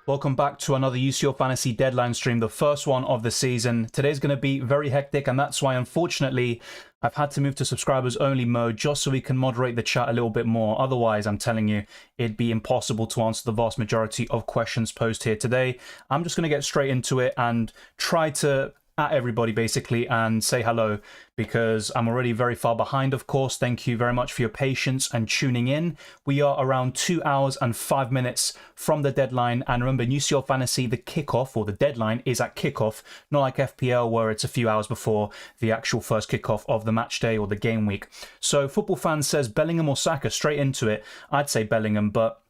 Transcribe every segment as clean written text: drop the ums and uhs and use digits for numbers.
Welcome back to another UCL Fantasy deadline stream, the first one of the season. Today's going to be very hectic, and that's why, unfortunately, I've had to move to subscribers only mode just so we can moderate the chat a little bit more. Otherwise, I'm telling you, it'd be impossible to answer the vast majority of questions posed here today. I'm just going to get straight into it and try to at everybody basically and say hello, because I'm already very far behind, of course. Thank you very much for your patience and tuning in. We are around 2 hours and 5 minutes from the deadline, and remember, in UCL Fantasy, the kickoff or the deadline is at kickoff, not like FPL where it's a few hours before the actual first kickoff of the match day or the game week. So Football Fan says Bellingham or Saka, straight into it. I'd say Bellingham, but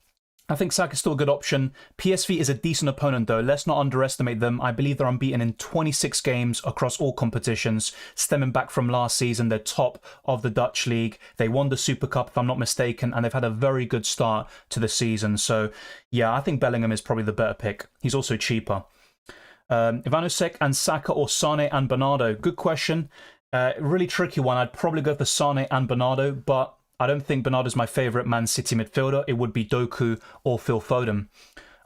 I think Saka's still a good option. PSV is a decent opponent though. Let's not underestimate them. I believe they're unbeaten in 26 games across all competitions, stemming back from last season. They're top of the Dutch league. They won the Super Cup, if I'm not mistaken, and they've had a very good start to the season. So yeah, I think Bellingham is probably the better pick. He's also cheaper. Ivanovic and Saka or Sane and Bernardo? Good question. Really tricky one. I'd probably go for Sane and Bernardo, but I don't think Bernardo's my favourite Man City midfielder. It would be Doku or Phil Foden.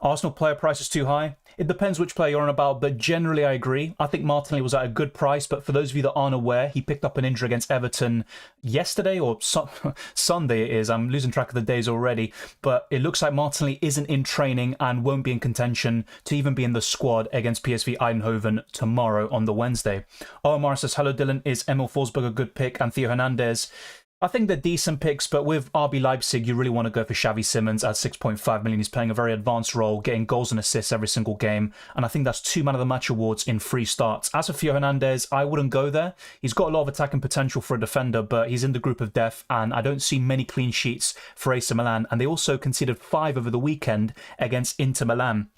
Arsenal player price is too high. It depends which player you're on about, but generally I agree. I think Martinelli was at a good price, but for those of you that aren't aware, he picked up an injury against Everton yesterday, or Sunday it is. I'm losing track of the days already, but it looks like Martinelli isn't in training and won't be in contention to even be in the squad against PSV Eindhoven tomorrow on the Wednesday. Omar says, hello Dylan, is Emil Forsberg a good pick? And Theo Hernandez, I think they're decent picks, but with RB Leipzig, you really want to go for Xavi Simons at 6.5 million. He's playing a very advanced role, getting goals and assists every single game, and I think that's 2 Man of the Match awards in 3 starts. As for Theo Hernandez, I wouldn't go there. He's got a lot of attacking potential for a defender, but he's in the group of death, and I don't see many clean sheets for AC Milan, and they also conceded 5 over the weekend against Inter Milan.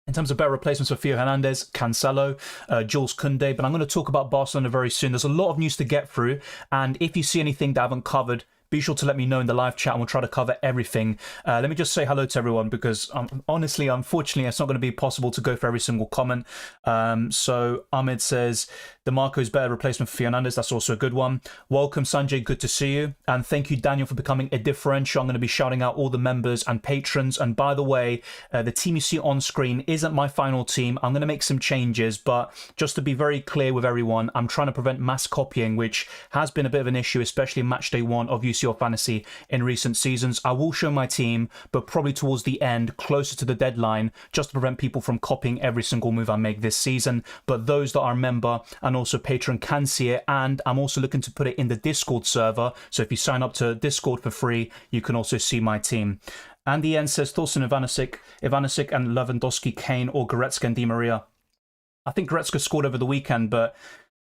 In terms of better replacements for Theo Hernandez, Cancelo, Jules Koundé, but I'm going to talk about Barcelona very soon. There's a lot of news to get through, and if you see anything that I haven't covered, be sure to let me know in the live chat and we'll try to cover everything. Let me just say hello to everyone because honestly, unfortunately, it's not going to be possible to go for every single comment. So Ahmed says, DeMarco is better replacement for Fernandes. That's also a good one. Welcome, Sanjay. Good to see you. And thank you, Daniel, for becoming a differential. I'm going to be shouting out all the members and patrons. And by the way, the team you see on screen isn't my final team. I'm going to make some changes, but just to be very clear with everyone, I'm trying to prevent mass copying, which has been a bit of an issue, especially in match day 1 of UCL Fantasy in recent seasons. I will show my team, but probably towards the end, closer to the deadline, just to prevent people from copying every single move I make this season. But those that are a member and also patron can see it, and I'm also looking to put it in the Discord server. So if you sign up to Discord for free, you can also see my team. Andy N says Thorsten Ivanovic and Lewandowski, Kane, or Goretzka and Di Maria. I think Goretzka scored over the weekend, but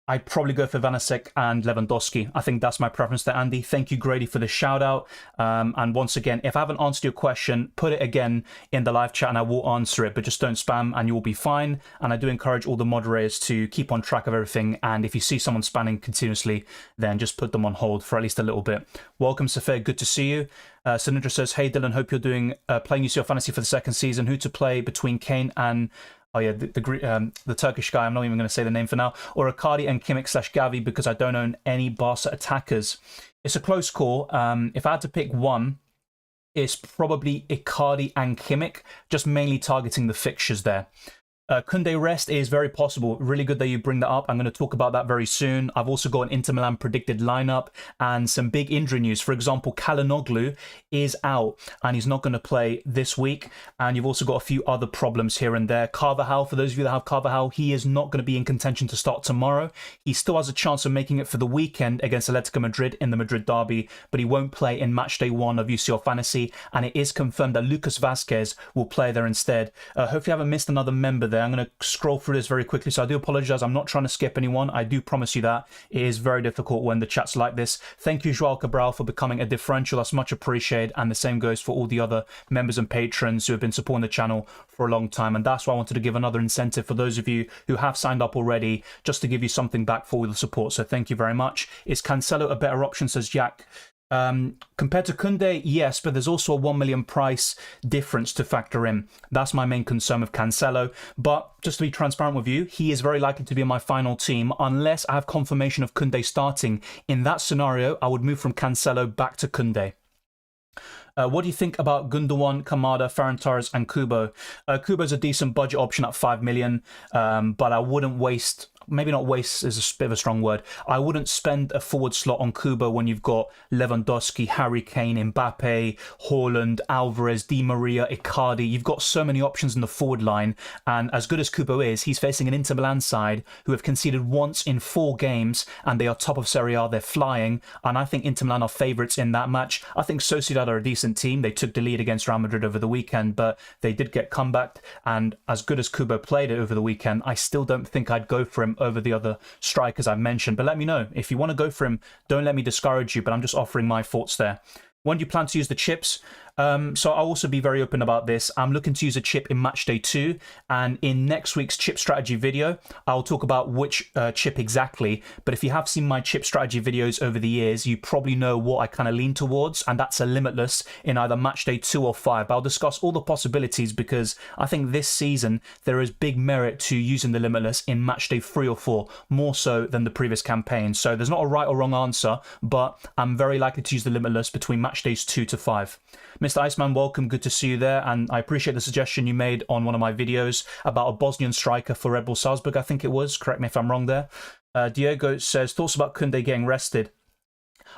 I'd probably go for Ivanovic and Lewandowski. I think that's my preference there, Andy. Thank you, Grady, for the shout out. And once again, if I haven't answered your question, put it again in the live chat and I will answer it, but just don't spam and you will be fine. And I do encourage all the moderators to keep on track of everything. And if you see someone spamming continuously, then just put them on hold for at least a little bit. Welcome, Safir. Good to see you. Sinindra says, hey, Dylan, hope you're doing playing UCL Fantasy for the 2nd season. Who to play between Kane and... Oh yeah, the Turkish guy, I'm not even going to say the name for now. Or Icardi and Kimmich/Gavi, because I don't own any Barca attackers. It's a close call. If I had to pick one, it's probably Icardi and Kimmich, just mainly targeting the fixtures there. Koundé rest is very possible. Really good that you bring that up. I'm going to talk about that very soon. I've also got an Inter Milan predicted lineup and some big injury news. For example, Çalhanoğlu is out and he's not going to play this week. And you've also got a few other problems here and there. Carvajal, for those of you that have Carvajal, he is not going to be in contention to start tomorrow. He still has a chance of making it for the weekend against Atletico Madrid in the Madrid derby, but he won't play in match day 1 of UCL Fantasy. And it is confirmed that Lucas Vazquez will play there instead. Hopefully I haven't missed another member there. I'm going to scroll through this very quickly, so I do apologize. I'm not trying to skip anyone. I do promise you that. It is very difficult when the chat's like this. Thank you, Joao Cabral, for becoming a differential. That's much appreciated, and the same goes for all the other members and patrons who have been supporting the channel for a long time, and that's why I wanted to give another incentive for those of you who have signed up already, just to give you something back for all the support. So thank you very much. Is Cancelo a better option, says Jack? Compared to Koundé, yes, but there's also a 1 million price difference to factor in. That's my main concern with Cancelo. But just to be transparent with you, he is very likely to be in my final team unless I have confirmation of Koundé starting. In that scenario, I would move from Cancelo back to Koundé. What do you think about Gundogan, Kamada, Ferran Torres, and Kubo? Kubo's a decent budget option at 5 million, but I wouldn't waste. Maybe not waste is a bit of a strong word. I wouldn't spend a forward slot on Kubo when you've got Lewandowski, Harry Kane, Mbappe, Haaland, Alvarez, Di Maria, Icardi. You've got so many options in the forward line. And as good as Kubo is, he's facing an Inter Milan side who have conceded once in 4 games and they are top of Serie A. They're flying. And I think Inter Milan are favourites in that match. I think Sociedad are a decent team. They took the lead against Real Madrid over the weekend, but they did get comeback. And as good as Kubo played it over the weekend, I still don't think I'd go for him over the other strikers I've mentioned. But let me know. If you want to go for him, don't let me discourage you, but I'm just offering my thoughts there. When do you plan to use the chips? So I'll also be very open about this. I'm looking to use a chip in Matchday 2, and in next week's chip strategy video, I'll talk about which chip exactly. But if you have seen my chip strategy videos over the years, you probably know what I kind of lean towards, and that's a limitless in either Matchday 2 or 5. But I'll discuss all the possibilities because I think this season there is big merit to using the limitless in Matchday 3 or 4, more so than the previous campaign. So there's not a right or wrong answer, but I'm very likely to use the limitless between Matchdays 2 to 5. Mr. Iceman, welcome. Good to see you there. And I appreciate the suggestion you made on one of my videos about a Bosnian striker for Red Bull Salzburg, I think it was. Correct me if I'm wrong there. Diego says, thoughts about Koundé getting rested?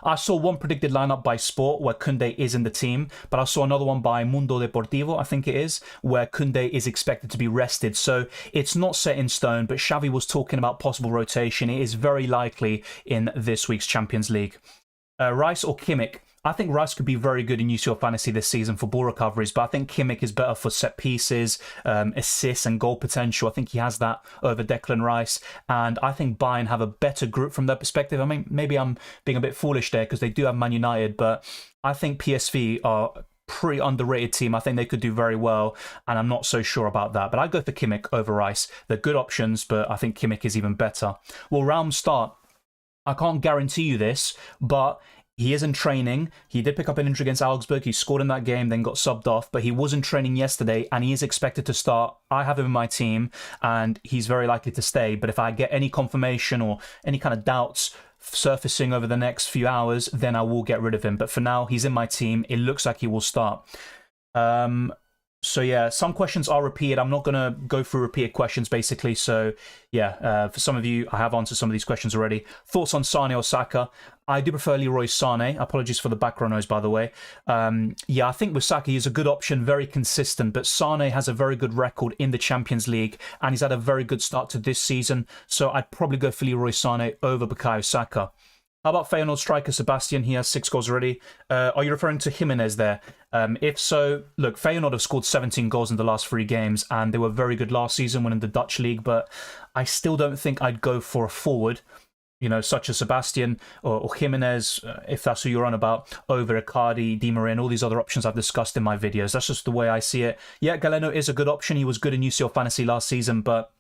I saw one predicted lineup by Sport where Koundé is in the team, but I saw another one by Mundo Deportivo, I think it is, where Koundé is expected to be rested. So it's not set in stone, but Xavi was talking about possible rotation. It is very likely in this week's Champions League. Rice or Kimmich? I think Rice could be very good in UCL Fantasy this season for ball recoveries, but I think Kimmich is better for set pieces, assists and goal potential. I think he has that over Declan Rice, and I think Bayern have a better group from their perspective. I mean, maybe I'm being a bit foolish there because they do have Man United, but I think PSV are a pretty underrated team. I think they could do very well, and I'm not so sure about that. But I'd go for Kimmich over Rice. They're good options, but I think Kimmich is even better. Will Raum start? I can't guarantee you this, but he is in training. He did pick up an injury against Augsburg. He scored in that game, then got subbed off. But he was in training yesterday, and he is expected to start. I have him in my team, and he's very likely to stay. But if I get any confirmation or any kind of doubts surfacing over the next few hours, then I will get rid of him. But for now, he's in my team. It looks like he will start. So yeah, some questions are repeated. I'm not going to go through repeated questions, basically. So yeah, for some of you, I have answered some of these questions already. Thoughts on Sane or Saka? I do prefer Leroy Sane. Apologies for the background noise, by the way. Yeah, I think with Saka, he's a good option, very consistent. But Sane has a very good record in the Champions League, and he's had a very good start to this season. So I'd probably go for Leroy Sane over Bukayo Saka. How about Feyenoord striker Sebastian? He has 6 goals already. Are you referring to Jimenez there? If so, look, Feyenoord have scored 17 goals in the last 3 games, and they were very good last season winning the Dutch league, but I still don't think I'd go for a forward, you know, such as Sebastian or Jimenez, if that's who you're on about, over Icardi, Di Maria, and all these other options I've discussed in my videos. That's just the way I see it. Yeah, Galeno is a good option. He was good in UCL Fantasy last season, but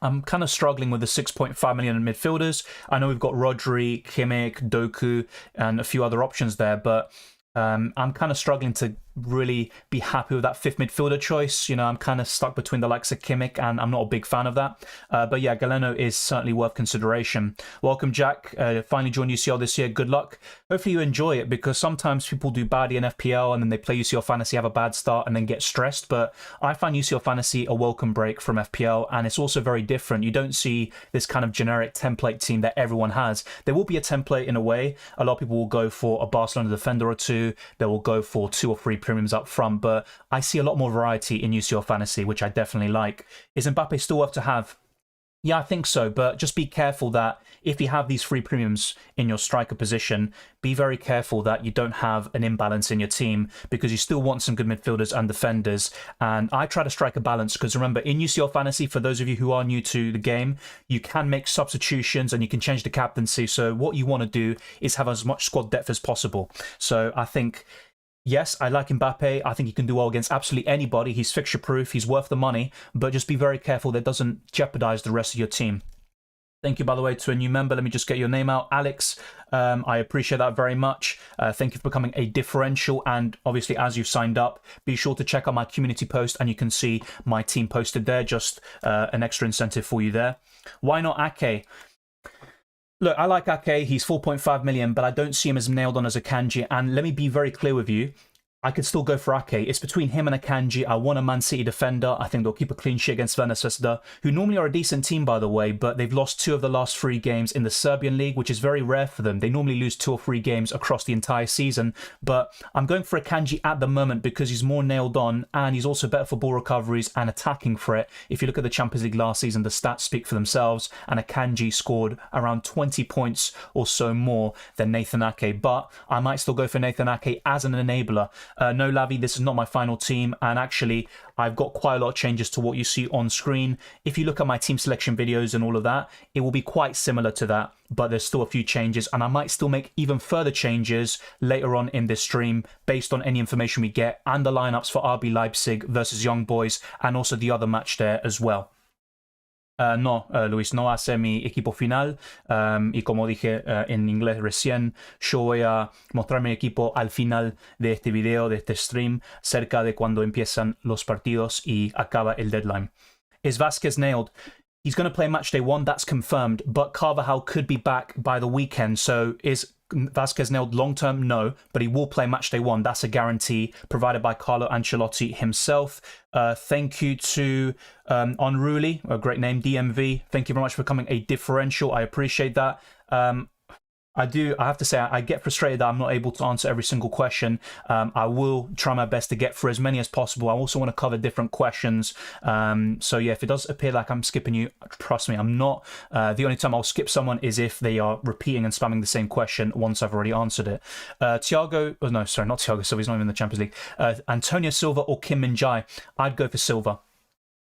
I'm kind of struggling with the 6.5 million in midfielders. I know we've got Rodri, Kimmich, Doku, and a few other options there, but I'm kind of struggling to really be happy with that 5th midfielder choice. You know, I'm kind of stuck between the likes of Kimmich, and I'm not a big fan of that. But yeah, Galeno is certainly worth consideration. Welcome, Jack. Finally joined UCL this year. Good luck. Hopefully you enjoy it, because sometimes people do badly in FPL and then they play UCL Fantasy, have a bad start, and then get stressed. But I find UCL Fantasy a welcome break from FPL, and it's also very different. You don't see this kind of generic template team that everyone has. There will be a template in a way. A lot of people will go for a Barcelona defender or 2. They will go for 2 or 3 premiums up front, but I see a lot more variety in UCL Fantasy, which I definitely like. Is Mbappe still worth to have? Yeah, I think so, but just be careful that if you have these 3 premiums in your striker position, be very careful that you don't have an imbalance in your team, because you still want some good midfielders and defenders. And I try to strike a balance, because remember, in UCL Fantasy, for those of you who are new to the game, you can make substitutions and you can change the captaincy. So what you want to do is have as much squad depth as possible. So I think, yes, I like Mbappe. I think he can do well against absolutely anybody. He's fixture-proof. He's worth the money. But just be very careful that doesn't jeopardize the rest of your team. Thank you, by the way, to a new member. Let me just get your name out. Alex, I appreciate that very much. Thank you for becoming a differential. And obviously, as you've signed up, be sure to check out my community post, and you can see my team posted there. Just an extra incentive for you there. Why not Ake? Look, I like Ake. He's 4.5 million, but I don't see him as nailed on as a Kanji. And let me be very clear with you. I could still go for Ake. It's between him and Akanji. I want a Man City defender. I think they'll keep a clean sheet against Werner Sociedad, who normally are a decent team, by the way, but they've lost 2 of the last 3 games in the Serbian league, which is very rare for them. They normally lose 2 or 3 games across the entire season, but I'm going for Akanji at the moment because he's more nailed on, and he's also better for ball recoveries and attacking threat. If you look at the Champions League last season, the stats speak for themselves, and Akanji scored around 20 points or so more than Nathan Ake, but I might still go for Nathan Ake as an enabler. No, Lavi, this is not my final team, and actually I've got quite a lot of changes to what you see on screen. If you look at my team selection videos and all of that, it will be quite similar to that, but there's still a few changes, and I might still make even further changes later on in this stream based on any information we get and the lineups for RB Leipzig versus Young Boys and also the other match there as well. No, Luis, no hace mi equipo final y como dije en inglés recién, yo voy a mostrar mi equipo al final de este video, de este stream, cerca de cuando empiezan los partidos y acaba el deadline. Is Vasquez nailed? He's going to play Matchday 1, that's confirmed, but Carvajal could be back by the weekend, so is Vasquez nailed long-term? No, but he will play Matchday 1. That's a guarantee provided by Carlo Ancelotti himself. Thank you to Unruly, a great name, DMV. Thank you very much for becoming a differential. I appreciate that. I have to say, I get frustrated that I'm not able to answer every single question. I will try my best to get through as many as possible. I also want to cover different questions. So yeah, if it does appear like I'm skipping you, trust me, I'm not. The only time I'll skip someone is if they are repeating and spamming the same question once I've already answered it. Thiago, oh no, sorry, not Thiago Silva, he's not even in the Champions League. Antonio Silva or Kim Min-jae? I'd go for Silva.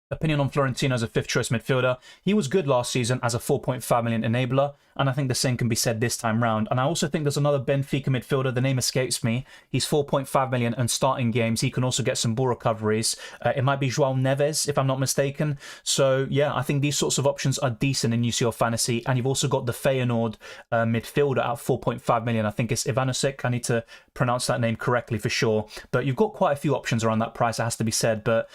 Opinion on Florentino as a 5th choice midfielder. He was good last season as a 4.5 million enabler, and I think the same can be said this time round. And I also think there's another Benfica midfielder, the name escapes me. He's 4.5 million and starting games. He can also get some ball recoveries. It might be João Neves, if I'm not mistaken. So yeah, I think these sorts of options are decent in UCL Fantasy. And you've also got the Feyenoord midfielder at 4.5 million. I think it's Ivanovic. I need to pronounce that name correctly for sure. But you've got quite a few options around that price, it has to be said. But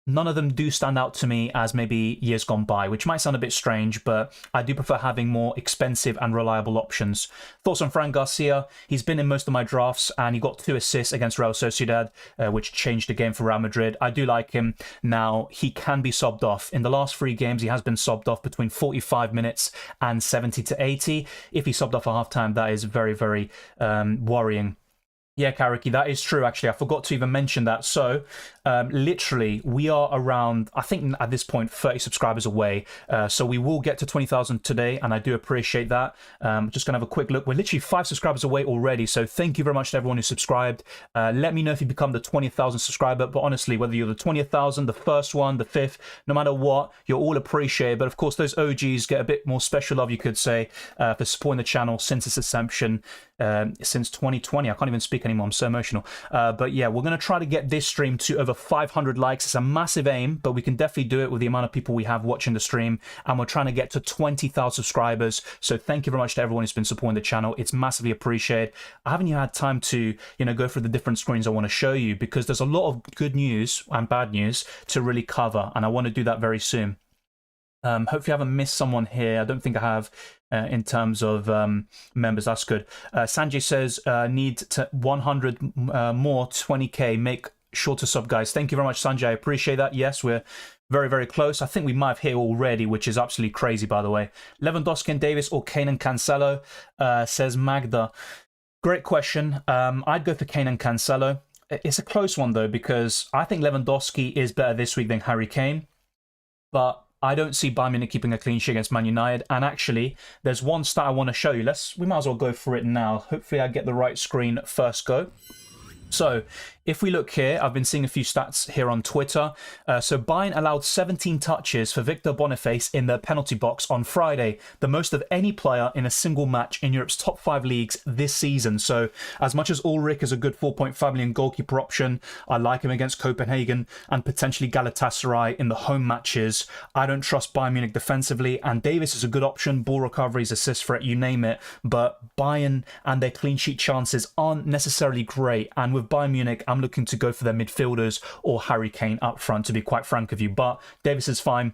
none of them do stand out to me as maybe years gone by, which might sound a bit strange, but I do prefer having more expensive and reliable options. Thoughts on Fran Garcia? He's been in most of my drafts, and he got 2 assists against Real Sociedad, which changed the game for Real Madrid. I do like him. Now, he can be subbed off. In the last 3 games, he has been subbed off between 45 minutes and 70 to 80. If he subbed off at half-time, that is very, very worrying. Yeah, Karaki, that is true, actually. I forgot to even mention that. So, literally, we are around, I think at this point, 30 subscribers away. So we will get to 20,000 today, and I do appreciate that. Just going to have a quick look. We're literally 5 subscribers away already. So thank you very much to everyone who subscribed. Let me know if you become the 20,000 subscriber. But honestly, whether you're the 20,000, the first one, the 5th, no matter what, you're all appreciated. But of course, those OGs get a bit more special love, you could say, for supporting the channel since its inception. Since 2020. I can't even speak anymore. I'm so emotional. But yeah, we're going to try to get this stream to over 500 likes. It's a massive aim, but we can definitely do it with the amount of people we have watching the stream. And we're trying to get to 20,000 subscribers. So thank you very much to everyone who's been supporting the channel. It's massively appreciated. I haven't even had time to, go through the different screens I want to show you because there's a lot of good news and bad news to really cover. And I want to do that very soon. Hopefully I haven't missed someone here. I don't think I have in terms of members. That's good. Sanjay says, need to 100 more 20k. Make sure to sub, guys. Thank you very much, Sanjay. I appreciate that. Yes, we're very, very close. I think we might have hit already, which is absolutely crazy, by the way. Lewandowski and Davis or Kane and Cancelo, says Magda. Great question. I'd go for Kane and Cancelo. It's a close one, though, because I think Lewandowski is better this week than Harry Kane. But I don't see Bayern Munich keeping a clean sheet against Man United. And actually, there's one stat I want to show you. We might as well go through it now. Hopefully I get the right screen first go. So, if we look here, I've been seeing a few stats here on Twitter. So Bayern allowed 17 touches for Victor Boniface in their penalty box on Friday, the most of any player in a single match in Europe's top 5 leagues this season. So as much as Ulrich is a good 4.5 million goalkeeper option, I like him against Copenhagen and potentially Galatasaray in the home matches. I don't trust Bayern Munich defensively, and Davis is a good option, ball recoveries, assist threat, you name it. But Bayern and their clean sheet chances aren't necessarily great, and with Bayern Munich, I'm looking to go for their midfielders or Harry Kane up front, to be quite frank with you. But Davis is fine.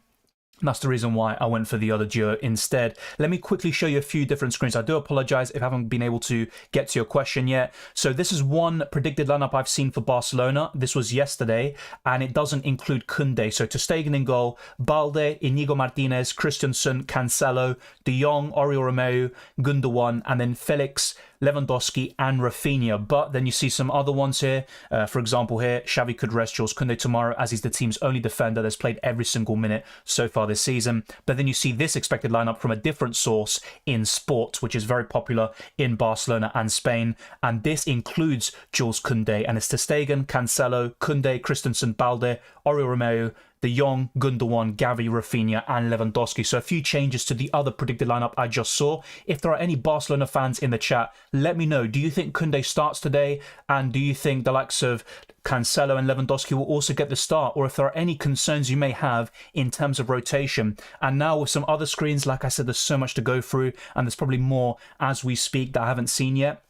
That's the reason why I went for the other duo instead. Let me quickly show you a few different screens. I do apologize if I haven't been able to get to your question yet. So this is one predicted lineup I've seen for Barcelona. This was yesterday, and it doesn't include Koundé. So ter Stegen in goal, Balde, Inigo Martinez, Christensen, Cancelo, De Jong, Oriol Romeu, Gundogan, and then Felix, Lewandowski and Rafinha. But then you see some other ones here. For example here, Xavi could rest Jules Koundé tomorrow as he's the team's only defender that's played every single minute so far this season. But then you see this expected lineup from a different source in Sport, which is very popular in Barcelona and Spain. And this includes Jules Koundé, and it's ter Stegen, Cancelo, Koundé, Christensen, Balde, Oriol Romeu, De Jong, Gundogan, Gavi, Rafinha and Lewandowski. So a few changes to the other predicted lineup I just saw. If there are any Barcelona fans in the chat, let me know. Do you think Koundé starts today? And do you think the likes of Cancelo and Lewandowski will also get the start? Or if there are any concerns you may have in terms of rotation? And now with some other screens, like I said, there's so much to go through, and there's probably more as we speak that I haven't seen yet.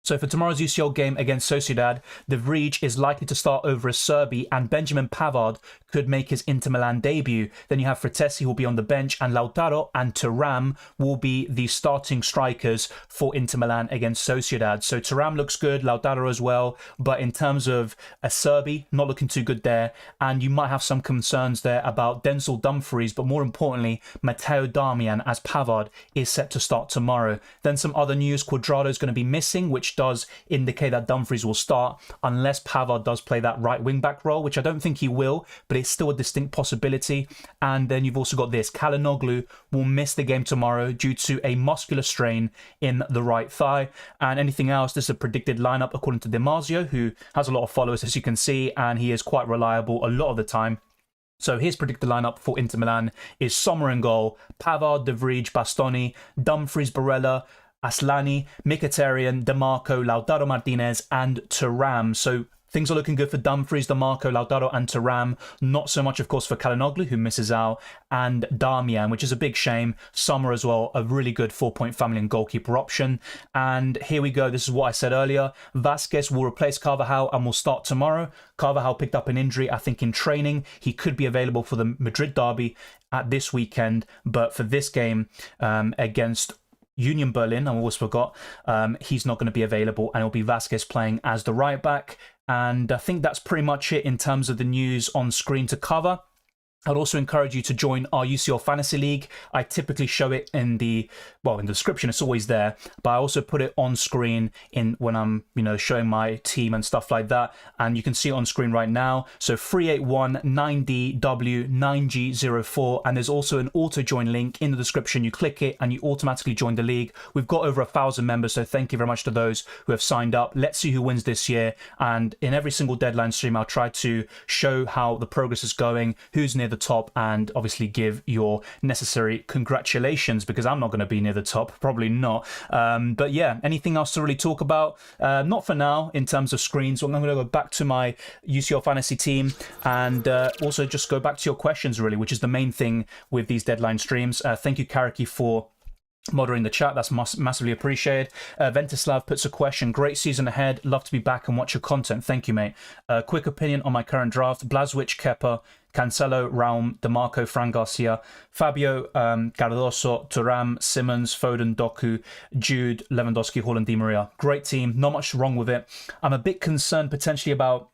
So for tomorrow's UCL game against Sociedad, De Vrij is likely to start over Serbi, and Benjamin Pavard could make his Inter Milan debut. Then you have Fratesi who will be on the bench, and Lautaro and Thuram will be the starting strikers for Inter Milan against Sociedad. So Thuram looks good, Lautaro as well, but in terms of Serbi, not looking too good there. And you might have some concerns there about Denzel Dumfries, but more importantly, Matteo Darmian, as Pavard is set to start tomorrow. Then some other news, Cuadrado is going to be missing, which does indicate that Dumfries will start unless Pavard does play that right wing back role, which I don't think he will, but it's still a distinct possibility. And then you've also got this, Calhanoglu will miss the game tomorrow due to a muscular strain in the right thigh. And anything else, this is a predicted lineup according to Demasio, who has a lot of followers as you can see, and he is quite reliable a lot of the time. So his predicted lineup for Inter Milan is Sommer in goal, Pavard, De Vrij, Bastoni, Dumfries, Barella, Aslani, Mkhitaryan, DeMarco, Lautaro Martinez and Thuram. So things are looking good for Dumfries, DeMarco, Lautaro and Thuram. Not so much, of course, for Calhanoglu, who misses out, and Darmian, which is a big shame. Sommer as well, a really good 4-point family and goalkeeper option. And here we go. This is what I said earlier. Vasquez will replace Carvajal and will start tomorrow. Carvajal picked up an injury, I think, in training. He could be available for the Madrid derby at this weekend. But for this game against Union Berlin, I always forgot, he's not going to be available, and it'll be Vasquez playing as the right back. And I think that's pretty much it in terms of the news on screen to cover. I'd also encourage you to join our UCL Fantasy League. I typically show it in the description, it's always there, but I also put it on screen when I'm, showing my team and stuff like that. And you can see it on screen right now. So 381-9DW9G04. And there's also an auto join link in the description. You click it and you automatically join the league. We've got over 1,000 members, so thank you very much to those who have signed up. Let's see who wins this year. And in every single deadline stream, I'll try to show how the progress is going, who's near the top, and obviously give your necessary congratulations, because I'm not going to be near the top, probably not. But yeah, anything else to really talk about? Not for now in terms of screens. So I'm going to go back to my UCL Fantasy team and also just go back to your questions, really, which is the main thing with these deadline streams. Thank you, Karaki, for moderating the chat. That's massively appreciated. Ventislav puts a question. Great season ahead. Love to be back and watch your content. Thank you, mate. Quick opinion on my current draft. Blazwich, Kepa, Cancelo, Raum, DeMarco, Fran Garcia, Fabio, Cardoso, Thuram, Simmons, Foden, Doku, Jude, Lewandowski, Haaland, Di Maria. Great team. Not much wrong with it. I'm a bit concerned potentially about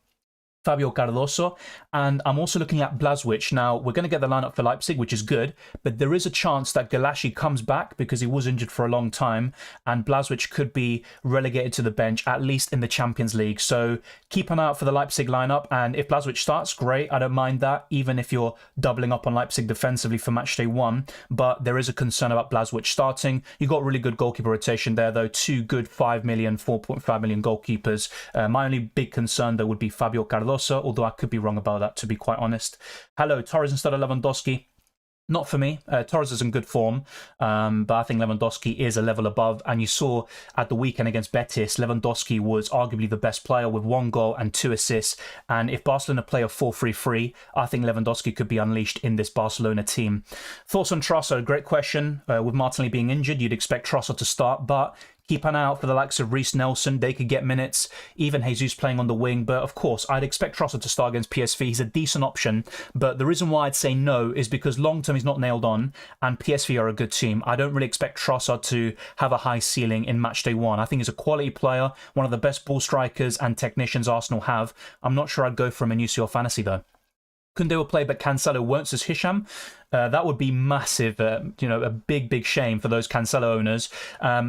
Fabio Cardoso, and I'm also looking at Blazwich. Now, we're going to get the lineup for Leipzig, which is good, but there is a chance that Galashi comes back because he was injured for a long time, and Blazwich could be relegated to the bench, at least in the Champions League. So keep an eye out for the Leipzig lineup, and if Blazwich starts, great, I don't mind that, even if you're doubling up on Leipzig defensively for Matchday 1, but there is a concern about Blazwich starting. You got really good goalkeeper rotation there, though, 2 good 5 million, 4.5 million goalkeepers. My only big concern, though, would be Fabio Cardoso, although I could be wrong about that, to be quite honest. Hello, Torres instead of Lewandowski. Not for me. Torres is in good form, but I think Lewandowski is a level above. And you saw at the weekend against Betis, Lewandowski was arguably the best player with 1 goal and 2 assists. And if Barcelona play a 4-3-3, I think Lewandowski could be unleashed in this Barcelona team. Thoughts on Trossard? Great question. With Martinelli being injured, you'd expect Trossard to start, but Keep an eye out for the likes of Reece Nelson. They could get minutes. Even Jesus playing on the wing. But of course, I'd expect Trossard to start against PSV. He's a decent option. But the reason why I'd say no is because long-term he's not nailed on. And PSV are a good team. I don't really expect Trossard to have a high ceiling in Matchday 1. I think he's a quality player. One of the best ball strikers and technicians Arsenal have. I'm not sure I'd go for him in UCL Fantasy though. Koundé will play, but Cancelo won't, says Hisham. That would be massive, a big shame for those Cancelo owners.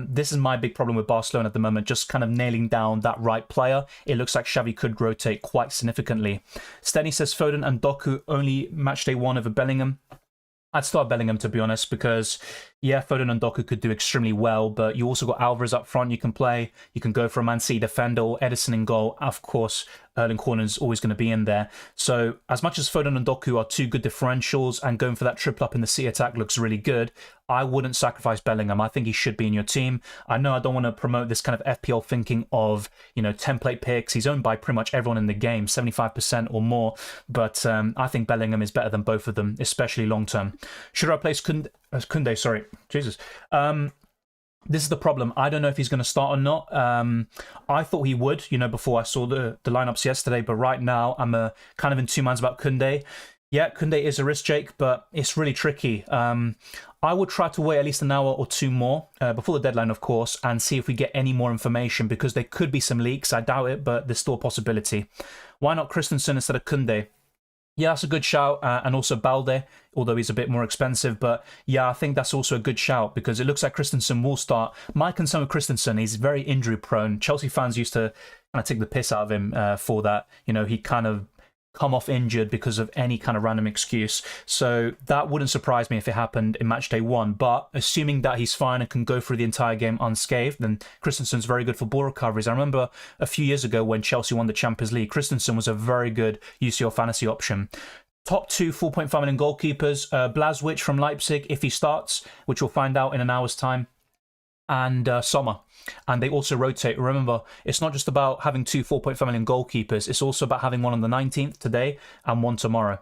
This is my big problem with Barcelona at the moment, just kind of nailing down that right player. It looks like Xavi could rotate quite significantly. Steny says Foden and Doku only Matchday 1 over Bellingham. I'd start Bellingham, to be honest, because, yeah, Foden and Doku could do extremely well, but you also got Alvarez up front you can play. You can go for a Man City defender or Edison in goal. Of course, Erling Haaland's always going to be in there. So as much as Foden and Doku are two good differentials and going for that triple up in the City attack looks really good, I wouldn't sacrifice Bellingham. I think he should be in your team. I know I don't want to promote this kind of FPL thinking of, template picks. He's owned by pretty much everyone in the game, 75% or more. But I think Bellingham is better than both of them, especially long term. Should I replace Koundé? Sorry, Jesus. This is the problem. I don't know if he's going to start or not. I thought he would, before I saw the lineups yesterday. But right now, I'm kind of in two minds about Koundé. Yeah, Koundé is a risk, Jake, but it's really tricky. I would try to wait at least an hour or two more before the deadline, of course, and see if we get any more information, because there could be some leaks. I doubt it, but there's still a possibility. Why not Christensen instead of Koundé? Yeah, that's a good shout. And also Balde, although he's a bit more expensive. But yeah, I think that's also a good shout because it looks like Christensen will start. My concern with Christensen, he's very injury prone. Chelsea fans used to kind of take the piss out of him for that. He kind of come off injured because of any kind of random excuse. So that wouldn't surprise me if it happened in Matchday 1. But assuming that he's fine and can go through the entire game unscathed, then Christensen's very good for ball recoveries. I remember a few years ago when Chelsea won the Champions League, Christensen was a very good UCL fantasy option. Top two 4.5 million goalkeepers, Blazwich from Leipzig, if he starts, which we'll find out in an hour's time, and Sommer. And they also rotate. Remember, it's not just about having two 4.5 million goalkeepers. It's also about having one on the 19th today and one tomorrow.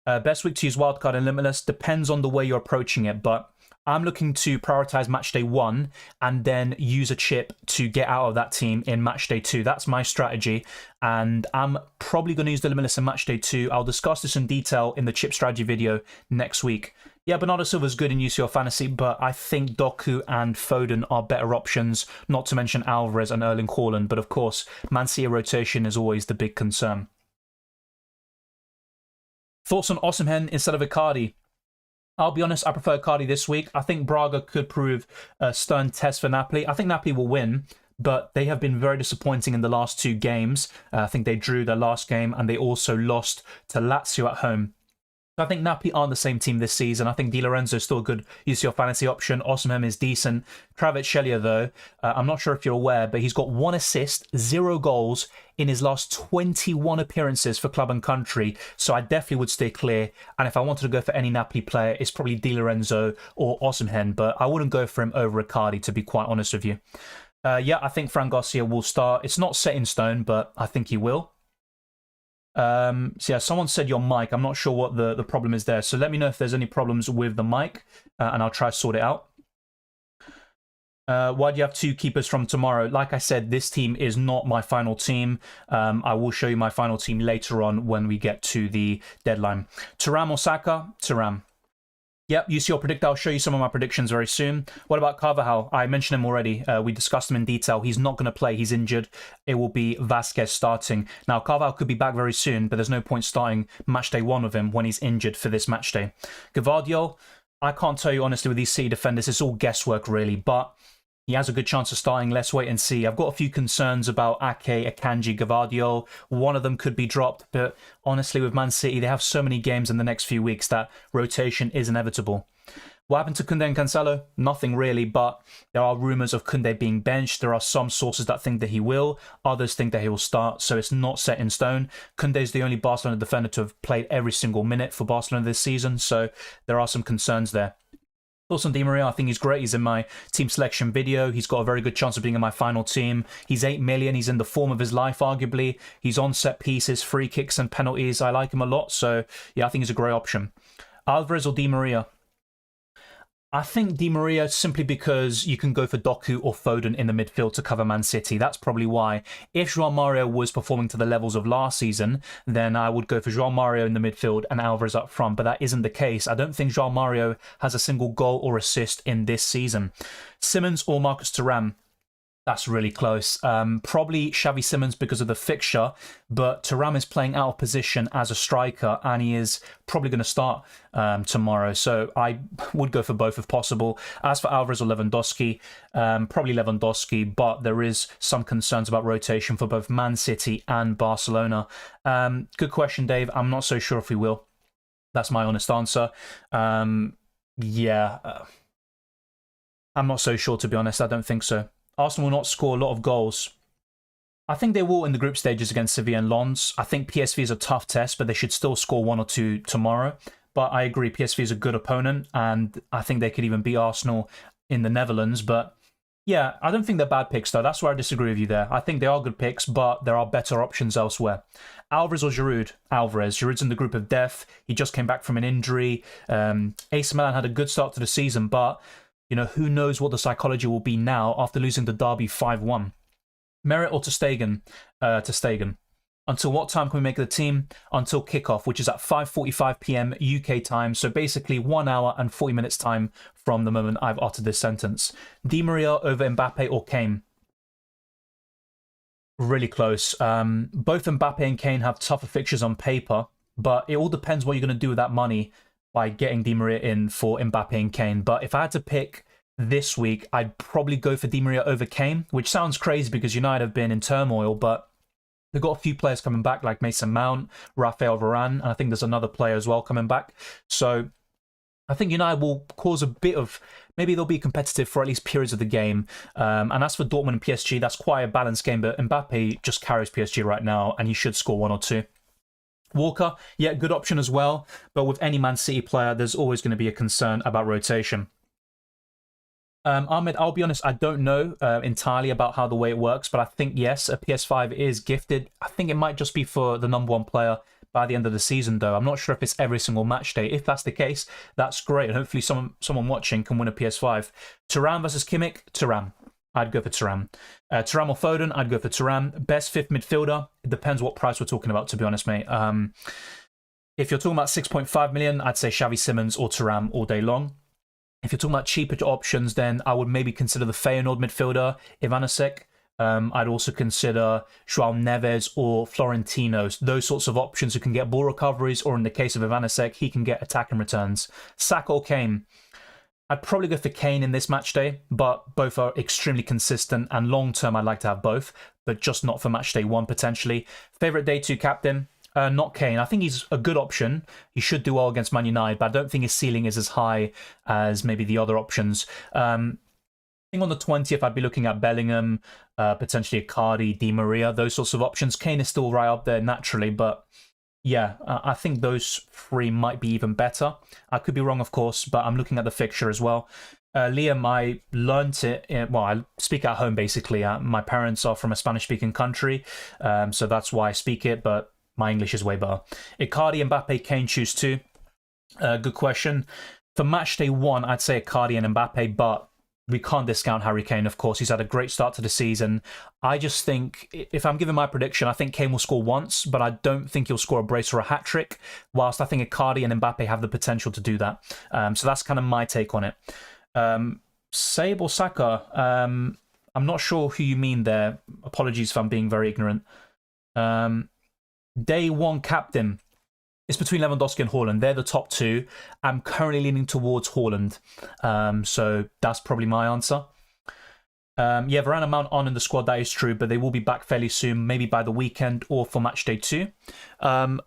Best week to use wildcard and limitless depends on the way you're approaching it, but I'm looking to prioritize Matchday 1 and then use a chip to get out of that team in Matchday 2. That's my strategy, and I'm probably going to use the limitless in Matchday 2. I'll discuss this in detail in the chip strategy video next week. Yeah, Bernardo Silva's good in UCL Fantasy, but I think Doku and Foden are better options, not to mention Alvarez and Erling Haaland. But of course, Man City rotation is always the big concern. Thoughts on Osimhen instead of Icardi? I'll be honest, I prefer Icardi this week. I think Braga could prove a stern test for Napoli. I think Napoli will win, but they have been very disappointing in the last two games. I think they drew their last game and they also lost to Lazio at home. I think Napoli aren't the same team this season. I think Di Lorenzo is still a good UCL fantasy option. Osimhen is decent. Kvaratskhelia, though, I'm not sure if you're aware, but he's got 1 assist, 0 goals in his last 21 appearances for club and country. So I definitely would stay clear. And if I wanted to go for any Napoli player, it's probably Di Lorenzo or Osimhen, but I wouldn't go for him over Icardi, to be quite honest with you. Yeah, I think Fran Garcia will start. It's not set in stone, but I think he will. So yeah, someone said your mic. I'm not sure what the problem is there. So let me know if there's any problems with the mic, and I'll try to sort it out. Why do you have two keepers from tomorrow? Like I said, this team is not my final team. I will show you my final team later on when we get to the deadline. Thuram or Saka? Thuram. Yep, UCL Predict. I'll show you some of my predictions very soon. What about Carvajal? I mentioned him already. We discussed him in detail. He's not going to play. He's injured. It will be Vasquez starting. Now, Carvajal could be back very soon, but there's no point starting Matchday 1 of him when he's injured for this matchday. Gvardiol, I can't tell you honestly with these City defenders. It's all guesswork, really, but he has a good chance of starting. Let's wait and see. I've got a few concerns about Ake, Akanji, Gvardiol. One of them could be dropped, but honestly, with Man City, they have so many games in the next few weeks that rotation is inevitable. What happened to Koundé and Cancelo? Nothing really, but there are rumours of Koundé being benched. There are some sources that think that he will. Others think that he will start, so it's not set in stone. Koundé is the only Barcelona defender to have played every single minute for Barcelona this season, so there are some concerns there. Thoughts on Di Maria? I think he's great. He's in my team selection video. He's got a very good chance of being in my final team. He's 8 million. He's in the form of his life, arguably. He's on set pieces, free kicks and penalties. I like him a lot. So, yeah, I think he's a great option. Alvarez or Di Maria? I think Di Maria simply because you can go for Doku or Foden in the midfield to cover Man City. That's probably why. If João Mario was performing to the levels of last season, then I would go for João Mario in the midfield and Alvarez up front, but that isn't the case. I don't think João Mario has a single goal or assist in this season. Simmons or Marcus Thuram? That's really close. Probably Xavi Simons because of the fixture, but Thuram is playing out of position as a striker, and he is probably going to start tomorrow. So I would go for both if possible. As for Alvarez or Lewandowski, probably Lewandowski, but there is some concerns about rotation for both Man City and Barcelona. Good question, Dave. I'm not so sure if we will. That's my honest answer. Yeah, I'm not so sure, to be honest. I don't think so. Arsenal will not score a lot of goals. I think they will in the group stages against Sevilla and Lens. I think PSV is a tough test, but they should still score 1 or 2 tomorrow. But I agree, PSV is a good opponent, and I think they could even beat Arsenal in the Netherlands. But yeah, I don't think they're bad picks, though. That's where I disagree with you there. I think they are good picks, but there are better options elsewhere. Alvarez or Giroud? Alvarez. Giroud's in the group of death. He just came back from an injury. AC Milan had a good start to the season, but you know, who knows what the psychology will be now after losing the derby 5-1. Merit or Ter Stegen? Ter Stegen. Until what time can we make the team? Until kickoff, which is at 5:45 p.m. UK time. So basically 1 hour and 40 minutes time from the moment I've uttered this sentence. Di Maria over Mbappe or Kane? Really close. Both Mbappe and Kane have tougher fixtures on paper, but it all depends what you're going to do with that money by getting Di Maria in for Mbappe and Kane. But if I had to pick this week, I'd probably go for Di Maria over Kane, which sounds crazy because United have been in turmoil, but they've got a few players coming back like Mason Mount, Rafael Varane, and I think there's another player as well coming back. So I think United will cause a bit of, maybe they'll be competitive for at least periods of the game. And as for Dortmund and PSG, that's quite a balanced game, but Mbappe just carries PSG right now, and he should score 1 or 2. Walker, yeah, good option as well. But with any Man City player, there's always going to be a concern about rotation. Ahmed, I'll be honest, I don't know entirely about how the way it works, but I think, yes, a PS5 is gifted. I think it might just be for the #1 player by the end of the season, though. I'm not sure if it's every single match day. If that's the case, that's great. And hopefully someone watching can win a PS5. Thuram versus Kimmich, Thuram. I'd go for Thuram. Thuram or Foden, I'd go for Thuram. Best fifth midfielder, it depends what price we're talking about, to be honest, mate. If you're talking about 6.5 million, I'd say Xavi Simons or Thuram all day long. If you're talking about cheaper options, then I would maybe consider the Feyenoord midfielder, Ivanišek. I'd also consider João Neves or Florentino. Those sorts of options who can get ball recoveries, or in the case of Ivanišek, he can get attacking returns. Saka or Kane? I'd probably go for Kane in this match day, but both are extremely consistent, and long-term I'd like to have both, but just not for match day 1 potentially. Favourite day 2 captain? Not Kane. I think he's a good option. He should do well against Man United, but I don't think his ceiling is as high as maybe the other options. I think on the 20th, I'd be looking at Bellingham, potentially Icardi, Di Maria, those sorts of options. Kane is still right up there naturally, but yeah, I think those 3 might be even better. I could be wrong, of course, but I'm looking at the fixture as well. Liam, I learnt it, well, I speak at home basically. My parents are from a Spanish-speaking country, so that's why I speak it, but my English is way better. Icardi, Mbappe, Kane, choose 2. Good question. For match day 1, I'd say Icardi and Mbappe, but we can't discount Harry Kane, of course. He's had a great start to the season. I just think, if I'm giving my prediction, I think Kane will score once, but I don't think he'll score a brace or a hat-trick, whilst I think Icardi and Mbappe have the potential to do that. So that's kind of my take on it. Saib or Saka? I'm not sure who you mean there. Apologies if I'm being very ignorant. Day 1 captain. It's between Lewandowski and Haaland. They're the top 2. I'm currently leaning towards Haaland. So that's probably my answer. Yeah, Varane and Mount on in the squad, that is true, but they will be back fairly soon, maybe by the weekend or for match day 2.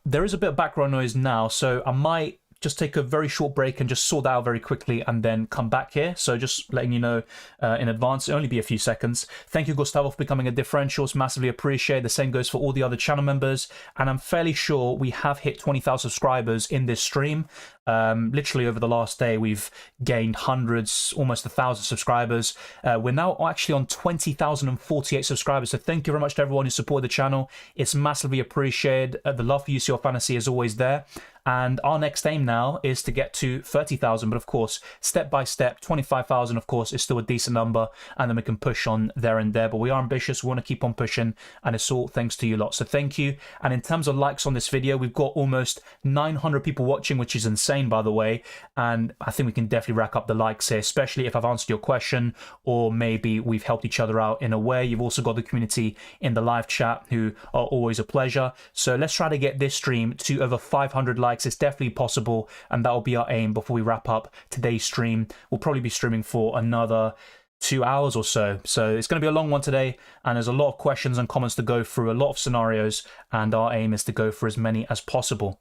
There is a bit of background noise now, so I might just take a very short break and just sort that out very quickly and then come back here. So just letting you know in advance, it'll only be a few seconds. Thank you, Gustavo, for becoming a differential. It's massively appreciated. The same goes for all the other channel members. And I'm fairly sure we have hit 20,000 subscribers in this stream. Literally over the last day, we've gained hundreds, almost 1,000 subscribers. We're now actually on 20,048 subscribers. So thank you very much to everyone who supported the channel. It's massively appreciated. The love for UCL Fantasy is always there. And our next aim now is to get to 30,000. But of course, step by step, 25,000, of course, is still a decent number. And then we can push on there and there. But we are ambitious. We want to keep on pushing. And it's all thanks to you lot. So thank you. And in terms of likes on this video, we've got almost 900 people watching, which is insane, by the way. And I think we can definitely rack up the likes here, especially if I've answered your question or maybe we've helped each other out in a way. You've also got the community in the live chat who are always a pleasure. So let's try to get this stream to over 500 likes. It's definitely possible, and that'll be our aim before we wrap up today's stream. We'll probably be streaming for another 2 hours or so. So it's going to be a long one today, and there's a lot of questions and comments to go through, a lot of scenarios, and our aim is to go for as many as possible.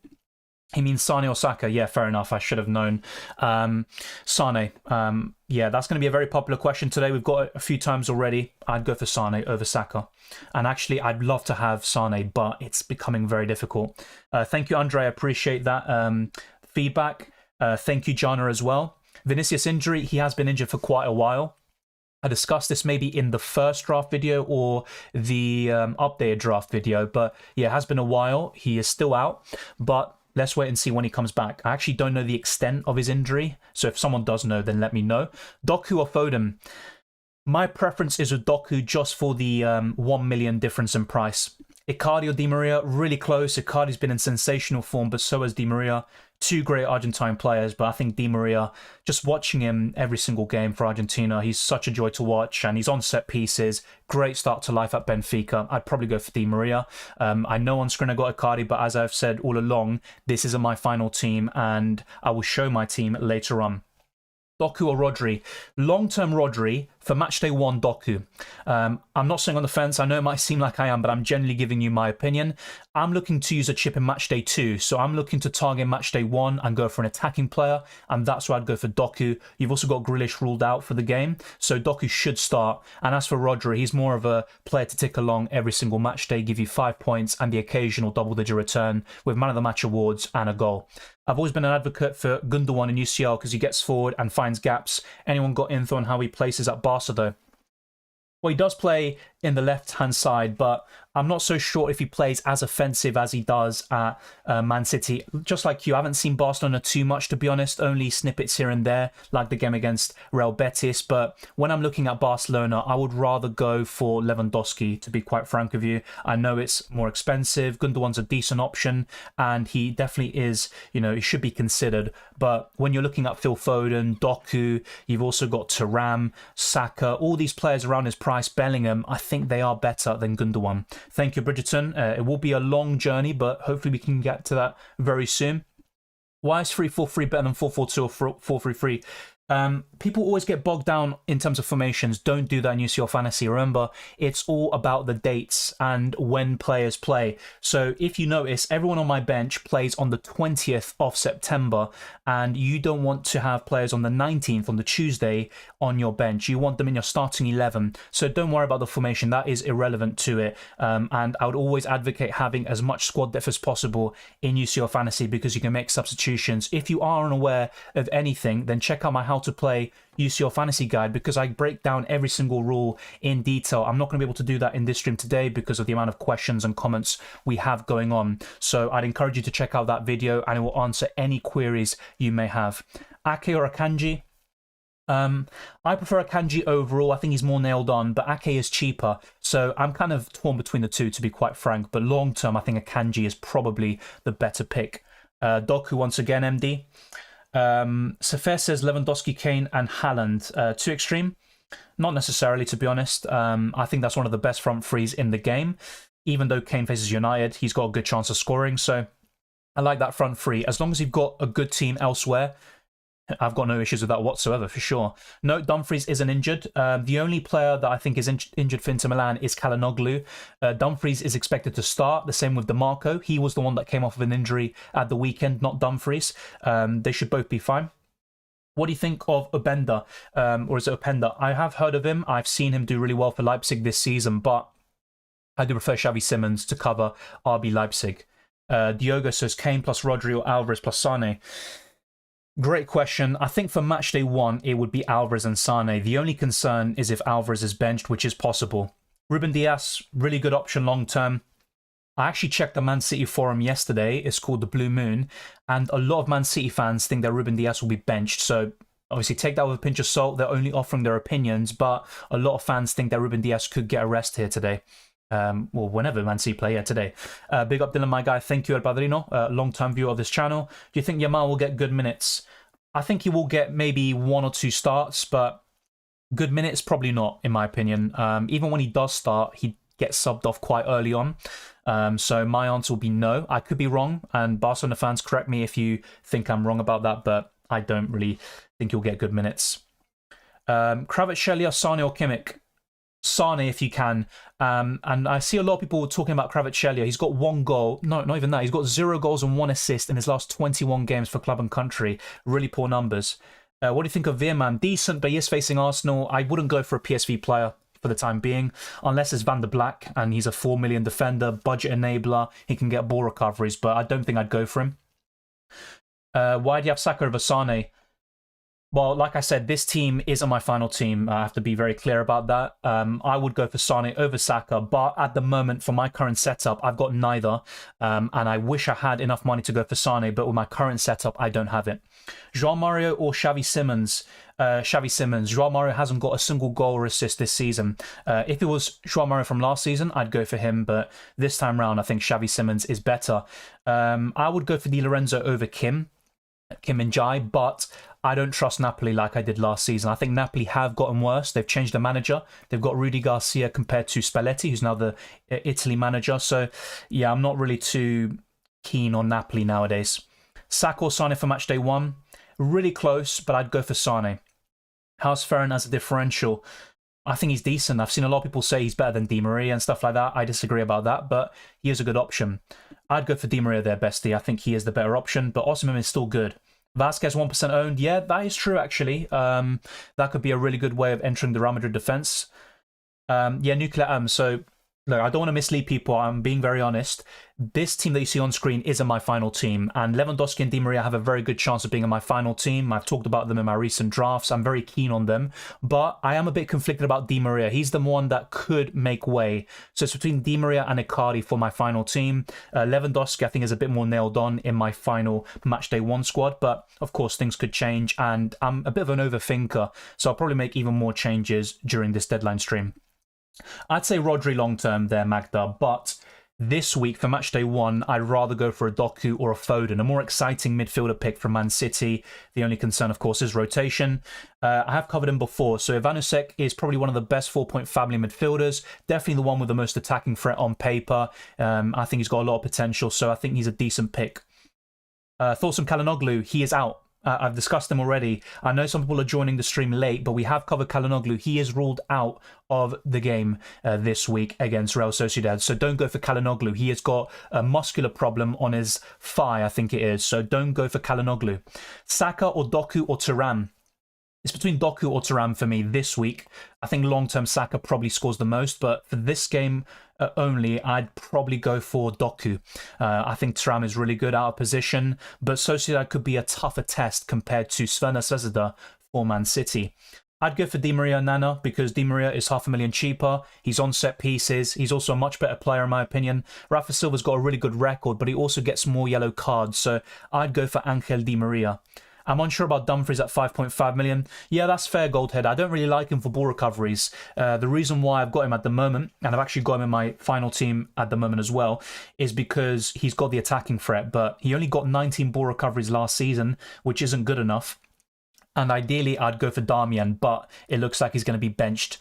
He means Sane or Saka. Yeah, fair enough. I should have known. Sane. Yeah, that's going to be a very popular question today. We've got it a few times already. I'd go for Sane over Saka. And actually, I'd love to have Sane, but it's becoming very difficult. Thank you, Andre. I appreciate that feedback. Thank you, Jana, as well. Vinicius injury. He has been injured for quite a while. I discussed this maybe in the first draft video or the updated draft video. But yeah, it has been a while. He is still out. But let's wait and see when he comes back. I actually don't know the extent of his injury, so if someone does know, then let me know. Doku or Foden? My preference is with Doku just for the 1 million difference in price. Icardi or Di Maria, really close. Icardi's been in sensational form, but so has Di Maria. Two great Argentine players, but I think Di Maria, just watching him every single game for Argentina, he's such a joy to watch, and he's on set pieces. Great start to life at Benfica. I'd probably go for Di Maria. I know on screen I got Icardi, but as I've said all along, this isn't my final team, and I will show my team later on. Doku or Rodri? Long-term Rodri. For Matchday 1, Doku. I'm not saying on the fence. I know it might seem like I am, but I'm generally giving you my opinion. I'm looking to use a chip in Matchday 2. So I'm looking to target Matchday 1 and go for an attacking player. And that's why I'd go for Doku. You've also got Grealish ruled out for the game. So Doku should start. And as for Rodri, he's more of a player to tick along every single Matchday, give you 5 points and the occasional double-digit return with Man of the Match awards and a goal. I've always been an advocate for Gundogan in UCL because he gets forward and finds gaps. Anyone got info on how he places at Barca though? Well, he does play in the left-hand side, but I'm not so sure if he plays as offensive as he does at Man City. Just like you, I haven't seen Barcelona too much, to be honest, only snippets here and there, like the game against Real Betis. But when I'm looking at Barcelona, I would rather go for Lewandowski, to be quite frank with you. I know it's more expensive. Gundogan's a decent option, and he definitely is, you know, he should be considered. But when you're looking at Phil Foden, Doku, you've also got Thuram, Saka, all these players around his price, Bellingham, I think they are better than Gundogan. Thank you, Bridgerton. It will be a long journey, but hopefully we can get to that very soon. Why is 3-4-3 better than 4-4-2 or 4-3-3? People always get bogged down in terms of formations. Don't do that in UCL Fantasy. Remember, it's all about the dates and when players play. So if you notice, everyone on my bench plays on the 20th of September, and you don't want to have players on the 19th, on the Tuesday, on your bench. You want them in your starting 11. So don't worry about the formation. That is irrelevant to it. And I would always advocate having as much squad depth as possible in UCL Fantasy because you can make substitutions. If you are unaware of anything, then check out my How to Play UCL Fantasy guide because I break down every single rule in detail. I'm not going to be able to do that in this stream today because of the amount of questions and comments we have going on. So I'd encourage you to check out that video and it will answer any queries you may have. Ake or Akanji? I prefer Akanji overall. I think he's more nailed on, but Ake is cheaper. So I'm kind of torn between the two, to be quite frank. But long term, I think Akanji is probably the better pick. Doku once again, MD. Safir says Lewandowski, Kane and Haaland. Too extreme? Not necessarily, to be honest. I think that's one of the best front threes in the game. Even though Kane faces United, he's got a good chance of scoring. So I like that front three. As long as you've got a good team elsewhere, I've got no issues with that whatsoever, for sure. No, Dumfries isn't injured. The only player that I think is injured for Inter Milan is Calhanoglu. Dumfries is expected to start. The same with DeMarco. He was the one that came off of an injury at the weekend, not Dumfries. They should both be fine. What do you think of Openda? Or is it Openda? I have heard of him. I've seen him do really well for Leipzig this season, but I do prefer Xavi Simons to cover RB Leipzig. Diogo says Kane plus Rodri or Alvarez plus Sane. Great question. I think for Matchday 1, it would be Alvarez and Sane. The only concern is if Alvarez is benched, which is possible. Ruben Dias, really good option long term. I actually checked the Man City forum yesterday. It's called the Blue Moon, and a lot of Man City fans think that Ruben Dias will be benched. So obviously take that with a pinch of salt. They're only offering their opinions, but a lot of fans think that Ruben Dias could get a rest here today. Well, whenever Man City play, today. Big up Dylan, my guy. Thank you, El Padrino, long-time viewer of this channel. Do you think Yamal will get good minutes? I think he will get maybe 1 or 2 starts, but good minutes, probably not, in my opinion. Even when he does start, he gets subbed off quite early on. So my answer will be no. I could be wrong, and Barcelona fans, correct me if you think I'm wrong about that, but I don't really think he'll get good minutes. Kvaratskhelia, Sane or Kimmich? Sane if you can. And I see a lot of people talking about Kvaratskhelia. He's got 1 goal. No, not even that. He's got 0 goals and 1 assist in his last 21 games for club and country. Really poor numbers. What do you think of Veerman? Decent, but he is facing Arsenal. I wouldn't go for a PSV player for the time being, unless it's Van der Black, and he's a 4 million defender, budget enabler. He can get ball recoveries, but I don't think I'd go for him. Why do you have Saka over Sane? Well, like I said, this team isn't my final team. I have to be very clear about that. I would go for Sane over Saka, but at the moment, for my current setup, I've got neither. And I wish I had enough money to go for Sane, but with my current setup, I don't have it. João Mario or Xavi Simons? Xavi Simons. João Mario hasn't got a single goal or assist this season. If it was João Mario from last season, I'd go for him, but this time round, I think Xavi Simons is better. I would go for Di Lorenzo over Kim Min-jae, but I don't trust Napoli like I did last season. I think Napoli have gotten worse. They've changed the manager. They've got Rudy Garcia compared to Spalletti, who's now the Italy manager. So, yeah, I'm not really too keen on Napoli nowadays. Saka or Sane for match day 1? Really close, but I'd go for Sane. How's Ferran as a differential? I think he's decent. I've seen a lot of people say he's better than Di Maria and stuff like that. I disagree about that, but he is a good option. I'd go for Di Maria there, bestie. I think he is the better option, but Osimhen is still good. Vasquez 1% owned. Yeah, that is true, actually. That could be a really good way of entering the Real Madrid defense. Yeah, Nuclear. So, look, I don't want to mislead people. I'm being very honest. This team that you see on screen isn't my final team. And Lewandowski and Di Maria have a very good chance of being in my final team. I've talked about them in my recent drafts. I'm very keen on them. But I am a bit conflicted about Di Maria. He's the one that could make way. So it's between Di Maria and Icardi for my final team. Lewandowski, I think, is a bit more nailed on in my final matchday 1 squad. But, of course, things could change. And I'm a bit of an overthinker. So I'll probably make even more changes during this deadline stream. I'd say Rodri long-term there, Magda, but this week for matchday 1, I'd rather go for a Doku or a Foden, a more exciting midfielder pick from Man City. The only concern, of course, is rotation. I have covered him before, so Ivanovic is probably one of the best 4-point family midfielders, definitely the one with the most attacking threat on paper. I think he's got a lot of potential, so I think he's a decent pick. Thoughts on Çalhanoğlu? He is out. I've discussed him already. I know some people are joining the stream late, but we have covered Çalhanoğlu. He is ruled out of the game this week against Real Sociedad. So don't go for Çalhanoğlu. He has got a muscular problem on his thigh, I think it is. So don't go for Çalhanoğlu. Saka or Doku or Thuram? It's between Doku or Thuram for me this week. I think long-term Saka probably scores the most, but for this game only, I'd probably go for Doku. I think Thuram is really good out of position, but Sociedad could be a tougher test compared to Sverna Zvezda for Man City. I'd go for Di Maria Nana because Di Maria is $500,000 cheaper. He's on set pieces. He's also a much better player in my opinion. Rafa Silva's got a really good record, but he also gets more yellow cards, so I'd go for Angel Di Maria. I'm unsure about Dumfries at 5.5 million. Yeah, that's fair, Goldhead. I don't really like him for ball recoveries. The reason why I've got him at the moment, and I've actually got him in my final team at the moment as well, is because he's got the attacking threat, but he only got 19 ball recoveries last season, which isn't good enough. And ideally, I'd go for Damian, but it looks like he's going to be benched,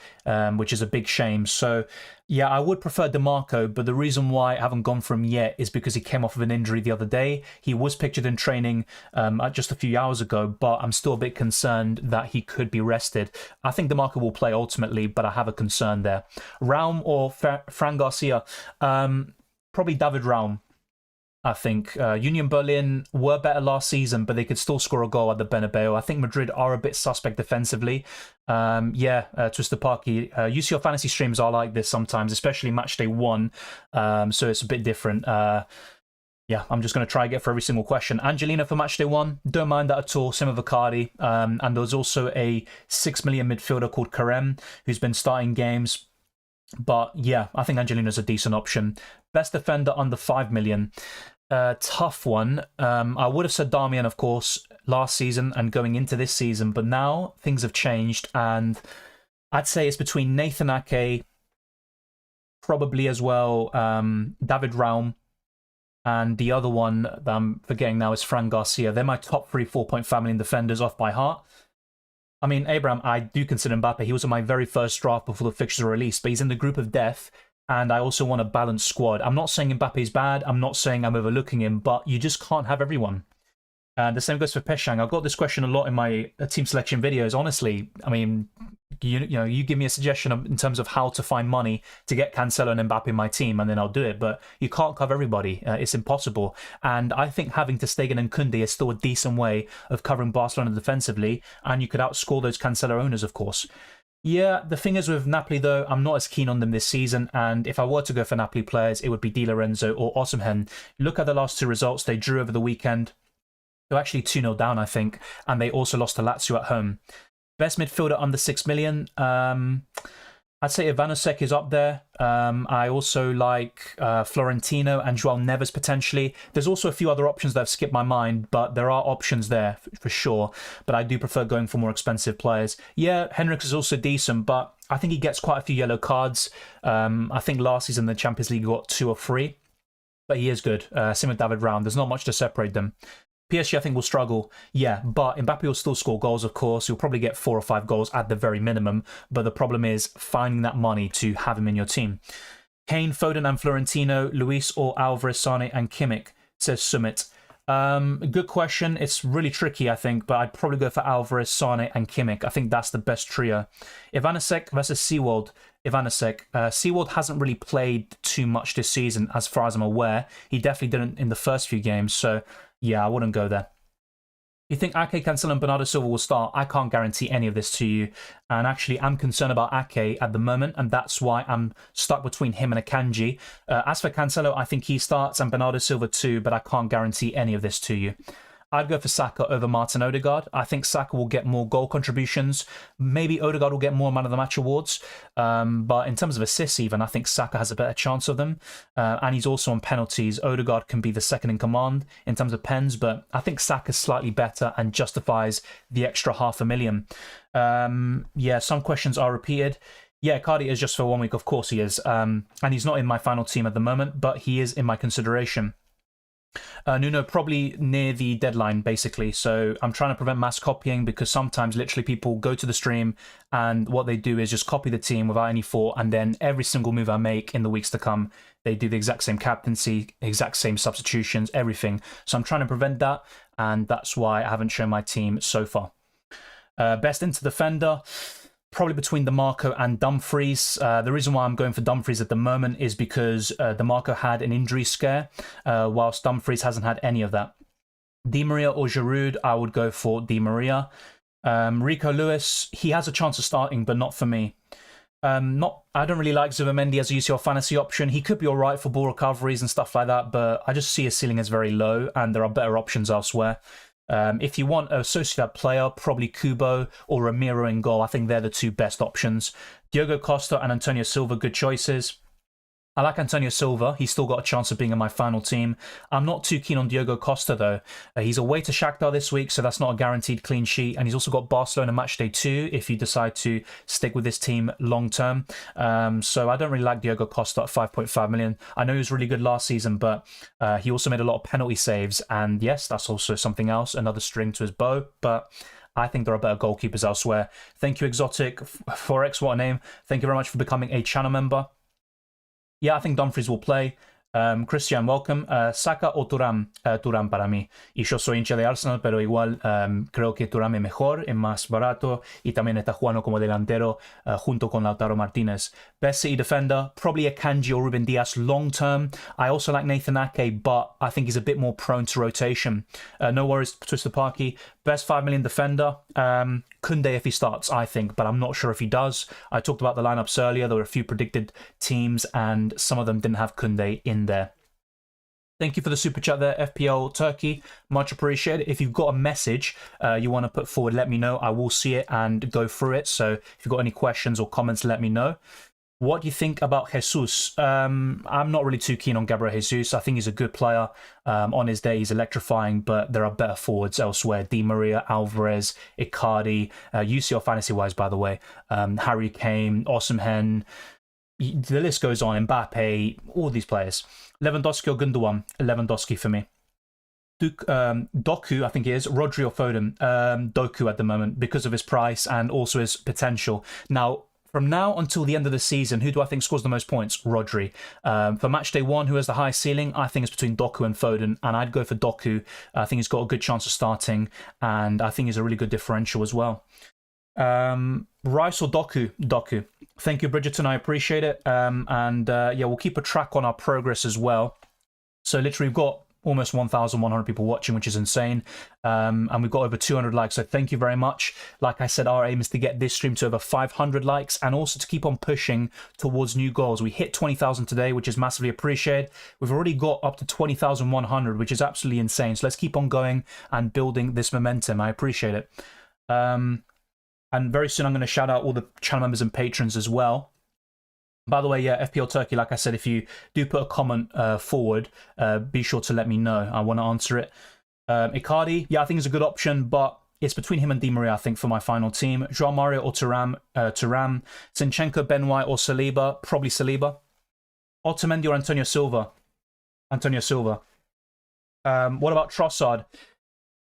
which is a big shame. So, yeah, I would prefer DeMarco, but the reason why I haven't gone for him yet is because he came off of an injury the other day. He was pictured in training just a few hours ago, but I'm still a bit concerned that he could be rested. I think DeMarco will play ultimately, but I have a concern there. Raum or Fran Garcia? Probably David Raum. I think Union Berlin were better last season, but they could still score a goal at the Bernabeu. I think Madrid are a bit suspect defensively. Twister Parky, UCL Fantasy streams are like this sometimes, especially matchday 1. So it's a bit different. Yeah, I'm just going to try and get for every single question. Angelina for matchday 1, don't mind that at all. Same with Icardi. And there's also a 6 million midfielder called Karem, who's been starting games. But yeah, I think Angelino's a decent option. Best defender under 5 million. Tough one. I would have said Darmian, of course, last season and going into this season, but now things have changed, and I'd say it's between Nathan Ake, probably as well, David Raum, and the other one that I'm forgetting now is Fran Garcia. They're my top 3 4.5 million defenders off by heart. I mean, Abraham, I do consider Mbappe. He was on my very first draft before the fixtures were released, but he's in the group of death, and I also want a balanced squad. I'm not saying Mbappe's bad. I'm not saying I'm overlooking him, but you just can't have everyone. And the same goes for Peshang. I've got this question a lot in my team selection videos. Honestly, I mean, you give me a suggestion in terms of how to find money to get Cancelo and Mbappe in my team, and then I'll do it. But you can't cover everybody. It's impossible. And I think having Ter Stegen and Koundé is still a decent way of covering Barcelona defensively, and you could outscore those Cancelo owners, of course. Yeah, the thing is with Napoli, though, I'm not as keen on them this season, and if I were to go for Napoli players, it would be Di Lorenzo or Osimhen. Look at the last 2 results. They drew over the weekend. They were actually 2-0 down, I think, and they also lost to Lazio at home. Best midfielder under 6 million. I'd say Ivanovic is up there. I also like Florentino and Joao Neves potentially. There's also a few other options that have skipped my mind, but there are options there for sure. But I do prefer going for more expensive players. Yeah, Henrik is also decent, but I think he gets quite a few yellow cards. I think last season the Champions League got 2 or 3, but he is good. Same with David Raum. There's not much to separate them. PSG, I think, will struggle, yeah, but Mbappe will still score goals, of course. He'll probably get 4 or 5 goals at the very minimum, but the problem is finding that money to have him in your team. Kane, Foden and Florentino, Luis or Alvarez, Sane and Kimmich, says Sumit. Good question. It's really tricky, I think, but I'd probably go for Alvarez, Sane and Kimmich. I think that's the best trio. Ivanovic versus Seawold. Ivanovic. Seawold hasn't really played too much this season, as far as I'm aware. He definitely didn't in the first few games, so yeah, I wouldn't go there. You think Ake, Cancelo and Bernardo Silva will start? I can't guarantee any of this to you. And actually, I'm concerned about Ake at the moment, and that's why I'm stuck between him and Akanji. As for Cancelo, I think he starts, and Bernardo Silva too, but I can't guarantee any of this to you. I'd go for Saka over Martin Odegaard. I think Saka will get more goal contributions. Maybe Odegaard will get more man of the match awards. But in terms of assists even, I think Saka has a better chance of them. And he's also on penalties. Odegaard can be the second in command in terms of pens, but I think Saka's slightly better and justifies the extra $500,000. Yeah, some questions are repeated. Yeah, Cardi is just for 1 week. Of course he is. And he's not in my final team at the moment, but he is in my consideration. Nuno, probably near the deadline, basically. So I'm trying to prevent mass copying, because sometimes literally people go to the stream and what they do is just copy the team without any thought, and then every single move I make in the weeks to come, they do the exact same captaincy, exact same substitutions, everything. So I'm trying to prevent that, and that's why I haven't shown my team so far. Best Inter defender. Probably between DeMarco and Dumfries. The reason why I'm going for Dumfries at the moment is because DeMarco had an injury scare, whilst Dumfries hasn't had any of that. Di Maria or Giroud, I would go for Di Maria. Rico Lewis, he has a chance of starting, but not for me. I don't really like Zubimendi as a UCL Fantasy option. He could be all right for ball recoveries and stuff like that, but I just see his ceiling as very low, and there are better options elsewhere. If you want a Sociedad player, probably Kubo or Ramiro in goal. I think they're the 2 best options. Diogo Costa and Antonio Silva, good choices. I like Antonio Silva. He's still got a chance of being in my final team. I'm not too keen on Diogo Costa, though. He's away to Shakhtar this week, so that's not a guaranteed clean sheet. And he's also got Barcelona Matchday 2 if you decide to stick with this team long term. So I don't really like Diogo Costa at 5.5 million. I know he was really good last season, but he also made a lot of penalty saves. And yes, that's also something else, another string to his bow. But I think there are better goalkeepers elsewhere. Thank you, Exotic Forex, what a name. Thank you very much for becoming a channel member. Yeah, I think Dumfries will play. Christian, welcome. Saka o Thuram? Thuram para mí. Y yo soy hincha de Arsenal, pero igual creo que Thuram es mejor, es más barato y también está jugando como delantero junto con Lautaro Martinez. Best City defender, probably Akanji or Ruben Dias long term. I also like Nathan Ake, but I think he's a bit more prone to rotation. No worries, Twister Parky. Best 5 million defender, Koundé if he starts, I think, but I'm not sure if he does. I talked about the lineups earlier. There were a few predicted teams, and some of them didn't have Koundé in there. Thank you for the super chat there, FPL Turkey. Much appreciated. If you've got a message you want to put forward, let me know. I will see it and go through it. So if you've got any questions or comments, let me know. What do you think about Jesus? I'm not really too keen on Gabriel Jesus. I think he's a good player. On his day, he's electrifying, but there are better forwards elsewhere. Di Maria, Alvarez, Icardi, UCL Fantasy-wise, by the way. Harry Kane, Osimhen. The list goes on. Mbappe, all these players. Lewandowski or Gundogan? Lewandowski for me. Doku, I think it is. Rodri or Foden? Doku at the moment because of his price and also his potential. Now, from now until the end of the season, who do I think scores the most points? Rodri. For Matchday 1, who has the highest ceiling? I think it's between Doku and Foden, and I'd go for Doku. I think he's got a good chance of starting, and I think he's a really good differential as well. Rice or Doku? Doku. Thank you, Bridgerton. I appreciate it. Yeah, we'll keep a track on our progress as well. So literally, we've got almost 1,100 people watching, which is insane. And we've got over 200 likes, so thank you very much. Like I said, our aim is to get this stream to over 500 likes and also to keep on pushing towards new goals. We hit 20,000 today, which is massively appreciated. We've already got up to 20,100, which is absolutely insane. So let's keep on going and building this momentum. I appreciate it. And very soon I'm going to shout out all the channel members and patrons as well. By the way, yeah, FPL Turkey, like I said, if you do put a comment forward, be sure to let me know. I want to answer it. Icardi, yeah, I think it's a good option, but it's between him and Di Maria, I think, for my final team. João Mario or Thuram. Zinchenko, Ben White or Saliba. Probably Saliba. Otamendi or Antonio Silva. Antonio Silva. What about Trossard?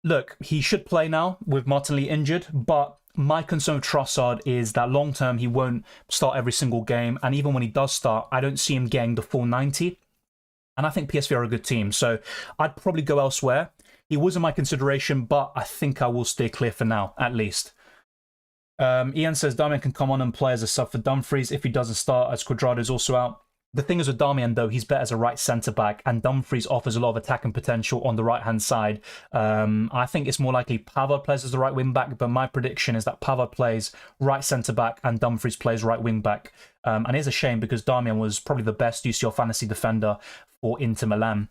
Look, he should play now with Martinelli injured, but my concern with Trossard is that long term he won't start every single game, and even when he does start, I don't see him getting the full 90. And I think PSV are a good team, so I'd probably go elsewhere. He was in my consideration, but I think I will stay clear for now, at least. Ian says Darmian can come on and play as a sub for Dumfries if he doesn't start, as Cuadrado is also out. The thing is with Darmian, though, he's better as a right centre-back, and Dumfries offers a lot of attacking potential on the right-hand side. I think it's more likely Pavard plays as the right wing-back, but my prediction is that Pavard plays right centre-back and Dumfries plays right wing-back. And it's a shame because Darmian was probably the best UCL fantasy defender for Inter Milan.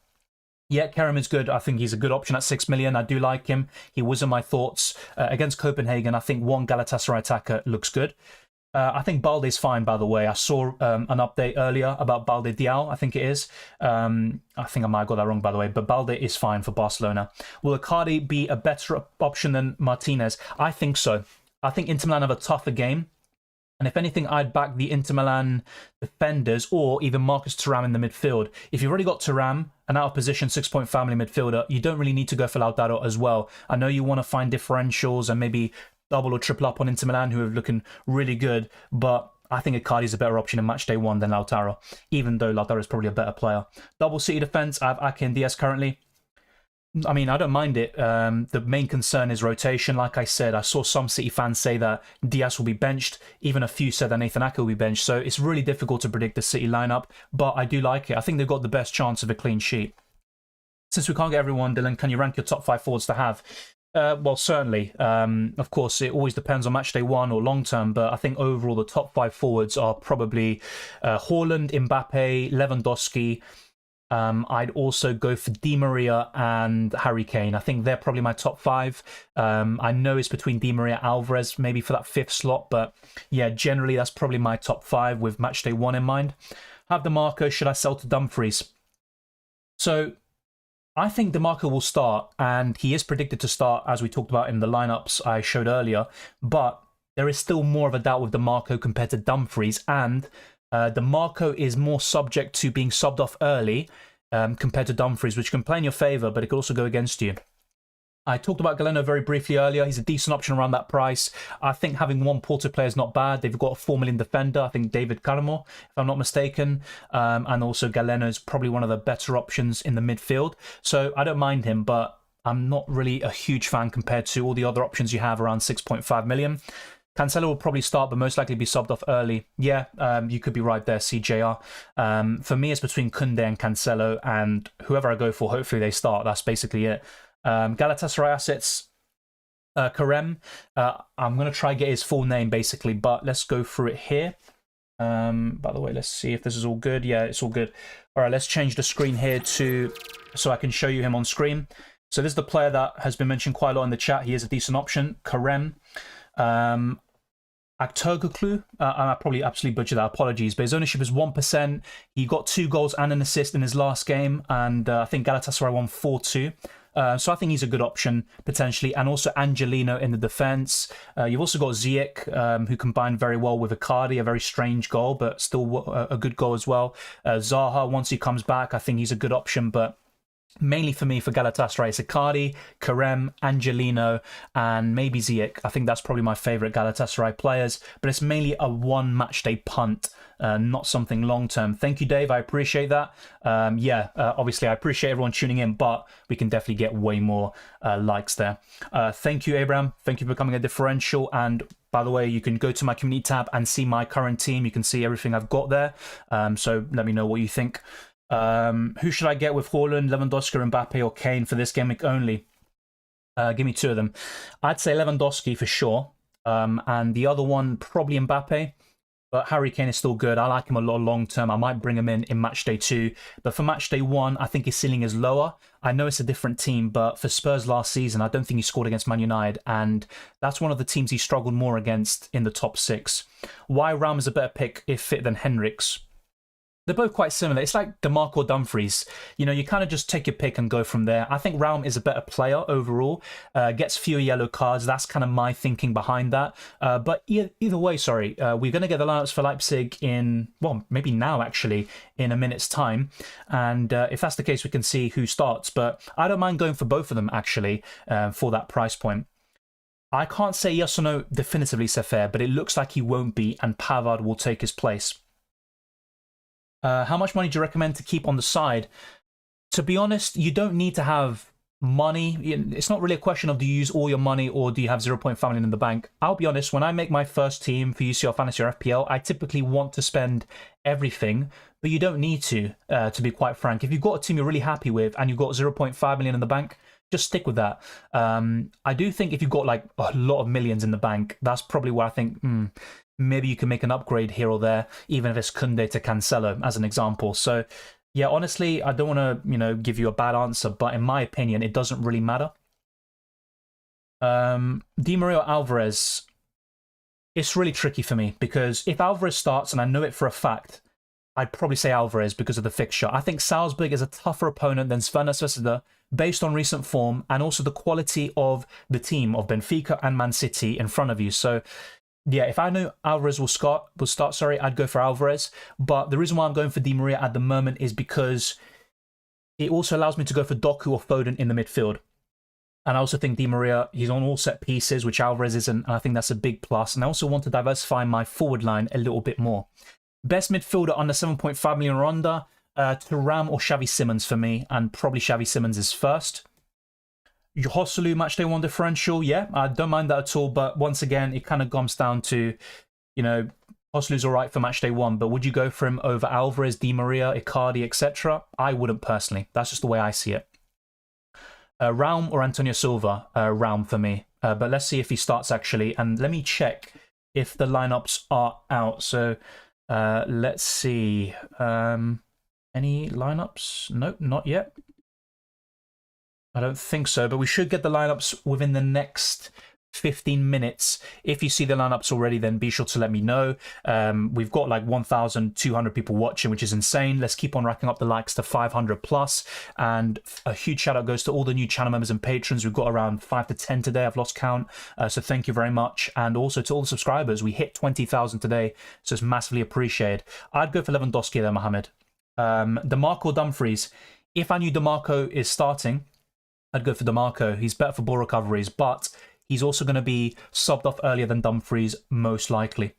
Yeah, Kerem is good. I think he's a good option at 6 million. I do like him. He was in my thoughts. Against Copenhagen, I think one Galatasaray attacker looks good. I think Balde's fine, by the way. I saw an update earlier about Balde Diao, I think it is. I think I might have got that wrong, by the way, but Balde is fine for Barcelona. Will Icardi be a better option than Martinez? I think so. I think Inter Milan have a tougher game. And if anything, I'd back the Inter Milan defenders or even Marcus Thuram in the midfield. If you've already got Thuram, an out-of-position 6-point family midfielder, you don't really need to go for Lautaro as well. I know you want to find differentials and maybe double or triple up on Inter Milan, who are looking really good, but I think Icardi is a better option in Matchday 1 than Lautaro, even though Lautaro is probably a better player. Double City defence, I have Ake and Diaz currently. I mean, I don't mind it. The main concern is rotation. Like I said, I saw some City fans say that Diaz will be benched. Even a few said that Nathan Ake will be benched. So it's really difficult to predict the City lineup, but I do like it. I think they've got the best chance of a clean sheet. Since we can't get everyone, Dylan, can you rank your top 5 forwards to have? Well, certainly. Of course, it always depends on Matchday 1 or long term, but I think overall the top 5 forwards are probably Haaland, Mbappe, Lewandowski. I'd also go for Di Maria and Harry Kane. I think they're probably my top 5. I know it's between Di Maria and Alvarez, maybe for that 5th slot, but yeah, generally that's probably my top 5 with Matchday 1 in mind. Have DeMarco, should I sell to Dumfries? So I think DeMarco will start, and he is predicted to start, as we talked about in the lineups I showed earlier, but there is still more of a doubt with DeMarco compared to Dumfries, and DeMarco is more subject to being subbed off early compared to Dumfries, which can play in your favour, but it could also go against you. I talked about Galeno very briefly earlier. He's a decent option around that price. I think having one Porto player is not bad. They've got a 4 million defender, I think David Caramo, if I'm not mistaken. And also Galeno is probably one of the better options in the midfield. So I don't mind him, but I'm not really a huge fan compared to all the other options you have around 6.5 million. Cancelo will probably start, but most likely be subbed off early. Yeah, you could be right there, CJR. For me, it's between Koundé and Cancelo, and whoever I go for, hopefully they start. That's basically it. Galatasaray assets, Kerem. I'm going to try and get his full name, basically, but let's go through it here. By the way, let's see if this is all good. Yeah, it's all good. All right, let's change the screen here so I can show you him on screen. So this is the player that has been mentioned quite a lot in the chat. He is a decent option, Kerem. Aktoglu, I probably absolutely butchered that, apologies, but his ownership is 1%. He got 2 goals and an assist in his last game, and I think Galatasaray won 4-2. So I think he's a good option, potentially. And also Angelino in the defence. You've also got Ziyech, who combined very well with Icardi, a very strange goal, but still a good goal as well. Zaha, once he comes back, I think he's a good option, but mainly for me, for Galatasaray, it's Icardi, Kerem, Angelino, and maybe Ziyech. I think that's probably my favourite Galatasaray players, but it's mainly a one match day punt, not something long term. Thank you, Dave. I appreciate that. Obviously, I appreciate everyone tuning in, but we can definitely get way more likes there. Thank you, Abraham. Thank you for becoming a differential. And by the way, you can go to my community tab and see my current team. You can see everything I've got there. So let me know what you think. Who should I get with Haaland, Lewandowski, Mbappe, or Kane for this game week only? Give me 2 of them. I'd say Lewandowski for sure. And the other one, probably Mbappe. But Harry Kane is still good. I like him a lot long term. I might bring him in Matchday 2. But for Matchday 1, I think his ceiling is lower. I know it's a different team, but for Spurs last season, I don't think he scored against Man United. And that's one of the teams he struggled more against in the top 6. Why Raum is a better pick if fit than Henriks? They're both quite similar. It's like DeMarco or Dumfries. You know, you kind of just take your pick and go from there. I think Raum is a better player overall. Gets fewer yellow cards. That's kind of my thinking behind that. But either way, we're going to get the lineups for Leipzig in, well, maybe now actually, in a minute's time. And if that's the case, we can see who starts. But I don't mind going for both of them, actually, for that price point. I can't say yes or no definitively, Sefer, but it looks like he won't be, and Pavard will take his place. How much money do you recommend to keep on the side? To be honest, you don't need to have money. It's not really a question of do you use all your money or do you have 0.5 million in the bank. I'll be honest, when I make my first team for UCL Fantasy or FPL, I typically want to spend everything, but you don't need to be quite frank. If you've got a team you're really happy with and you've got 0.5 million in the bank, just stick with that. I do think if you've got like a lot of millions in the bank, that's probably where I think, maybe you can make an upgrade here or there, even if it's Kunde to Cancelo, as an example. So, yeah, honestly, I don't want to, give you a bad answer, but in my opinion, it doesn't really matter. Di Maria or Alvarez, it's really tricky for me, because if Alvarez starts, and I know it for a fact, I'd probably say Alvarez because of the fixture. I think Salzburg is a tougher opponent than Sverna Svesda, based on recent form, and also the quality of the team, of Benfica and Man City in front of you. So, yeah, if I knew Alvarez will start, I'd go for Alvarez. But the reason why I'm going for Di Maria at the moment is because it also allows me to go for Doku or Foden in the midfield. And I also think Di Maria, he's on all set pieces, which Alvarez isn't, and I think that's a big plus. And I also want to diversify my forward line a little bit more. Best midfielder under 7.5 million or under, Thuram or Xavi Simons for me, and probably Xavi Simons is first. Joselu Matchday 1 differential, yeah, I don't mind that at all, but once again, it kind of comes down to, Joselu's all right for Matchday 1, but would you go for him over Alvarez, Di Maria, Icardi, etc.? I wouldn't personally. That's just the way I see it. Raum or Antonio Silva? Raum for me, but let's see if he starts actually, and let me check if the lineups are out. So let's see. Any lineups? Nope, not yet. I don't think so, but we should get the lineups within the next 15 minutes. If you see the lineups already, then be sure to let me know. We've got like 1,200 people watching, which is insane. Let's keep on racking up the likes to 500 plus. And a huge shout out goes to all the new channel members and patrons. We've got around 5 to 10 today. I've lost count. So thank you very much. And also to all the subscribers. We hit 20,000 today, so it's massively appreciated. I'd go for Lewandowski there, Mohammed. DeMarco or Dumfries. If I knew DeMarco is starting, I'd go for DeMarco. He's better for ball recoveries, but he's also going to be subbed off earlier than Dumfries, most likely.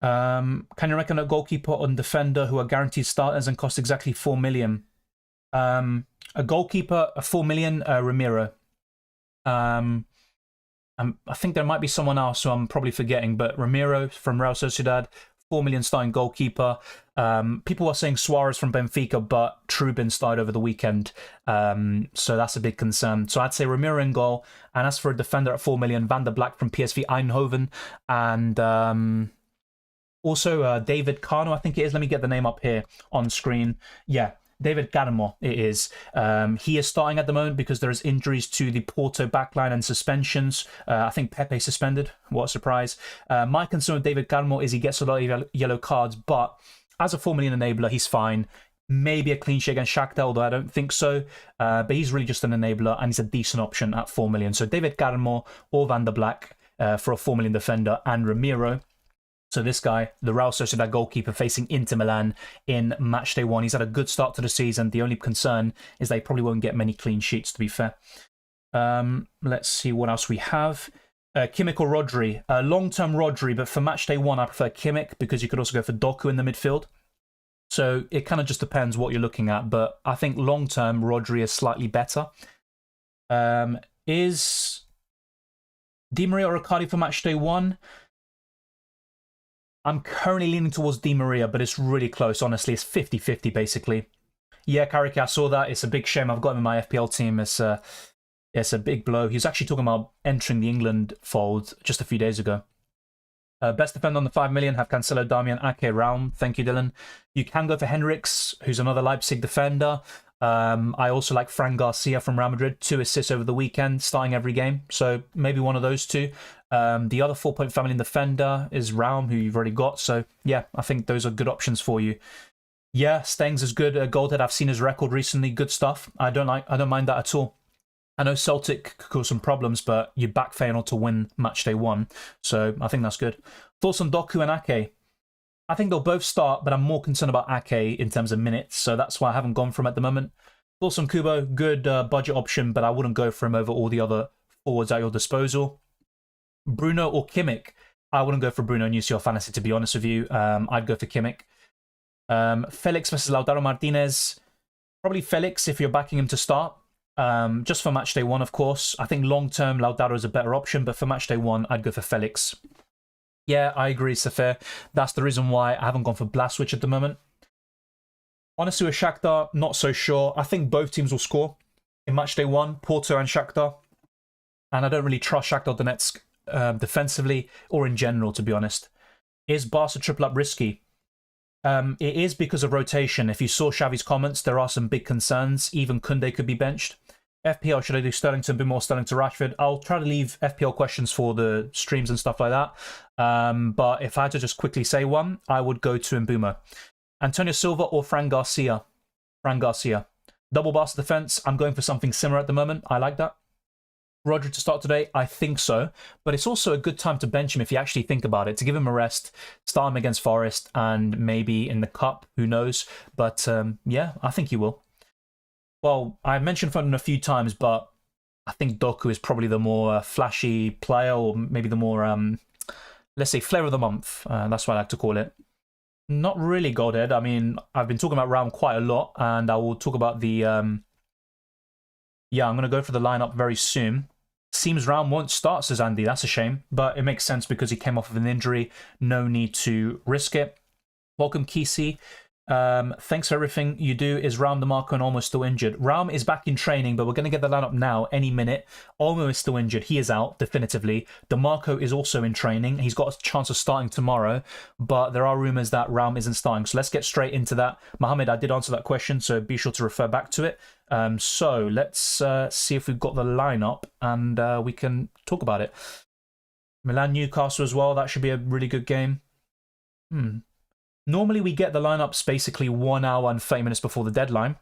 Can you reckon a goalkeeper or defender who are guaranteed starters and cost exactly 4 million? A goalkeeper, 4 million, Ramiro. I think there might be someone else who I'm probably forgetting, but Ramiro from Real Sociedad, 4 million starting goalkeeper. People are saying Suarez from Benfica, but Trubin started over the weekend. So that's a big concern. So I'd say Ramiro in goal. And as for a defender at 4 million, Van der Black from PSV Eindhoven. And also David Kano, I think it is. Let me get the name up here on screen. Yeah, David Garmo, it is. He is starting at the moment because there is injuries to the Porto backline and suspensions. I think Pepe suspended. What a surprise. My concern with David Garmo is he gets a lot of yellow cards, but as a 4 million enabler, he's fine. Maybe a clean sheet against Shakhtar, although I don't think so. But he's really just an enabler, and he's a decent option at 4 million. So David Garmo or Van der Black for a 4 million defender, and Ramiro. So this guy, the Real Sociedad goalkeeper facing Inter Milan in Matchday 1. He's had a good start to the season. The only concern is they probably won't get many clean sheets, to be fair. Let's see what else we have. Kimmich or Rodri. Long-term Rodri, but for Matchday 1, I prefer Kimmich because you could also go for Doku in the midfield. So it kind of just depends what you're looking at, but I think long-term Rodri is slightly better. Is Di Maria or Icardi for Matchday 1? I'm currently leaning towards Di Maria, but it's really close, honestly. It's 50-50, basically. Yeah, Kariki, I saw that. It's a big shame. I've got him in my FPL team. It's a big blow. He was actually talking about entering the England fold just a few days ago. Best defender on the 5 million, have Cancelo, Damian, Ake, Raum. Thank you, Dylan. You can go for Henriks, who's another Leipzig defender. I also like Fran Garcia from Real Madrid, 2 assists over the weekend, starting every game. So maybe one of those two. The other 4-point family defender is Raum, who you've already got. So yeah, I think those are good options for you. Yeah, Stengs is good. Goldhead, I've seen his record recently. Good stuff. I don't mind that at all. I know Celtic could cause some problems, but you back Feyenoord to win Matchday 1. So I think that's good. Thoughts on Doku and Ake? I think they'll both start, but I'm more concerned about Ake in terms of minutes. So that's why I haven't gone for him at the moment. Thoughts on Kubo? Good budget option, but I wouldn't go for him over all the other forwards at your disposal. Bruno or Kimmich? I wouldn't go for Bruno in UCL Fantasy, to be honest with you. I'd go for Kimmich. Felix versus Lautaro Martinez. Probably Felix if you're backing him to start. Just for Matchday 1, of course. I think long-term Lautaro is a better option, but for Matchday 1, I'd go for Felix. Yeah, I agree, Safir. That's the reason why I haven't gone for Blaswich at the moment. Honestly, with Shakhtar, not so sure. I think both teams will score in Matchday 1, Porto and Shakhtar. And I don't really trust Shakhtar Donetsk defensively or in general, to be honest. Is Barca triple up risky? It is because of rotation. If you saw Xavi's comments, there are some big concerns. Even Koundé could be benched. FPL, should I do Sterling to Mbeumo or Sterling to Rashford? I'll try to leave FPL questions for the streams and stuff like that. But if I had to just quickly say one, I would go to Mbeumo. Antonio Silva or Fran Garcia? Fran Garcia. Double Barca defense, I'm going for something similar at the moment. I like that. Rodri to start today? I think so. But it's also a good time to bench him if you actually think about it. To give him a rest, start him against Forest, and maybe in the Cup, who knows. But yeah, I think he will. Well, I mentioned Foden a few times, but I think Doku is probably the more flashy player, or maybe the more, let's say, flavor of the month. That's what I like to call it. Not really, Godhead. I mean, I've been talking about Raum quite a lot, and I will talk about the... Yeah, I'm going to go for the lineup very soon. Seems Raum won't start, says Andy. That's a shame, but it makes sense because he came off of an injury. No need to risk it. Welcome, Kisi. Thanks for everything you do. Is Raum, DeMarco, and Olmo still injured? Raum is back in training, but we're going to get the lineup now, any minute. Olmo is still injured. He is out, definitively. DeMarco is also in training. He's got a chance of starting tomorrow, but there are rumours that Raum isn't starting. So let's get straight into that. Mohammed, I did answer that question, so be sure to refer back to it. So let's see if we've got the lineup, and we can talk about it. Milan-Newcastle as well. That should be a really good game. Normally we get the lineups basically 1 hour and 30 minutes before the deadline.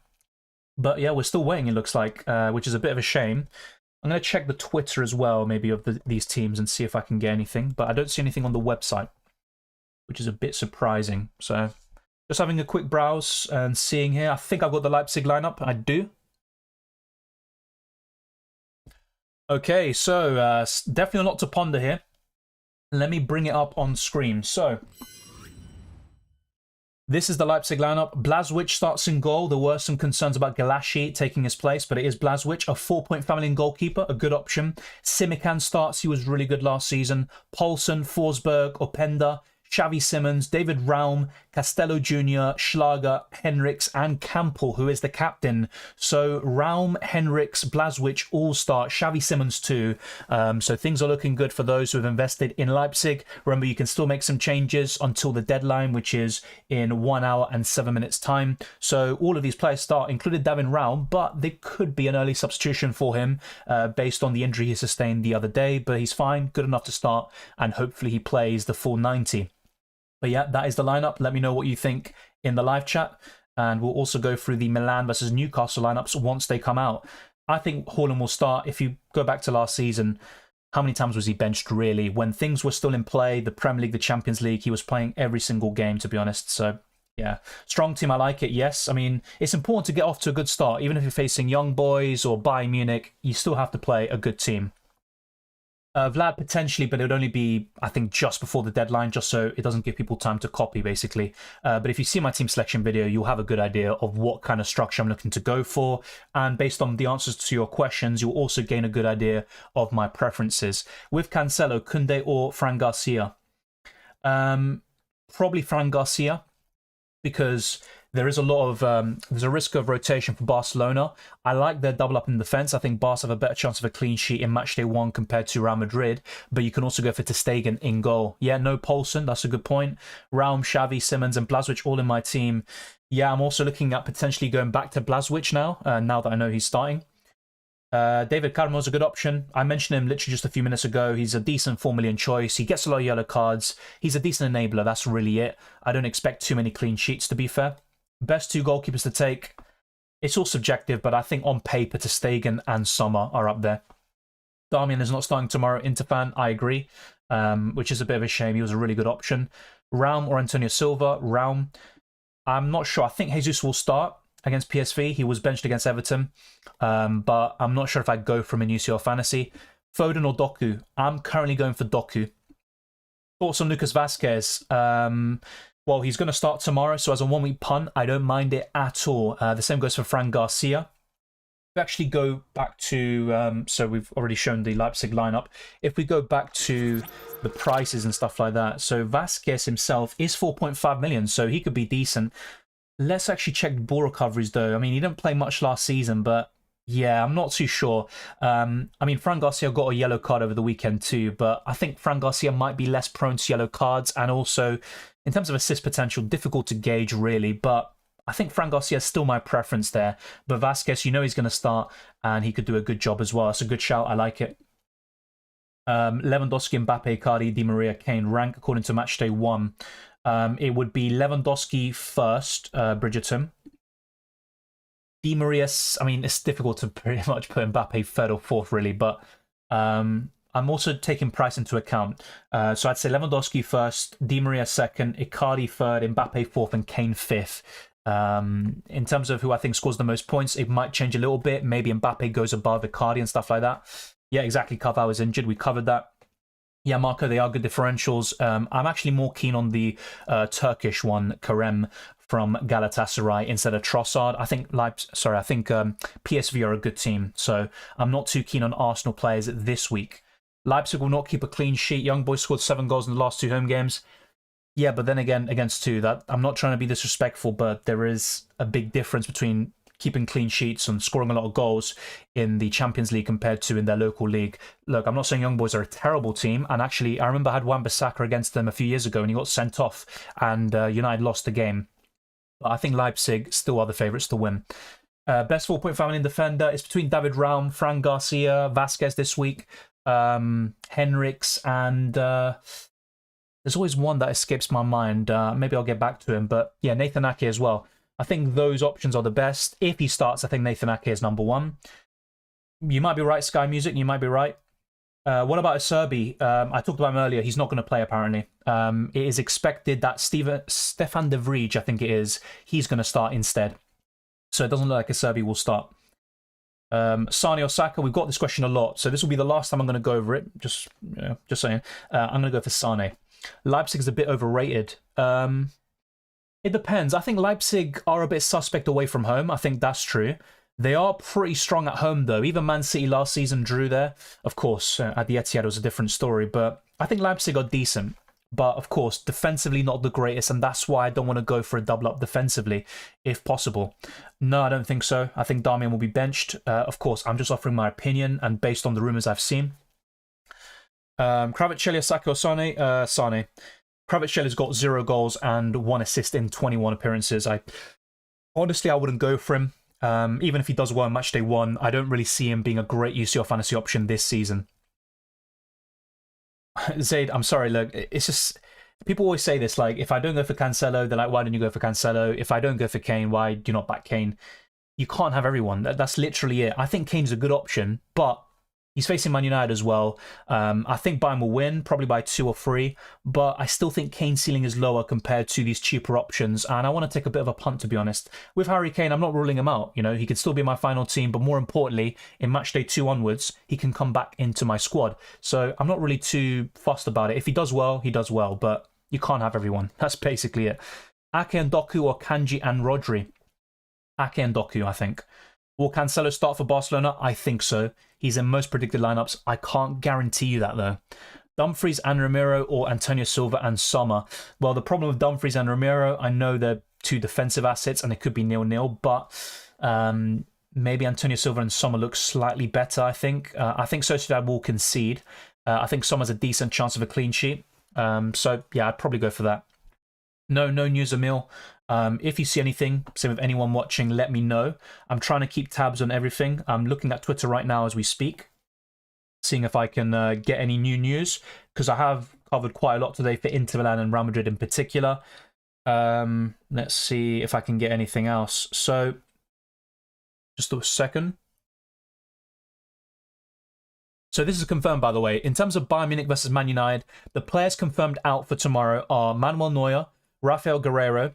But yeah, we're still waiting, it looks like, which is a bit of a shame. I'm going to check the Twitter as well, maybe, of these teams and see if I can get anything. But I don't see anything on the website, which is a bit surprising. So just having a quick browse and seeing here. I think I've got the Leipzig lineup. I do. Okay, so definitely a lot to ponder here. Let me bring it up on screen. So this is the Leipzig lineup. Blaswich starts in goal. There were some concerns about Galashi taking his place, but it is Blaswich, a 4-point family and goalkeeper, a good option. Simikan starts. He was really good last season. Poulsen, Forsberg, Openda, Xavi Simons, David Raum, Castello Jr., Schlager, Henriks, and Campbell, who is the captain. So Raum, Henriks, Blazwich all start, Xavi Simons too. So things are looking good for those who have invested in Leipzig. Remember, you can still make some changes until the deadline, which is in 1 hour and 7 minutes time. So all of these players start, including David Raum, but there could be an early substitution for him based on the injury he sustained the other day. But he's fine, good enough to start, and hopefully he plays the full 90. But yeah, that is the lineup. Let me know what you think in the live chat. And we'll also go through the Milan versus Newcastle lineups once they come out. I think Haaland will start. If you go back to last season, how many times was he benched, really? When things were still in play, the Premier League, the Champions League, he was playing every single game, to be honest. So yeah, strong team, I like it, yes. I mean, it's important to get off to a good start. Even if you're facing Young Boys or Bayern Munich, you still have to play a good team. Vlad potentially, but it would only be, I think, just before the deadline, just so it doesn't give people time to copy, basically. But if you see my team selection video, you'll have a good idea of what kind of structure I'm looking to go for. And based on the answers to your questions, you'll also gain a good idea of my preferences. With Cancelo, Koundé or Fran Garcia? Probably Fran Garcia, because there is a lot of there's a risk of rotation for Barcelona. I like their double up in defense. I think Barca have a better chance of a clean sheet in matchday 1 compared to Real Madrid, but you can also go for ter Stegen in goal. Yeah, no Poulsen, that's a good point. Raum, Xavi, Simons, and Blazwich all in my team. Yeah, I'm also looking at potentially going back to Blazwich now, now that I know he's starting. David Carmo's a good option. I mentioned him literally just a few minutes ago. He's a decent 4 million choice. He gets a lot of yellow cards. He's a decent enabler. That's really it. I don't expect too many clean sheets, to be fair. Best 2 goalkeepers to take. It's all subjective, but I think on paper, ter Stegen and Sommer are up there. Darmian is not starting tomorrow. Interfan, I agree, which is a bit of a shame. He was a really good option. Raum or Antonio Silva? Raum. I'm not sure. I think Jesus will start against PSV. He was benched against Everton, but I'm not sure if I'd go from in UCL Fantasy. Foden or Doku? I'm currently going for Doku. Thoughts on Lucas Vazquez? Well, he's going to start tomorrow, so as a 1-week punt, I don't mind it at all. The same goes for Fran Garcia. We actually go back to, so we've already shown the Leipzig lineup. If we go back to the prices and stuff like that, so Vazquez himself is 4.5 million, so he could be decent. Let's actually check ball recoveries, though. I mean, he didn't play much last season, but yeah, I'm not too sure. I mean, Fran Garcia got a yellow card over the weekend too, but I think Fran Garcia might be less prone to yellow cards, and also, in terms of assist potential, difficult to gauge, really, but I think Fran Garcia is still my preference there. But Vazquez, you know he's going to start, and he could do a good job as well. It's a good shout. I like it. Lewandowski, Mbappe, Icardi, Di Maria, Kane. Rank according to Matchday 1. It would be Lewandowski first, Bridgerton. Di Maria, I mean, it's difficult to pretty much put Mbappe third or fourth, really, but I'm also taking price into account. So I'd say Lewandowski first, Di Maria second, Icardi third, Mbappe fourth, and Kane fifth. In terms of who I think scores the most points, it might change a little bit. Maybe Mbappe goes above Icardi and stuff like that. Yeah, exactly. Carvalho is injured. We covered that. Yeah, Marco, they are good differentials. I'm actually more keen on the Turkish one, Kerem from Galatasaray instead of Trossard. I think PSV are a good team, so I'm not too keen on Arsenal players this week. Leipzig will not keep a clean sheet. Young Boys scored 7 goals in the last 2 home games. Yeah, but then again, against 2, that I'm not trying to be disrespectful, but there is a big difference between keeping clean sheets and scoring a lot of goals in the Champions League compared to in their local league. Look, I'm not saying Young Boys are a terrible team, and actually, I remember I had Wan-Bissaka against them a few years ago, and he got sent off, and United lost the game. But I think Leipzig still are the favourites to win. Best 4.5 million defender is between David Raum, Fran Garcia, Vazquez this week, Henriks, and there's always one that escapes my mind. Maybe I'll get back to him, but yeah, Nathan Ake as well. I think those options are the best. If he starts, I think Nathan Ake is number 1. You might be right, Sky Music. You might be right. What about Acerbi? I talked about him earlier. He's not going to play, apparently. It is expected that Stefan de Vrij, I think it is, he's going to start instead. So it doesn't look like Acerbi will start. Sane or Saka, we've got this question a lot. So this will be the last time I'm going to go over it. Just saying. I'm going to go for Sane. Leipzig is a bit overrated. It depends. I think Leipzig are a bit suspect away from home. I think that's true. They are pretty strong at home, though. Even Man City last season drew there. Of course, at the Etihad it was a different story, but I think Leipzig are decent. But of course, defensively not the greatest, and that's why I don't want to go for a double up defensively, if possible. No, I don't think so. I think Darmian will be benched. Of course, I'm just offering my opinion, and based on the rumours I've seen. Kvaratskhelia, Saka, or Sane? Sane. Kvaratskhelia got 0 goals and 1 assist in 21 appearances. Honestly, I wouldn't go for him. Even if he does well in Matchday 1, I don't really see him being a great UCL fantasy option this season. Zaid, I'm sorry, look, it's just, people always say this, like, if I don't go for Cancelo, they're like, why don't you go for Cancelo? If I don't go for Kane, why do you not back Kane? You can't have everyone. That's literally it. I think Kane's a good option, but he's facing Man United as well. I think Bayern will win, probably by 2 or 3, but I still think Kane's ceiling is lower compared to these cheaper options, and I want to take a bit of a punt, to be honest. With Harry Kane, I'm not ruling him out. You know, he could still be my final team, but more importantly, in Matchday 2 onwards, he can come back into my squad. So I'm not really too fussed about it. If he does well, he does well, but you can't have everyone. That's basically it. Ake and Doku or Kanji and Rodri? Ake and Doku, I think. Will Cancelo start for Barcelona? I think so. He's in most predicted lineups. I can't guarantee you that, though. Dumfries and Romero or Antonio Silva and Sommer? Well, the problem with Dumfries and Romero, I know they're 2 defensive assets and it could be 0-0, but maybe Antonio Silva and Sommer look slightly better, I think. I think Sociedad will concede. I think Sommer's a decent chance of a clean sheet. So, yeah, I'd probably go for that. No news, Emil. If you see anything, same with anyone watching, let me know. I'm trying to keep tabs on everything. I'm looking at Twitter right now as we speak, seeing if I can get any new news, because I have covered quite a lot today for Inter Milan and Real Madrid in particular. Let's see if I can get anything else. So, just a second. So this is confirmed, by the way. In terms of Bayern Munich versus Man United, the players confirmed out for tomorrow are Manuel Neuer, Rafael Guerreiro,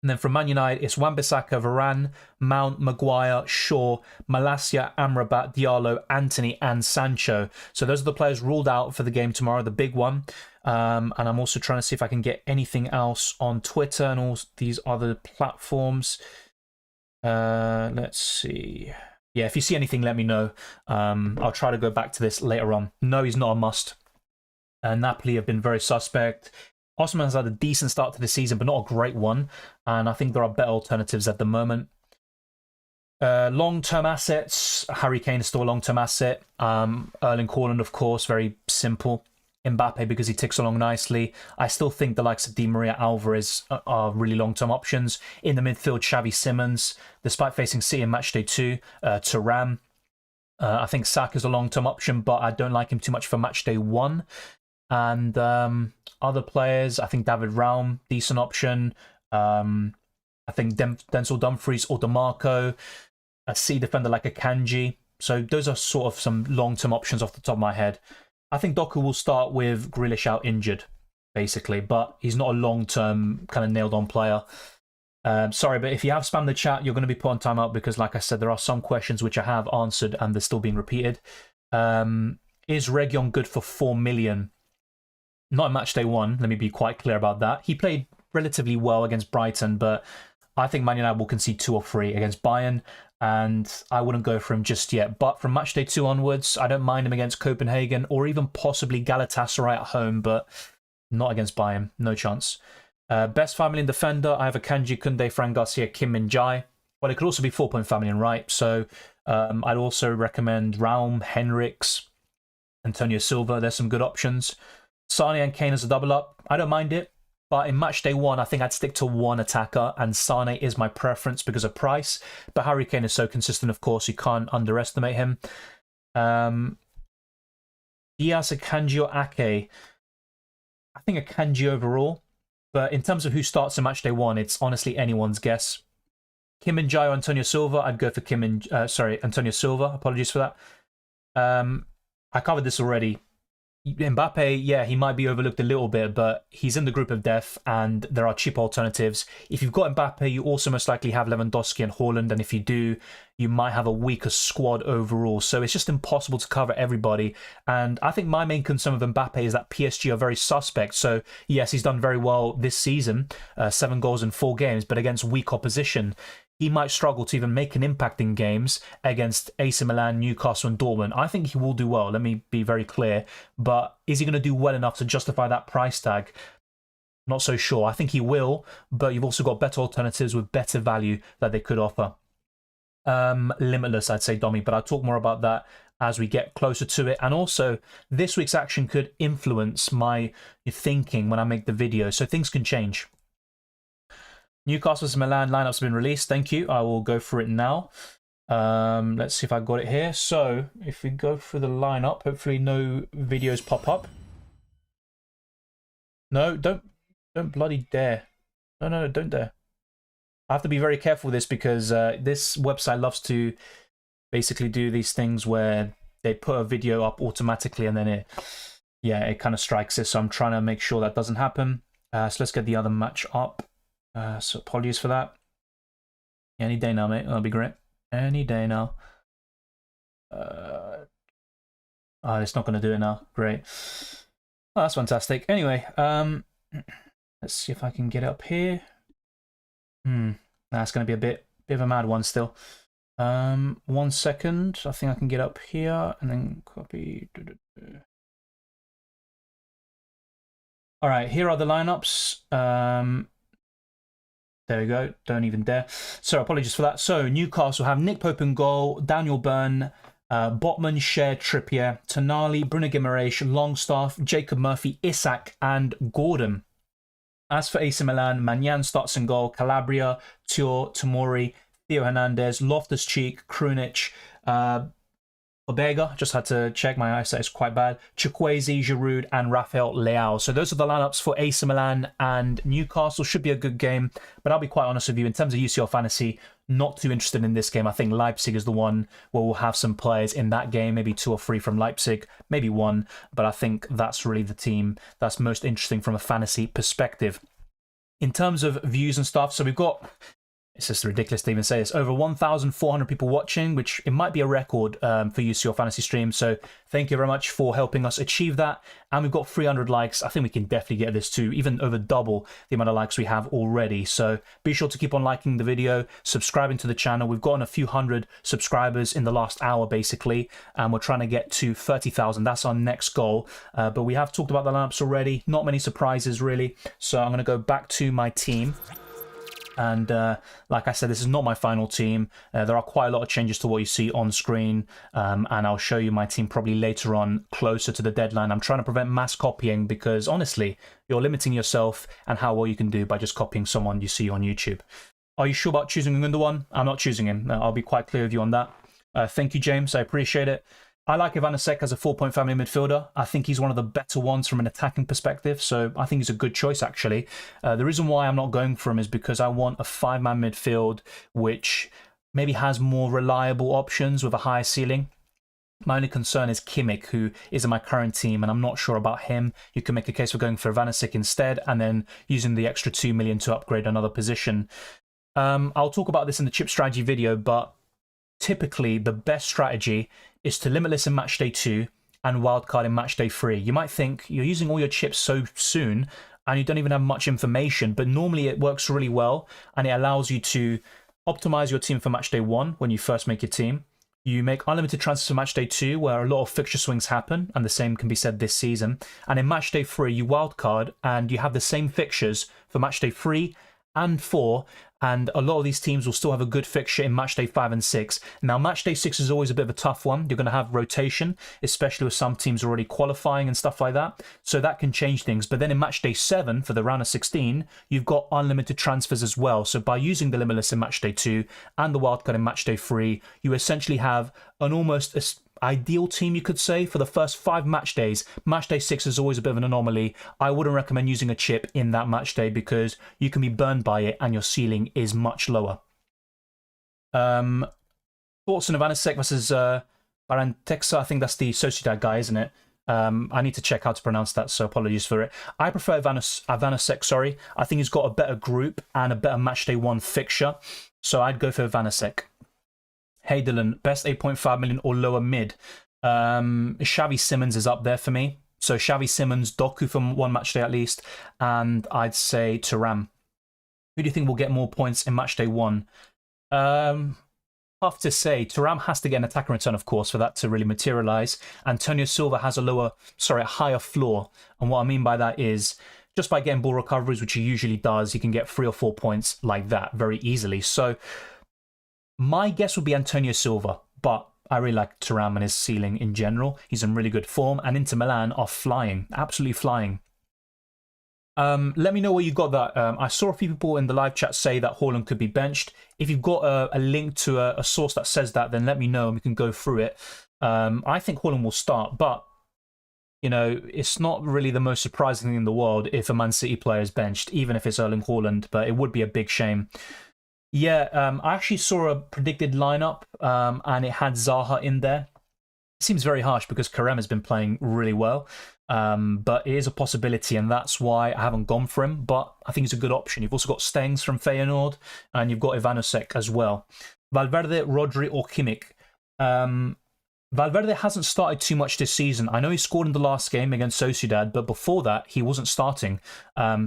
and then from Man United, it's Wan-Bissaka, Varane, Mount, Maguire, Shaw, Malacia, Amrabat, Diallo, Anthony, and Sancho. So those are the players ruled out for the game tomorrow, the big one. And I'm also trying to see if I can get anything else on Twitter and all these other platforms. Let's see. Yeah, if you see anything, let me know. I'll try to go back to this later on. No, he's not a must. Napoli have been very suspect. Osman has had a decent start to the season, but not a great one. And I think there are better alternatives at the moment. Long-term assets. Harry Kane is still a long-term asset. Erling Haaland, of course, very simple. Mbappe, because he ticks along nicely. I still think the likes of Di Maria, Alvarez are really long-term options. In the midfield, Xavi Simons, despite facing City in Matchday 2, Thuram. I think Saka is a long-term option, but I don't like him too much for Matchday 1. And other players, I think David Raum, decent option. I think Denzel Dumfries or DeMarco. A C defender like a Kanji. So those are sort of some long-term options off the top of my head. I think Doku will start with Grealish out injured, basically, but he's not a long-term kind of nailed-on player. Sorry, but if you have spammed the chat, you're going to be put on timeout because, like I said, there are some questions which I have answered and they're still being repeated. Is Reguilon good for 4 million? Not in Matchday 1, let me be quite clear about that. He played relatively well against Brighton, but I think Man United will concede 2 or 3 against Bayern, and I wouldn't go for him just yet. But from Matchday 2 onwards, I don't mind him against Copenhagen or even possibly Galatasaray at home, but not against Bayern. No chance. Best 5 million defender, I have a Kanji, Koundé, Fran Garcia, Kim Min-jae. Well, it could also be 4.5 million, right? So I'd also recommend Raum, Henriks, Antonio Silva. There's some good options. Sane and Kane as a double up. I don't mind it. But in Matchday 1, I think I'd stick to one attacker, and Sane is my preference because of price. But Harry Kane is so consistent, of course, you can't underestimate him. Diaz, Akanji or Ake? I think Akanji overall. But in terms of who starts in Matchday 1, it's honestly anyone's guess. Kim Min-jae or Antonio Silva? I'd go for Antonio Silva. Apologies for that. I covered this already. Mbappe, yeah, he might be overlooked a little bit, but he's in the group of death and there are cheap alternatives. If you've got Mbappe, you also most likely have Lewandowski and Haaland, and if you do, you might have a weaker squad overall. So it's just impossible to cover everybody. And I think my main concern with Mbappe is that PSG are very suspect. So yes, he's done very well this season, 7 goals in 4 games, but against weak opposition. he might struggle to even make an impact in games against AC Milan, Newcastle and Dortmund. I think he will do well, let me be very clear. But is he going to do well enough to justify that price tag? Not so sure. I think he will, but you've also got better alternatives with better value that they could offer. Limitless, I'd say, Dommy, but I'll talk more about that as we get closer to it. And also, this week's action could influence my thinking when I make the video, so things can change. Newcastle vs Milan lineups have been released. Thank you. I will go through it now. Let's see if I got it here. So, if we go through the lineup, hopefully no videos pop up. No, don't bloody dare. No, don't dare. I have to be very careful with this because this website loves to basically do these things where they put a video up automatically and then it kind of strikes it. So I'm trying to make sure that doesn't happen. So let's get the other match up. So apologies for that. Any day now, mate. That'll be great. Any day now. Oh, it's not going to do it now. Great. Oh, that's fantastic. Anyway, let's see if I can get it up here. That's going to be a bit of a mad one still. 1 second. I think I can get up here and then copy. All right, here are the lineups. There we go. Don't even dare. So apologies for that. So Newcastle have Nick Pope in goal, Daniel Byrne, Botman, Cher, Trippier, Tonali, Bruno Guimaraes, Longstaff, Jacob Murphy, Isak, and Gordon. As for AC Milan, Manyan starts in goal, Calabria, Tuor, Tomori, Theo Hernandez, Loftus-Cheek, Krunic, Obega, just had to check, my eyesight is quite bad, Chukwueze, Giroud, and Rafael Leao. So those are the lineups for AC Milan and Newcastle. Should be a good game, but I'll be quite honest with you, in terms of UCL Fantasy, not too interested in this game. I think Leipzig is the one where we'll have some players in that game, maybe 2 or 3 from Leipzig, maybe 1, but I think that's really the team that's most interesting from a fantasy perspective. In terms of views and stuff, so we've got, it's just ridiculous to even say this, over 1,400 people watching, which it might be a record for UCL Fantasy Stream. So thank you very much for helping us achieve that. And we've got 300 likes. I think we can definitely get this to even over double the amount of likes we have already. So be sure to keep on liking the video, subscribing to the channel. We've gotten a few hundred subscribers in the last hour, basically, and we're trying to get to 30,000. That's our next goal. But we have talked about the lineups already. Not many surprises, really. So I'm going to go back to my team. And like I said, this is not my final team. There are quite a lot of changes to what you see on screen. And I'll show you my team probably later on, closer to the deadline. I'm trying to prevent mass copying because, honestly, you're limiting yourself and how well you can do by just copying someone you see on YouTube. Are you sure about choosing Gundogan? I'm not choosing him. I'll be quite clear with you on that. Thank you, James. I appreciate it. I like Ivanišek as a 4-point family midfielder. I think he's one of the better ones from an attacking perspective, so I think he's a good choice, actually. The reason why I'm not going for him is because I want a 5-man midfield which maybe has more reliable options with a higher ceiling. My only concern is Kimmich, who is in my current team, and I'm not sure about him. You can make a case for going for Ivanišek instead, and then using the extra 2 million to upgrade another position. I'll talk about this in the chip strategy video, but typically the best strategy is to limitless in Matchday 2 and wildcard in Matchday 3. You might think you're using all your chips so soon and you don't even have much information, but normally it works really well and it allows you to optimize your team for Matchday 1 when you first make your team. You make unlimited transfers for Matchday 2 where a lot of fixture swings happen, and the same can be said this season. And in Matchday 3 you wildcard and you have the same fixtures for Matchday 3 and 4, and a lot of these teams will still have a good fixture in Matchday 5 and 6. Now, Matchday 6 is always a bit of a tough one. You're going to have rotation, especially with some teams already qualifying and stuff like that. So that can change things. But then in Matchday 7, for the round of 16, you've got unlimited transfers as well. So by using the limitless in Matchday 2 and the wildcard in Matchday 3, you essentially have an almost ideal team, you could say, for the first 5 match days. Matchday 6 is always a bit of an anomaly. I wouldn't recommend using a chip in that match day because you can be burned by it and your ceiling is much lower. Thoughts on Ivanišek versus Baranteksa? I think that's the Sociedad guy, isn't it? I need to check how to pronounce that, so apologies for it. I prefer Ivanišek, sorry. I think he's got a better group and a better Matchday 1 fixture, so I'd go for Ivanišek. Hey Dylan, best 8.5 million or lower mid. Xavi Simons is up there for me. So Xavi Simons, Doku from 1 match day at least, and I'd say Thuram. Who do you think will get more points in match day 1? Um, Tough to say. Thuram has to get an attacker return, of course, for that to really materialise. Antonio Silva has a higher floor. And what I mean by that is just by getting ball recoveries, which he usually does, he can get 3 or 4 points like that very easily. So my guess would be Antonio Silva, but I really like Thuram and his ceiling in general. He's in really good form, and Inter Milan are flying, absolutely flying. Let me know where you got that. I saw a few people in the live chat say that Haaland could be benched. If you've got a link to a source that says that, then let me know and we can go through it. I think Haaland will start, but you know, it's not really the most surprising thing in the world if a Man City player is benched, even if it's Erling Haaland, but it would be a big shame. Yeah, I actually saw a predicted lineup and it had Zaha in there. It seems very harsh because Kerem has been playing really well. But it is a possibility, and that's why I haven't gone for him. But I think he's a good option. You've also got Stengs from Feyenoord, and you've got Ivanovic as well. Valverde, Rodri, or Kimmich. Valverde hasn't started too much this season. I know he scored in the last game against Sociedad, but before that, he wasn't starting.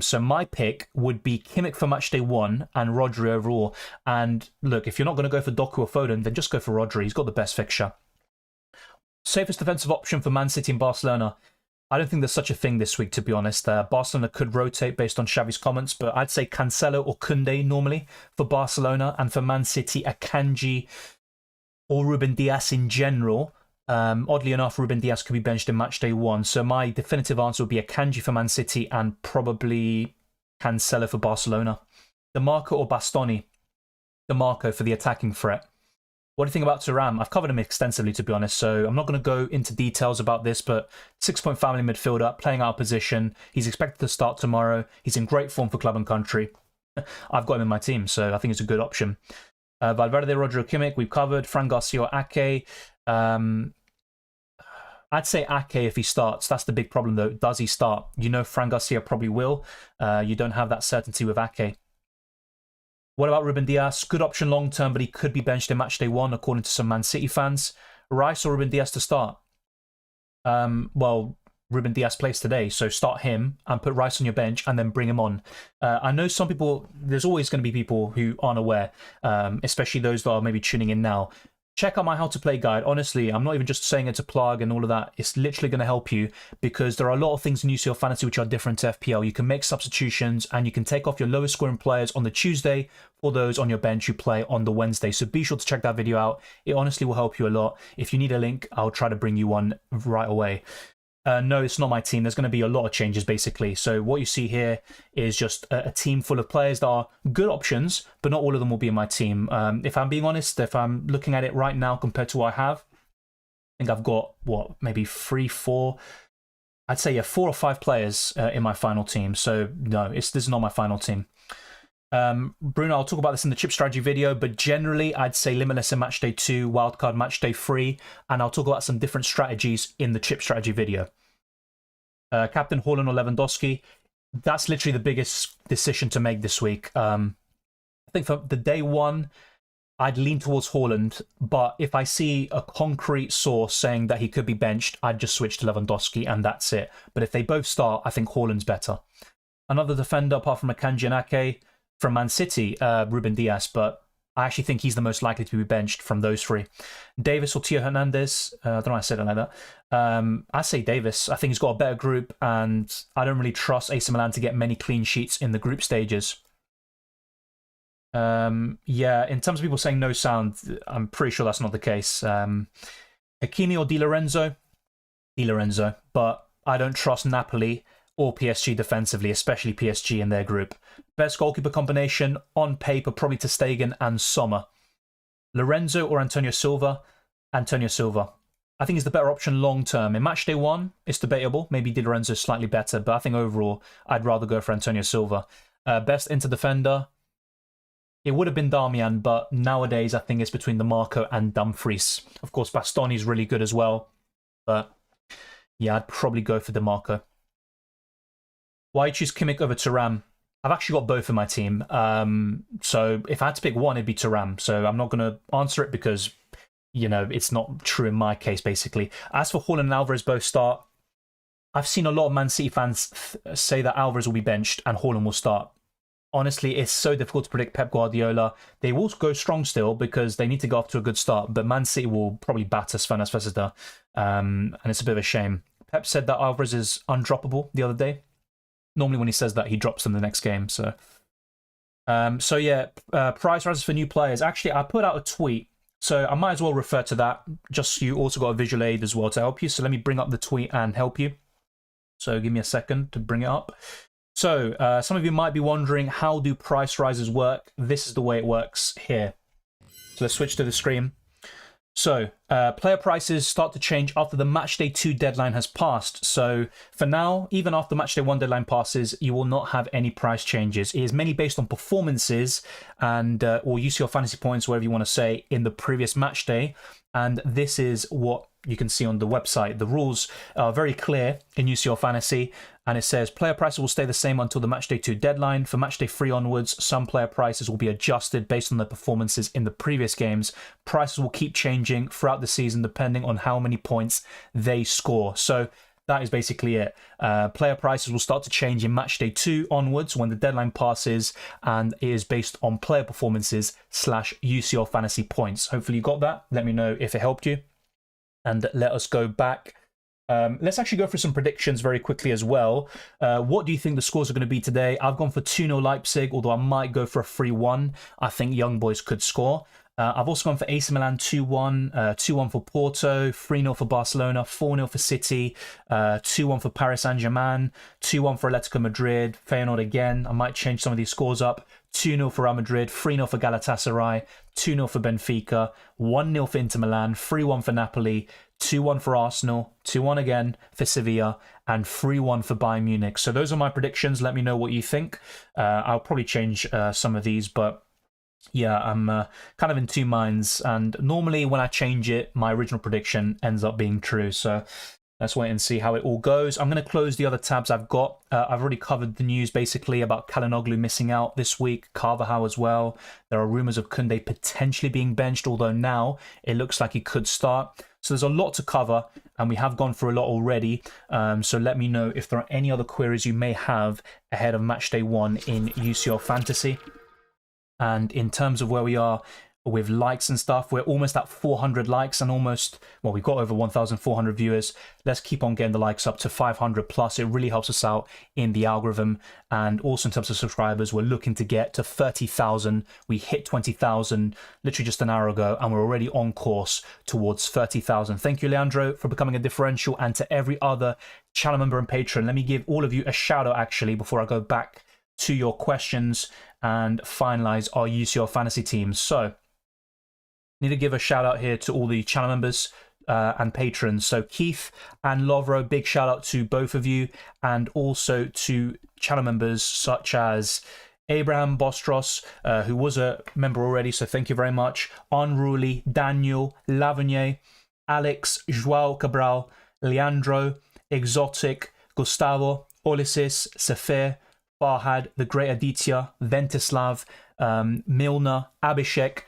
So my pick would be Kimmich for matchday 1 and Rodri overall. And look, if you're not going to go for Doku or Foden, then just go for Rodri. He's got the best fixture. Safest defensive option for Man City and Barcelona. I don't think there's such a thing this week, to be honest. Barcelona could rotate based on Xavi's comments, but I'd say Cancelo or Koundé normally for Barcelona, and for Man City, Akanji or Ruben Dias in general. Oddly enough, Ruben Dias could be benched in matchday 1, so my definitive answer would be Akanji for Man City and probably Cancelo for Barcelona. DeMarco or Bastoni? DeMarco for the attacking threat. What do you think about Thuram? I've covered him extensively, to be honest, so I'm not going to go into details about this, but 6-point family midfielder, playing out of position. He's expected to start tomorrow. He's in great form for club and country. I've got him in my team, so I think it's a good option. Valverde, Rodri, Kimmich, we've covered. Fran Garcia, Ake. I'd say Ake if he starts. That's the big problem, though. Does he start? You know Fran Garcia probably will. You don't have that certainty with Ake. What about Ruben Dias? Good option long term, but he could be benched in matchday 1, according to some Man City fans. Rice or Ruben Dias to start? Well, Ruben Dias plays today, so start him and put Rice on your bench and then bring him on. I know some people, there's always going to be people who aren't aware, especially those that are maybe tuning in now. Check out my how to play guide. Honestly, I'm not even just saying it to plug and all of that. It's literally going to help you because there are a lot of things in UCL Fantasy which are different to FPL. You can make substitutions and you can take off your lowest scoring players on the Tuesday for those on your bench who play on the Wednesday. So be sure to check that video out. It honestly will help you a lot. If you need a link, I'll try to bring you one right away. No, it's not my team. There's going to be a lot of changes, basically. So what you see here is just a team full of players that are good options, but not all of them will be in my team. If I'm being honest, if I'm looking at it right now compared to what I have, I think I've got, what, maybe 3, 4... I'd say, yeah, 4 or 5 players in my final team. So, no, this is not my final team. Bruno, I'll talk about this in the chip strategy video, but generally I'd say limitless in matchday 2, wildcard matchday 3, and I'll talk about some different strategies in the chip strategy video. Captain Haaland or Lewandowski, that's literally the biggest decision to make this week. I think for the day 1, I'd lean towards Haaland, but if I see a concrete source saying that he could be benched, I'd just switch to Lewandowski and that's it. But if they both start, I think Haaland's better. Another defender apart from Akanji and Ake, from Man City, Ruben Dias, but I actually think he's the most likely to be benched from those 3. Davis or Tio Hernandez? I don't know why I said it like that. I say Davis. I think he's got a better group, and I don't really trust AC Milan to get many clean sheets in the group stages. Yeah, in terms of people saying no sound, I'm pretty sure that's not the case. Hakimi or Di Lorenzo? Di Lorenzo, but I don't trust Napoli or PSG defensively, especially PSG in their group. Best goalkeeper combination on paper, probably ter Stegen and Sommer. Lorenzo or Antonio Silva? Antonio Silva. I think he's the better option long term. In matchday 1, it's debatable. Maybe Di Lorenzo is slightly better, but I think overall, I'd rather go for Antonio Silva. Best Inter defender? It would have been Darmian, but nowadays I think it's between DeMarco and Dumfries. Of course, Bastoni's really good as well, but yeah, I'd probably go for DeMarco. Why choose Kimmich over Thuram? I've actually got both in my team. So if I had to pick one, it'd be Thuram. So I'm not going to answer it because, you know, it's not true in my case, basically. As for Haaland and Alvarez both start, I've seen a lot of Man City fans say that Alvarez will be benched and Haaland will start. honestly, it's so difficult to predict Pep Guardiola. They will go strong still because they need to go off to a good start, but Man City will probably batter Sven Vesda, and it's a bit of a shame. Pep said that Alvarez is undroppable the other day. Normally when he says that, he drops them the next game. So yeah, price rises for new players. Actually, I put out a tweet, so I might as well refer to that, just so you also got a visual aid as well to help you. So let me bring up the tweet and help you. So give me a second to bring it up. So some of you might be wondering, how do price rises work? This is the way it works here. So let's switch to the screen. So player prices start to change after the Matchday 2 deadline has passed. So for now, even after Matchday 1 deadline passes, you will not have any price changes. It is mainly based on performances and or UCL Fantasy points, whatever you want to say, in the previous Matchday. And this is what you can see on the website. The rules are very clear in UCL Fantasy, and it says player prices will stay the same until the Matchday 2 deadline. For Matchday 3 onwards, some player prices will be adjusted based on their performances in the previous games. Prices will keep changing throughout the season depending on how many points they score. So that is basically it. Player prices will start to change in Matchday 2 onwards when the deadline passes, and it is based on player performances / UCL Fantasy points. Hopefully you got that. Let me know if it helped you. And let us go back. Let's actually go through some predictions very quickly as well. What do you think the scores are going to be today? I've gone for 2-0 Leipzig, although I might go for a 3-1. I think young boys could score. I've also gone for AC Milan 2-1, 2-1 for Porto, 3-0 for Barcelona, 4-0 for City, 2-1 for Paris Saint-Germain, 2-1 for Atletico Madrid, Feyenoord again. I might change some of these scores up. 2-0 for Real Madrid, 3-0 for Galatasaray, 2-0 for Benfica, 1-0 for Inter Milan, 3-1 for Napoli, 2-1 for Arsenal, 2-1 again for Sevilla, and 3-1 for Bayern Munich. So those are my predictions. Let me know what you think. I'll probably change some of these, but yeah, I'm kind of in two minds. And normally when I change it, my original prediction ends up being true. So let's wait and see how it all goes. I'm going to close the other tabs I've got. I've already covered the news basically about Çalhanoğlu missing out this week, Carvajal as well. There are rumours of Koundé potentially being benched, although now it looks like he could start. So there's a lot to cover, and we have gone through a lot already. So let me know if there are any other queries you may have ahead of Matchday 1 in UCL Fantasy. And in terms of where we are with likes and stuff, we're almost at 400 likes and almost, well, we've got over 1,400 viewers. Let's keep on getting the likes up to 500 plus. It really helps us out in the algorithm. And also in terms of subscribers, we're looking to get to 30,000. We hit 20,000 literally just an hour ago, and we're already on course towards 30,000. Thank you, Leandro, for becoming a differential, and to every other channel member and patron. Let me give all of you a shout out actually before I go back to your questions and finalize our UCL Fantasy teams. So need to give a shout out here to all the channel members and patrons. So Keith and Lovro, big shout out to both of you, and also to channel members such as Abraham Bostros, who was a member already, so thank you very much. Unruly, Daniel, Lavenier, Alex, Joao Cabral, Leandro, Exotic, Gustavo, Olisis, Safir, Farhad, the Great Aditya, Ventislav, Milner, Abhishek,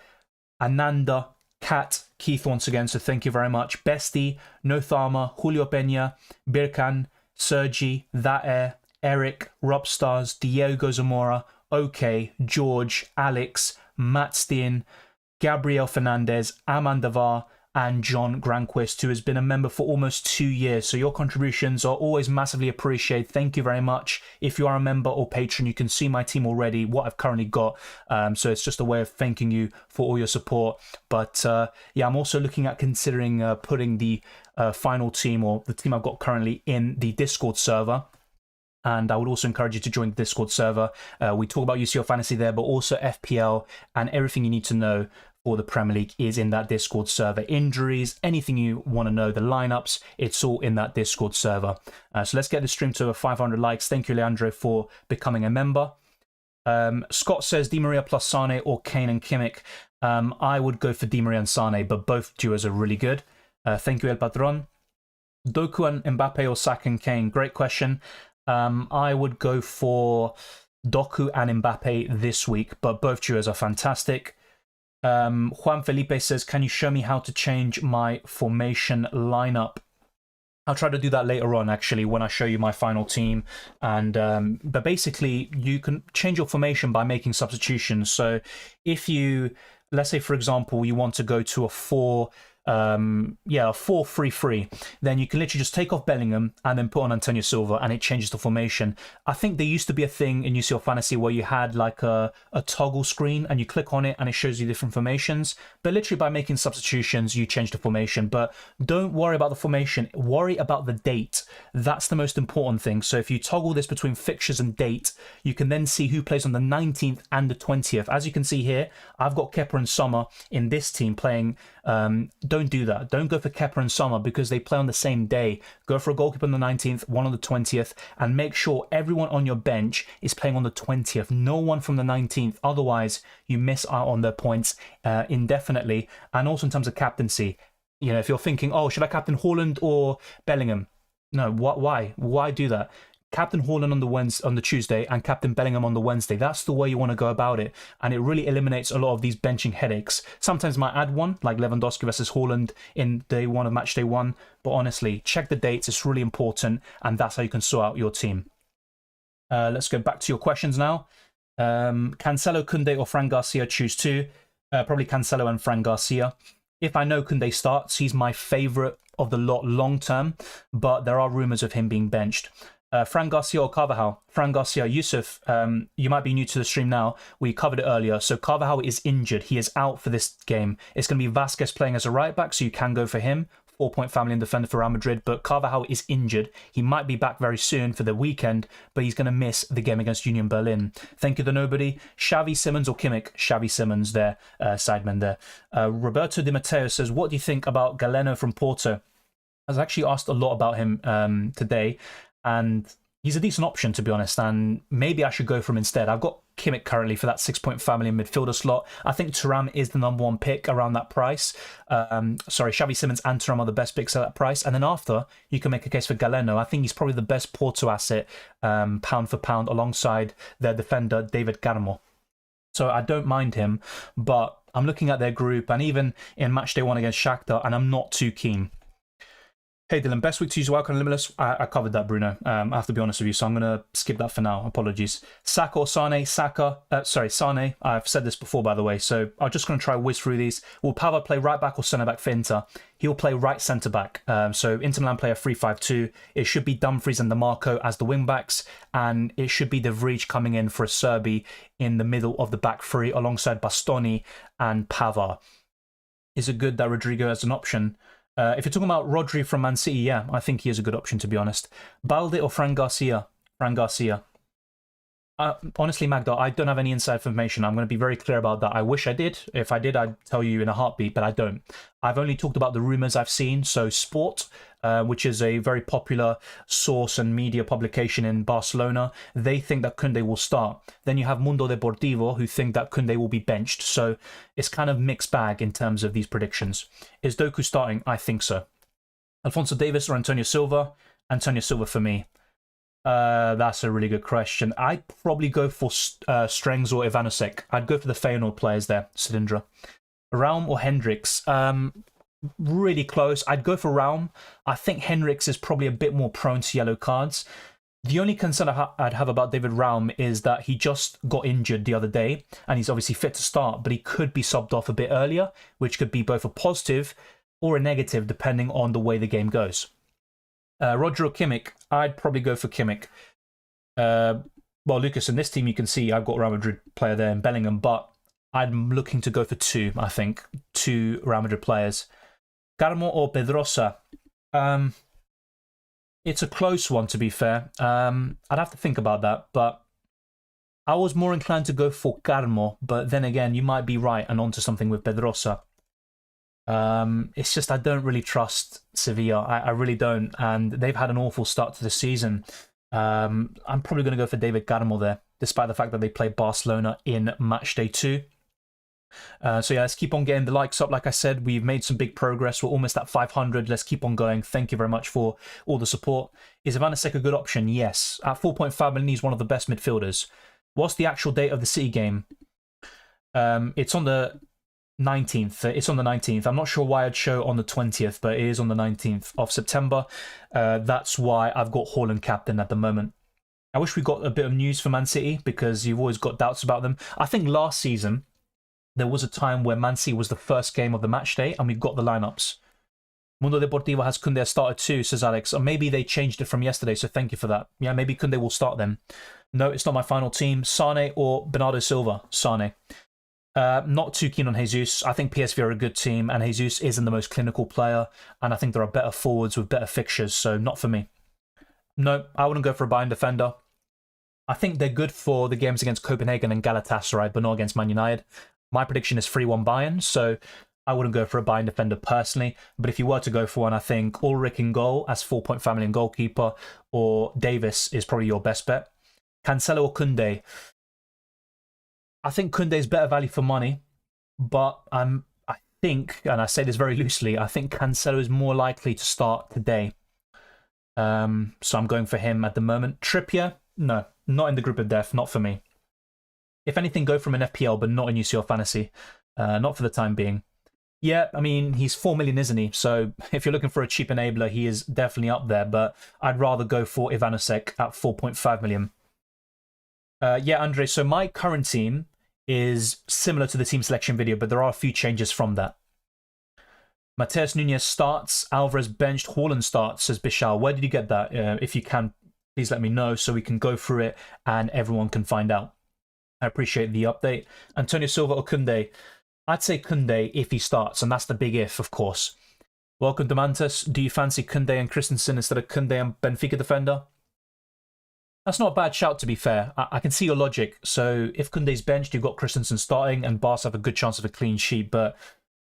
Ananda, Kat, Keith once again, so thank you very much. Bestie, Nothama, Julio Peña, Birkan, Sergi, That Eric, Robstars, Diego Zamora, OK, George, Alex, Matt Steen, Gabriel Fernandez, Amandavar, and John Granquist, who has been a member for almost 2 years. So your contributions are always massively appreciated. Thank you very much. If you are a member or patron, you can see my team already, what I've currently got. So it's just a way of thanking you for all your support. But yeah, I'm also looking at considering putting the final team, or the team I've got currently, in the Discord server. And I would also encourage you to join the Discord server. We talk about UCL Fantasy there, but also FPL, and everything you need to know for the Premier League is in that Discord server. Injuries, anything you want to know, the lineups, it's all in that Discord server. So let's get the stream to over 500 likes. Thank you, Leandro, for becoming a member. Scott says Di Maria plus Sane or Kane and Kimmich. I would go for Di Maria and Sane, but both duos are really good. Thank you, El Patron. Doku and Mbappe or Saka and Kane? Great question. I would go for Doku and Mbappe this week, but both duos are fantastic. Juan Felipe says, can you show me how to change my formation lineup? I'll try to do that later on, actually, when I show you my final team. And but basically, you can change your formation by making substitutions. So if you, let's say, for example, you want to go to a 4-3-3, then you can literally just take off Bellingham and then put on Antonio Silva, and it changes the formation. I think there used to be a thing in UCL Fantasy where you had like a toggle screen and you click on it and it shows you different formations, but literally by making substitutions you change the formation. But don't worry about the formation, worry about the date. That's the most important thing. So if you toggle this between fixtures and date, you can then see who plays on the 19th and the 20th. As you can see here, I've got Kepa and Sommer in this team playing. Don't do that. Don't go for Kepa and Sommer because they play on the same day. Go for a goalkeeper on the 19th, one on the 20th, and make sure everyone on your bench is playing on the 20th. No one from the 19th. Otherwise, you miss out on their points indefinitely. And also in terms of captaincy, you know, if you're thinking, oh, should I captain Haaland or Bellingham? No, why? Why do that? Captain Haaland on the Tuesday and Captain Bellingham on the Wednesday. That's the way you want to go about it. And it really eliminates a lot of these benching headaches. Sometimes you might add one, like Lewandowski versus Haaland in day one of Matchday 1. But honestly, check the dates. It's really important. And that's how you can sort out your team. Let's go back to your questions now. Cancelo, Koundé or Fran Garcia, choose two. Probably Cancelo and Fran Garcia. If I know Koundé starts, he's my favourite of the lot long term. But there are rumours of him being benched. Fran Garcia or Carvajal? Fran Garcia. Yusuf, you might be new to the stream now. We covered it earlier. So Carvajal is injured. He is out for this game. It's going to be Vasquez playing as a right back, so you can go for him. 4-point family and defender for Real Madrid. But Carvajal is injured. He might be back very soon for the weekend, but he's going to miss the game against Union Berlin. Thank you to nobody. Xavi, Simons or Kimmich? Xavi, Simons there, sideman there. Roberto Di Matteo says, what do you think about Galeno from Porto? I was actually asked a lot about him today. And he's a decent option, to be honest, and maybe I should go for him instead. I've got Kimmich currently for that 6-point family and midfielder slot. I think Thuram is the number one pick around that price. Xavi Simons and Thuram are the best picks at that price. And then after, you can make a case for Galeno. I think he's probably the best Porto asset, pound for pound, alongside their defender, David Garmo. So I don't mind him, but I'm looking at their group, and even in Matchday 1 against Shakhtar, and I'm not too keen. Hey Dylan, best week to use Wildcard Limitless? I covered that, Bruno. I have to be honest with you, so I'm going to skip that for now. Apologies. Saka or Sane? Sane. I've said this before, by the way, so I'm just going to try whiz through these. Will Pava play right back or centre back for Inter? He'll play right centre back. So Inter Milan play a 3-5-2. It should be Dumfries and DeMarco as the wing backs, and it should be De Vrij coming in for a Serbi in the middle of the back three alongside Bastoni and Pava. Is it good that Rodrigo has an option? If you're talking about Rodri from Man City, yeah, I think he is a good option, to be honest. Balde or Fran Garcia? Fran Garcia. Honestly, Magda, I don't have any inside information. I'm going to be very clear about that. I wish I did. If I did, I'd tell you in a heartbeat, but I don't. I've only talked about the rumours I've seen. So Sport, which is a very popular source and media publication in Barcelona, they think that Koundé will start. Then you have Mundo Deportivo, who think that Koundé will be benched. So it's kind of mixed bag in terms of these predictions. Is Doku starting? I think so. Alphonso Davies or Antonio Silva? Antonio Silva for me. That's a really good question. I'd probably go for Strengs or Ivanusek. I'd go for the Feyenoord players there, Cylindra. Raum or Hendricks? Really close. I'd go for Raum. I think Hendricks is probably a bit more prone to yellow cards. The only concern I'd have about David Raum is that he just got injured the other day, and he's obviously fit to start, but he could be subbed off a bit earlier, which could be both a positive or a negative, depending on the way the game goes. Roger or Kimmich? I'd probably go for Kimmich. Well, Lucas, in this team you can see I've got Real Madrid player there in Bellingham, but I'm looking to go for two, I think. Two Real Madrid players. Garmo or Pedrosa? It's a close one, to be fair. I'd have to think about that, but I was more inclined to go for Garmo, but then again, you might be right and onto something with Pedrosa. It's just I don't really trust Sevilla. I really don't, and they've had an awful start to the season. I'm probably going to go for David Garmo there, despite the fact that they play Barcelona in Matchday 2. So yeah, let's keep on getting the likes up. Like I said, we've made some big progress. We're almost at 500. Let's keep on going. Thank you very much for all the support. Is Ivanusek a good option? Yes. At 4.5 million, he's one of the best midfielders. What's the actual date of the City game? It's on the 19th. It's on the 19th. I'm not sure why I'd show on the 20th, but it is on the 19th of September. That's why I've got Haaland captain at the moment. I wish we got a bit of news for Man City because you've always got doubts about them. I think last season there was a time where Man City was the first game of the match day and we got the lineups. Mundo Deportivo has Koundé started too, says Alex. Or maybe they changed it from yesterday, so thank you for that. Yeah, maybe Koundé will start then. No, it's not my final team. Sane or Bernardo Silva? Sane. Not too keen on Jesus. I think PSV are a good team, and Jesus isn't the most clinical player, and I think there are better forwards with better fixtures, so not for me. No, I wouldn't go for a Bayern defender. I think they're good for the games against Copenhagen and Galatasaray, but not against Man United. My prediction is 3-1 Bayern, so I wouldn't go for a Bayern defender personally. But if you were to go for one, I think Ulrich in goal as 4.5 million goalkeeper, or Davis is probably your best bet. Cancelo or Koundé? I think Koundé is better value for money, but I think, and I say this very loosely, I think Cancelo is more likely to start today. So I'm going for him at the moment. Trippier? No, not in the group of death, not for me. If anything, go from an FPL, but not in UCL Fantasy. Not for the time being. Yeah, I mean, he's 4 million, isn't he? So if you're looking for a cheap enabler, he is definitely up there, but I'd rather go for Ivanovic at 4.5 million. Yeah, Andre, so my current team is similar to the team selection video, but there are a few changes from that. Mateus Nunes starts, Alvarez benched, Haaland starts, says Bishal. Where did you get that? If you can, please let me know so we can go through it and everyone can find out. I appreciate the update. Antonio Silva or Koundé? I'd say Koundé if he starts, and that's the big if, of course. Welcome to Mantis. Do you fancy Koundé and Christensen instead of Koundé and Benfica defender? That's not a bad shout, to be fair. I can see your logic. So if Koundé's benched, you've got Christensen starting, and Barca have a good chance of a clean sheet. But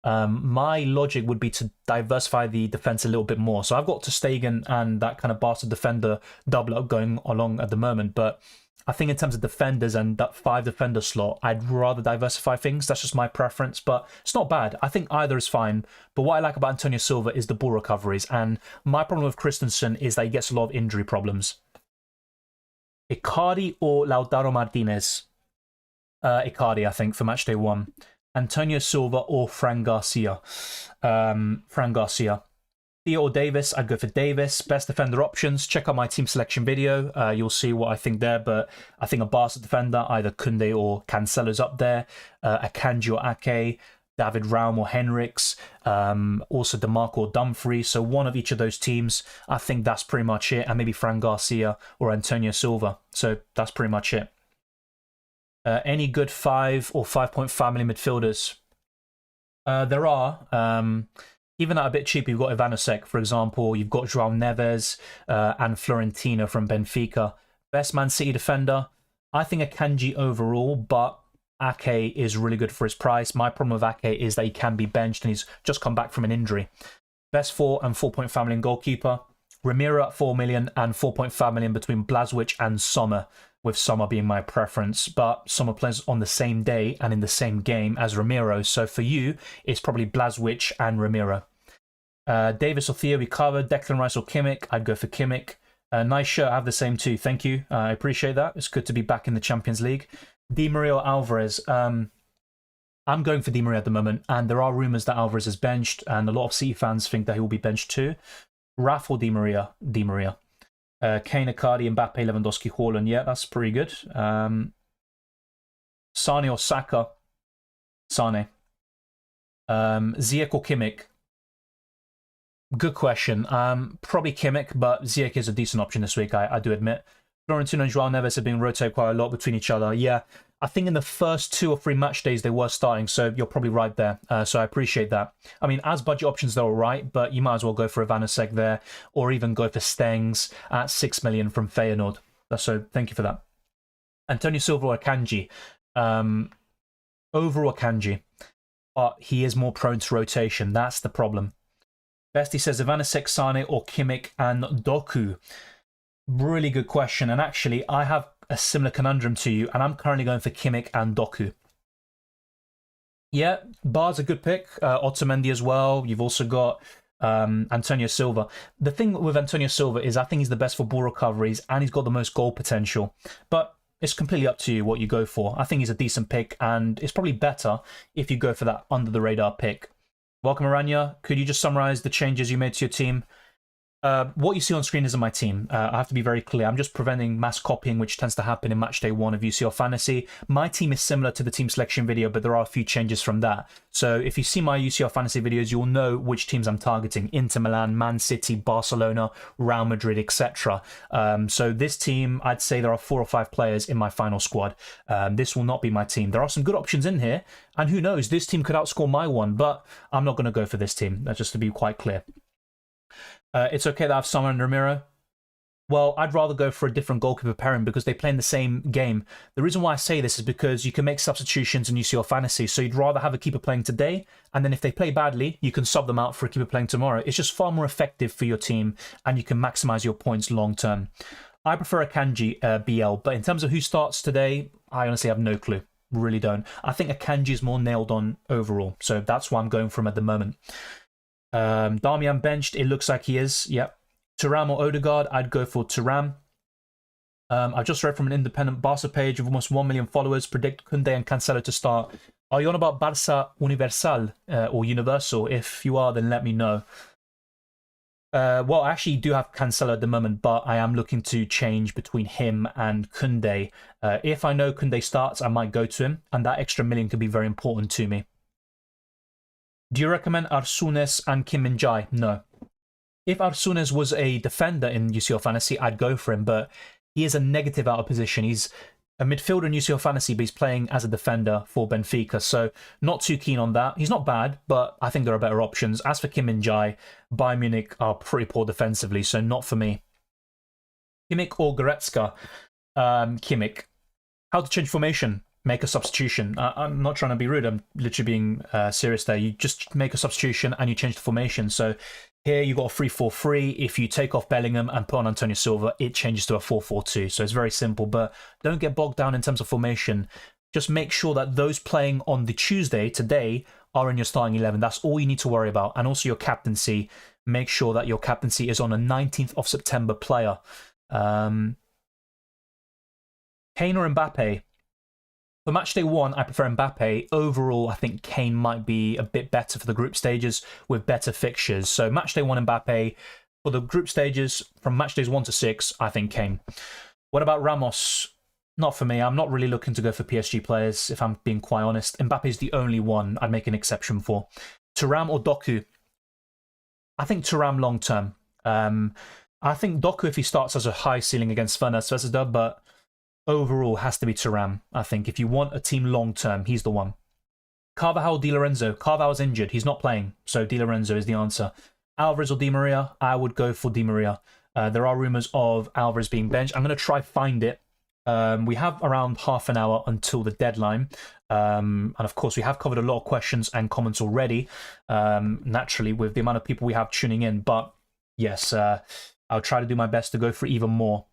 my logic would be to diversify the defense a little bit more. So I've got ter Stegen and that kind of Barca defender double up going along at the moment. But I think in terms of defenders and that 5 defender slot, I'd rather diversify things. That's just my preference, but it's not bad. I think either is fine. But what I like about Antonio Silva is the ball recoveries. And my problem with Christensen is that he gets a lot of injury problems. Icardi or Lautaro Martinez? Icardi, I think, for matchday 1. Antonio Silva or Fran Garcia? Fran Garcia. Theo or Davis? I'd go for Davis. Best defender options. Check out my team selection video. You'll see what I think there. But I think a Barca defender, either Koundé or Cancelo's up there. Akanji or Ake. David Raum or Henriks. Also DeMarco or Dumfries. So one of each of those teams. I think that's pretty much it. And maybe Fran Garcia or Antonio Silva. So that's pretty much it. Any good 5 or 5.5 million midfielders? There are. Even at a bit cheaper, you've got Ivanovic, for example. You've got João Neves and Florentino from Benfica. Best Man City defender? I think Akanji overall, but Ake is really good for his price. My problem with Ake is that he can be benched and he's just come back from an injury. Best 4 and 4.5 million goalkeeper? Ramiro at 4 million and 4.5 million between Blazwich and Sommer, with Sommer being my preference. But Sommer plays on the same day and in the same game as Ramiro. So for you, it's probably Blazwich and Ramiro. Davis or Theo, we covered. Declan Rice or Kimmich? I'd go for Kimmich. Nice shirt, I have the same too. Thank you. I appreciate that. It's good to be back in the Champions League. Di Maria or Alvarez? I'm going for Di Maria at the moment, and there are rumours that Alvarez is benched, and a lot of City fans think that he will be benched too. Raf or Di Maria? Di Maria. Kane, Icardi, Mbappe, Lewandowski, Haaland. Yeah, that's pretty good. Sane or Saka? Sane. Ziyech or Kimmich? Good question. Probably Kimmich, but Ziyech is a decent option this week, I do admit. Florentino and João Neves have been rotated quite a lot between each other. Yeah, I think in the first 2 or 3 match days they were starting, so you're probably right there. So I appreciate that. I mean, as budget options, they're all right, but you might as well go for Ivanovic there, or even go for Stengs at 6 million from Feyenoord. So thank you for that. Antonio Silva or Akanji? Overall Akanji, but he is more prone to rotation. That's the problem. Bestie says Ivanovic, Sane or Kimmich and Doku. Really good question. And actually, I have a similar conundrum to you, and I'm currently going for Kimmich and Doku. Yeah, Bar's a good pick. Otamendi as well. You've also got Antonio Silva. The thing with Antonio Silva is I think he's the best for ball recoveries, and he's got the most goal potential. But it's completely up to you what you go for. I think he's a decent pick, and it's probably better if you go for that under-the-radar pick. Welcome, Aranya. Could you just summarize the changes you made to your team? What you see on screen isn't my team. I have to be very clear. I'm just preventing mass copying, which tends to happen in Matchday 1 of UCL Fantasy. My team is similar to the team selection video, but there are a few changes from that. So if you see my UCL Fantasy videos, you'll know which teams I'm targeting. Inter Milan, Man City, Barcelona, Real Madrid, etc. So this team, I'd say there are 4 or 5 players in my final squad. This will not be my team. There are some good options in here, and who knows, this team could outscore my one, but I'm not going to go for this team, just to be quite clear. It's okay that I have Sommer and Ramiro. Well, I'd rather go for a different goalkeeper pairing because they play in the same game. The reason why I say this is because you can make substitutions in UCL Fantasy, so you'd rather have a keeper playing today, and then if they play badly, you can sub them out for a keeper playing tomorrow. It's just far more effective for your team, and you can maximize your points long term. I prefer a Kanji BL, but in terms of who starts today, I honestly have no clue. Really don't. I think Akanji is more nailed on overall, so that's why I'm going for him at the moment. Darmian benched, it looks like he is. Yep. Thuram or Odegaard, I'd go for Thuram. I've just read from an independent Barca page with almost 1 million followers, predict Koundé and Cancelo to start. Are you on about Barca Universal or Universal? If you are, then let me know. Well, I actually do have Cancelo at the moment, but I am looking to change between him and Koundé. If I know Koundé starts, I might go to him, and that extra million could be very important to me. Do you recommend Arsunes and Kim Min-jae? No. If Arsunes was a defender in UCL Fantasy, I'd go for him, but he is a negative out of position. He's a midfielder in UCL Fantasy, but he's playing as a defender for Benfica, so not too keen on that. He's not bad, but I think there are better options. As for Kim Min-jae, Bayern Munich are pretty poor defensively, so not for me. Kimmich or Goretzka? Kimmich. How to change formation? Make a substitution. I'm not trying to be rude. I'm literally being serious there. You just make a substitution and you change the formation. So here you got a 3-4-3. If you take off Bellingham and put on Antonio Silva, it changes to a 4-4-2. So it's very simple, but don't get bogged down in terms of formation. Just make sure that those playing on the Tuesday, today, are in your starting 11. That's all you need to worry about. And also your captaincy. Make sure that your captaincy is on a 19th of September player. Kane or Mbappe? For Matchday 1, I prefer Mbappe. Overall, I think Kane might be a bit better for the group stages with better fixtures. So Matchday 1, Mbappe. For the group stages, from Matchdays 1 to 6, I think Kane. What about Ramos? Not for me. I'm not really looking to go for PSG players, if I'm being quite honest. Mbappe is the only one I'd make an exception for. Thuram or Doku? I think Thuram long term. I think Doku, if he starts, has a high ceiling against Zvezda, but overall has to be Thuram. I think if you want a team long term, he's the one. Carvajal, Di Lorenzo. Carvajal's injured. He's not playing, so Di Lorenzo is the answer. Alvarez or Di Maria? I would go for Di Maria. There are rumours of Alvarez being benched. I'm going to try find it. We have around half an hour until the deadline. And of course, we have covered a lot of questions and comments already, naturally, with the amount of people we have tuning in. But yes, I'll try to do my best to go for even more.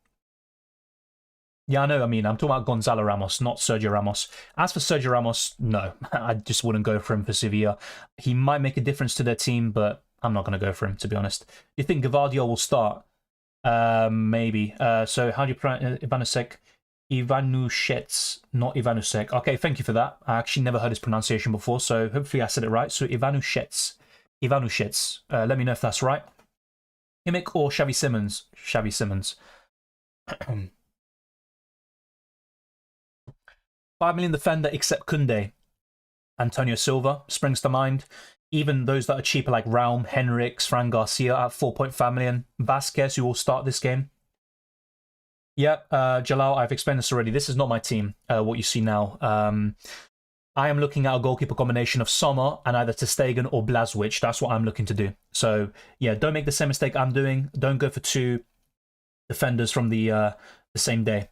Yeah, I know. I mean, I'm talking about Gonzalo Ramos, not Sergio Ramos. As for Sergio Ramos, no, I just wouldn't go for him for Sevilla. He might make a difference to their team, but I'm not going to go for him, to be honest. You think Gvardiol will start? Maybe. So how do you pronounce Ivanusek? Ivanushets, not Ivanusek. Okay, thank you for that. I actually never heard his pronunciation before, so hopefully I said it right. So Ivanushets. Ivanushets. Let me know if that's right. Kimmich or Xavi Simons? Xavi Simons. 5 million defender except Koundé. Antonio Silva springs to mind. Even those that are cheaper like Raum, Henriks, Fran Garcia at 4.5 million. Vasquez, who will start this game. Yep, Jalal, I've explained this already. This is not my team, what you see now. I am looking at a goalkeeper combination of Sommer and either ter Stegen or Blažević. That's what I'm looking to do. So, yeah, don't make the same mistake I'm doing. Don't go for 2 defenders from the same day.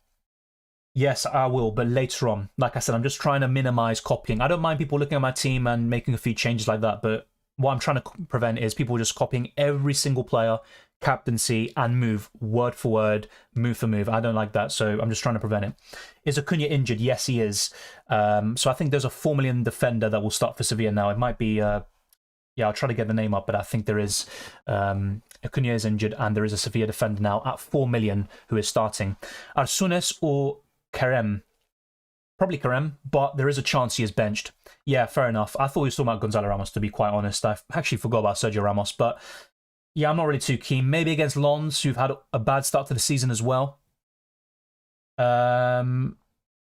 Yes, I will, but later on. Like I said, I'm just trying to minimize copying. I don't mind people looking at my team and making a few changes like that, but what I'm trying to prevent is people just copying every single player, captaincy, and move word for word, move for move. I don't like that, so I'm just trying to prevent it. Is Acuna injured? Yes, he is. So I think there's a 4 million defender that will start for Sevilla now. It might be... yeah, I'll try to get the name up, but I think there is... Acuna is injured, and there is a Sevilla defender now at 4 million who is starting. Arsunes or Kerem. Probably Kerem, but there is a chance he is benched. Yeah, fair enough. I thought he was talking about Gonzalo Ramos, to be quite honest. I actually forgot about Sergio Ramos, but yeah, I'm not really too keen. Maybe against Lens, who've had a bad start to the season as well.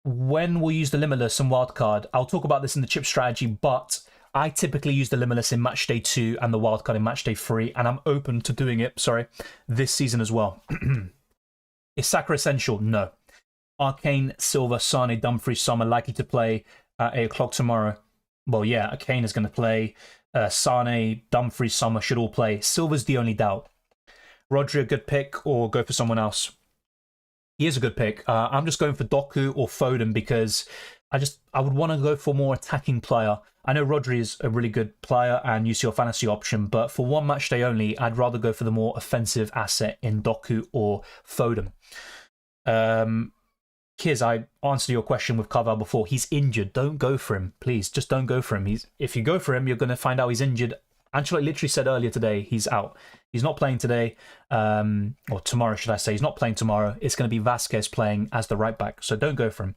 When we'll use the Limitless and Wildcard, I'll talk about this in the chip strategy, but I typically use the Limitless in Matchday 2 and the Wildcard in Matchday 3, and I'm open to doing it, this season as well. Is Saka essential? No. Arcane, Silva, Sane, Dumfries, Sommer likely to play at 8 o'clock tomorrow. Well, yeah, Kane is going to play. Sane, Dumfries, Sommer should all play. Silva's the only doubt. Rodri a good pick, or go for someone else? He is a good pick. I'm just going for Doku or Foden because I would want to go for a more attacking player. I know Rodri is a really good player and UCL Fantasy option, but for one match day only, I'd rather go for the more offensive asset in Doku or Foden. Kiz, I answered your question with Carval before. He's injured. Don't go for him, please. Just don't go for him. If you go for him, you're going to find out he's injured. Ancelotti literally said earlier today he's out. He's not playing today, or tomorrow, should I say. He's not playing tomorrow. It's going to be Vasquez playing as the right back, so don't go for him.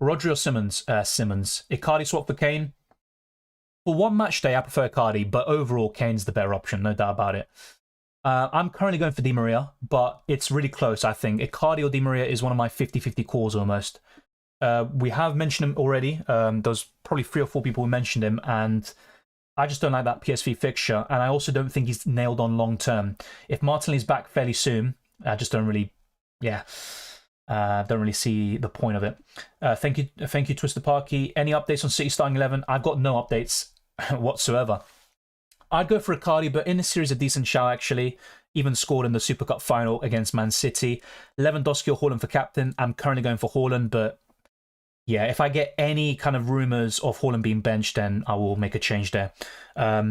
Rodri or Simmons? Simmons. Icardi swap for Kane? For one match day, I prefer Icardi, but overall, Kane's the better option, no doubt about it. I'm currently going for Di Maria, but it's really close, I think. Icardi or Di Maria is one of my 50-50 calls almost. We have mentioned him already. There's probably 3 or 4 people who mentioned him, and I just don't like that PSV fixture, and I also don't think he's nailed on long term. If Martinelli's back fairly soon, I just don't really, don't really see the point of it. Thank you, Twisted Parky. Any updates on City starting 11? I've got no updates whatsoever. I'd go for Icardi, but in this series, a decent shout, actually. Even scored in the Super Cup final against Man City. Lewandowski or Haaland for captain. I'm currently going for Haaland, but yeah, if I get any kind of rumours of Haaland being benched, then I will make a change there.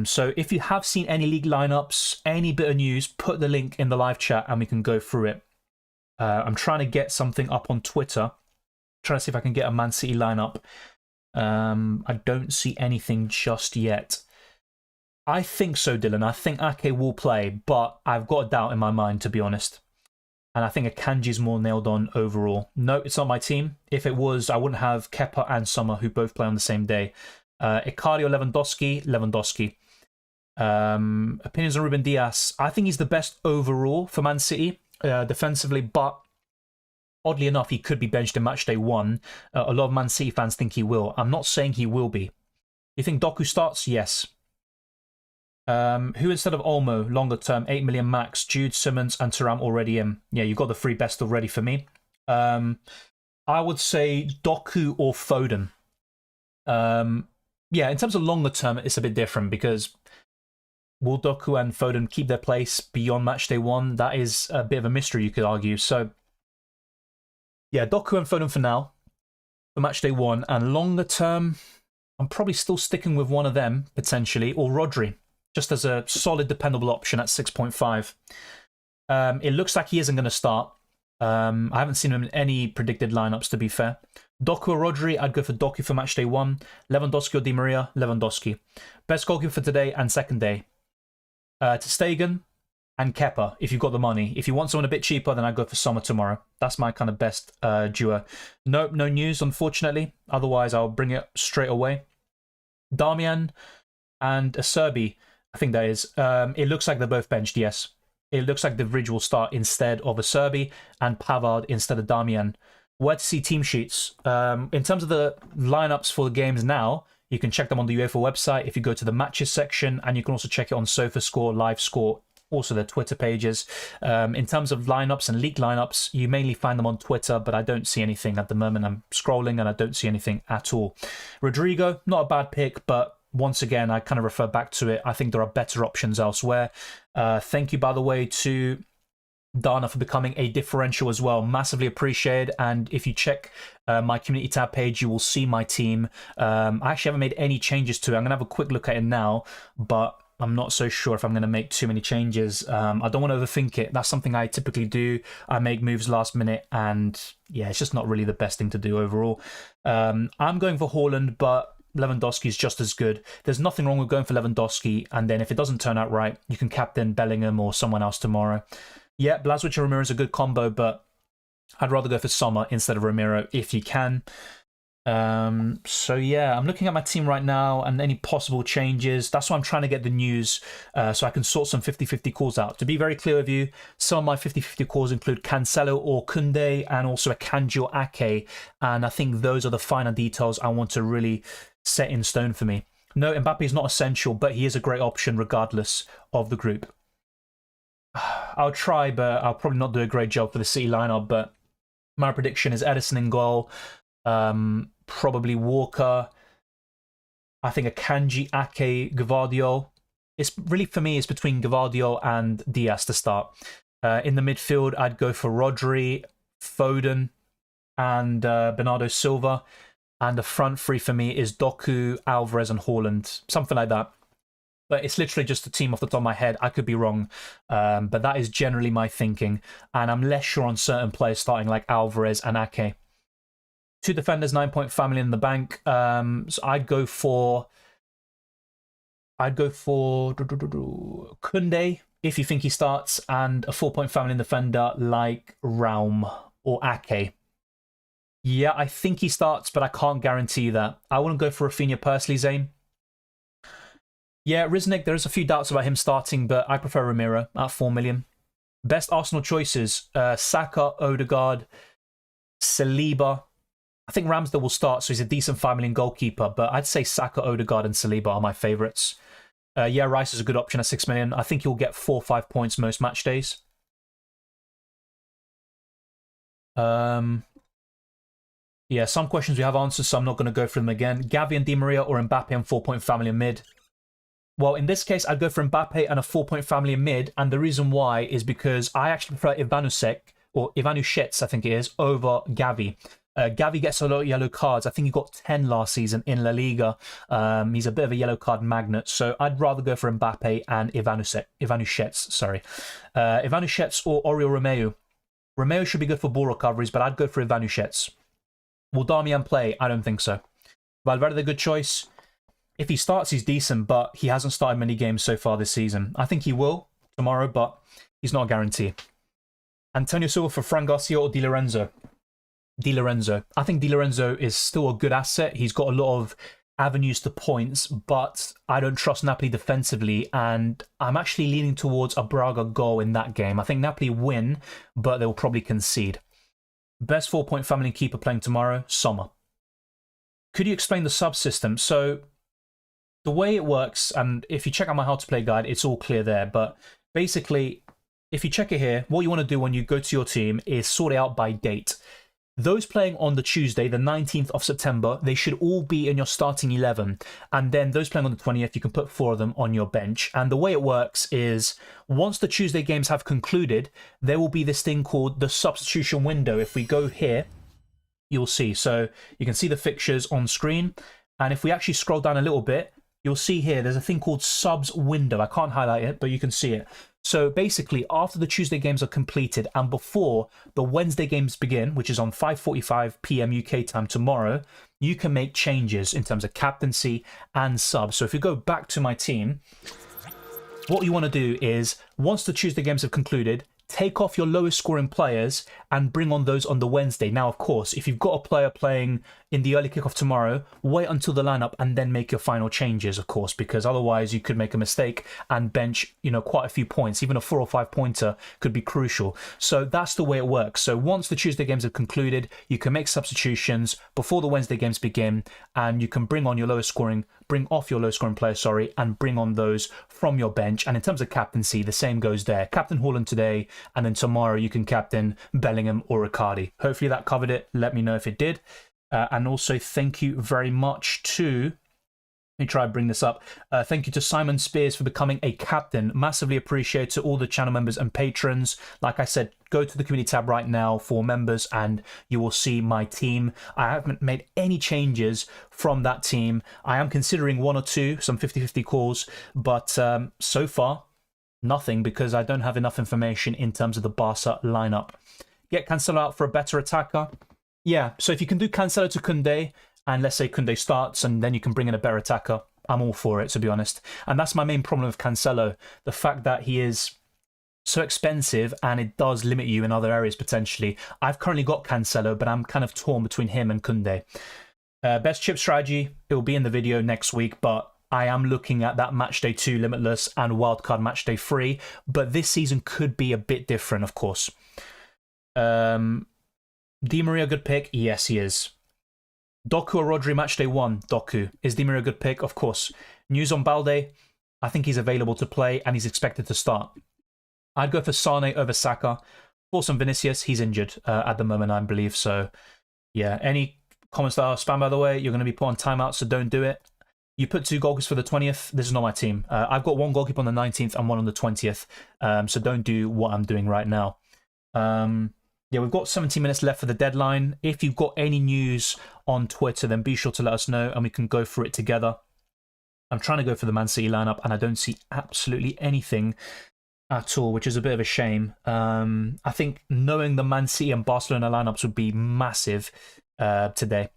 So if you have seen any league lineups, any bit of news, put the link in the live chat and we can go through it. I'm trying to get something up on Twitter. Trying to see if I can get a Man City lineup. I don't see anything just yet. I think so, Dylan. I think Ake will play, but I've got a doubt in my mind, to be honest. And I think Akanji's more nailed on overall. No, it's not my team. If it was, I wouldn't have Kepa and Sommer, who both play on the same day. Icardi or Lewandowski? Lewandowski. Opinions on Ruben Dias? I think he's the best overall for Man City defensively, but oddly enough, he could be benched in match day 1. A lot of Man City fans think he will. I'm not saying he will be. You think Doku starts? Yes. Who instead of Olmo, longer term, 8 million max, Jude, Simmons, and Thuram already in? Yeah, you've got the 3 best already for me. I would say Doku or Foden. Yeah, in terms of longer term, it's a bit different because will Doku and Foden keep their place beyond matchday 1? That is a bit of a mystery, you could argue. So, yeah, Doku and Foden for now, for matchday 1. And longer term, I'm probably still sticking with one of them, potentially, or Rodri, just as a solid, dependable option at 6.5. It looks like he isn't going to start. I haven't seen him in any predicted lineups, to be fair. Doku or Rodri, I'd go for Doku for matchday 1. Lewandowski or Di Maria, Lewandowski. Best goalkeeper for today and second day. Ter Stegen and Kepa, if you've got the money. If you want someone a bit cheaper, then I'd go for Sommer tomorrow. That's my kind of best duo. No news, unfortunately. Otherwise, I'll bring it straight away. Darmian and Acerbi, I think that is. It looks like they're both benched, yes. It looks like the Bridge will start instead of Acerbi and Pavard instead of Darmian. Where to see team sheets? In terms of the lineups for the games now, you can check them on the UEFA website if you go to the matches section, and you can also check it on SofaScore, LiveScore, also their Twitter pages. In terms of lineups and league lineups, you mainly find them on Twitter, but I don't see anything at the moment. I'm scrolling and I don't see anything at all. Rodrigo, not a bad pick, but once again, I kind of refer back to it. I think there are better options elsewhere. Thank you, by the way, to Dana for becoming a differential as well. Massively appreciated. And if you check my community tab page, you will see my team. I actually haven't made any changes to it. I'm going to have a quick look at it now, but I'm not so sure if I'm going to make too many changes. I don't want to overthink it. That's something I typically do. I make moves last minute, and yeah, it's just not really the best thing to do overall. I'm going for Haaland, but Lewandowski is just as good. There's nothing wrong with going for Lewandowski, and then if it doesn't turn out right, you can captain Bellingham or someone else tomorrow. Yeah, Blažević and Ramirez is a good combo, but I'd rather go for Sommer instead of Ramiro if you can. So yeah, I'm looking at my team right now and any possible changes. That's why I'm trying to get the news so I can sort some 50-50 calls out. To be very clear with you, some of my 50-50 calls include Cancelo or Koundé and also a Kanji or Ake, and I think those are the finer details I want to really set in stone for me. No, Mbappe is not essential, but he is a great option regardless of the group. I'll try, but I'll probably not do a great job for the City lineup, but my prediction is Edison in goal, probably Walker, I think a Kanji, Ake, Gvardiol. It's really, for me, it's between Gvardiol and Diaz to start. In the midfield, I'd go for Rodri, Foden, and Bernardo Silva. And the front three for me is Doku, Alvarez, and Haaland. Something like that. But it's literally just a team off the top of my head. I could be wrong. But that is generally my thinking. And I'm less sure on certain players starting like Alvarez and Ake. 2 defenders, 9-point family in the bank. So I'd go for Koundé if you think he starts, and a 4-point family defender like Raum or Ake. Yeah, I think he starts, but I can't guarantee that. I wouldn't go for Rafinha personally, Zane. Yeah, Riznik, there's a few doubts about him starting, but I prefer Ramiro at 4 million. Best Arsenal choices, Saka, Odegaard, Saliba. I think Ramsdale will start, so he's a decent 5 million goalkeeper, but I'd say Saka, Odegaard, and Saliba are my favourites. Yeah, Rice is a good option at 6 million. I think he'll get 4 or 5 points most match days. Yeah, some questions we have answers, so I'm not going to go through them again. Gavi and Di Maria or Mbappe and 4-point family in mid. Well, in this case, I'd go for Mbappe and a 4-point family in mid, and the reason why is because I actually prefer Ivanušec, I think it is, over Gavi. Gavi gets a lot of yellow cards. I think he got 10 last season in La Liga. He's a bit of a yellow card magnet, so I'd rather go for Mbappe and Ivanušec, Ivanušec or Oriol Romeu. Romeu should be good for ball recoveries, but I'd go for Ivanušec. Will Darmian play? I don't think so. Valverde, a good choice. If he starts, he's decent, but he hasn't started many games so far this season. I think he will tomorrow, but he's not a guarantee. Antonio Silva for Fran Garcia or Di Lorenzo? Di Lorenzo. I think Di Lorenzo is still a good asset. He's got a lot of avenues to points, but I don't trust Napoli defensively, and I'm actually leaning towards a Braga goal in that game. I think Napoli win, but they'll probably concede. Best 4-point family keeper playing tomorrow, Sommer. Could you explain the subsystem? So the way it works, and if you check out my how to play guide, it's all clear there, but basically, if you check it here, what you want to do when you go to your team is sort it out by date. Those playing on the Tuesday, the 19th of September, they should all be in your starting 11. And then those playing on the 20th, you can put 4 of them on your bench. And the way it works is, once the Tuesday games have concluded, there will be this thing called the substitution window. If we go here, you'll see. So you can see the fixtures on screen. And if we actually scroll down a little bit, you'll see here, there's a thing called subs window. I can't highlight it, but you can see it. So basically, after the Tuesday games are completed and before the Wednesday games begin, which is on 5:45 PM UK time tomorrow, you can make changes in terms of captaincy and subs. So if you go back to my team, what you want to do is, once the Tuesday games have concluded, take off your lowest scoring players and bring on those on the Wednesday. Now, of course, if you've got a player playing in the early kickoff tomorrow, wait until the lineup and then make your final changes, of course, because otherwise you could make a mistake and bench, quite a few points. Even a 4 or 5 pointer could be crucial. So that's the way it works. So once the Tuesday games have concluded, you can make substitutions before the Wednesday games begin, and you can bring off your lowest scoring players, and bring on those from your bench. And in terms of captaincy, the same goes there. Captain Haaland today, and then tomorrow you can captain Bellingham or Icardi. Hopefully that covered it. Let me know if it did. And also thank you very much to... Let me try and bring this up. Thank you to Simon Spears for becoming a captain. Massively appreciate to all the channel members and patrons. Like I said, go to the community tab right now for members and you will see my team. I haven't made any changes from that team. I am considering 1 or 2, some 50-50 calls, but so far, nothing, because I don't have enough information in terms of the Barca lineup. Get Cancelo out for a better attacker. Yeah, so if you can do Cancelo to Koundé, and let's say Koundé starts, and then you can bring in a better attacker, I'm all for it, to be honest. And that's my main problem with Cancelo, the fact that he is so expensive, and it does limit you in other areas potentially. I've currently got Cancelo, but I'm kind of torn between him and Koundé. Best chip strategy, it will be in the video next week, but I am looking at that Matchday 2 Limitless and Wildcard Matchday 3, but this season could be a bit different, of course. Di Maria, good pick? Yes, he is. Doku or Rodri Matchday 1? Doku. Is Di Maria a good pick? Of course. News on Balde? I think he's available to play and he's expected to start. I'd go for Sane over Saka. For some Vinicius, he's injured at the moment, I believe. So, yeah, any comments that are spam, by the way, you're going to be put on timeout, so don't do it. You put 2 goalkeepers for the 20th. This is not my team. I've got 1 goalkeeper on the 19th and 1 on the 20th. So don't do what I'm doing right now. Yeah, we've got 17 minutes left for the deadline. If you've got any news on Twitter, then be sure to let us know and we can go through it together. I'm trying to go for the Man City lineup and I don't see absolutely anything at all, which is a bit of a shame. I think knowing the Man City and Barcelona lineups would be massive today.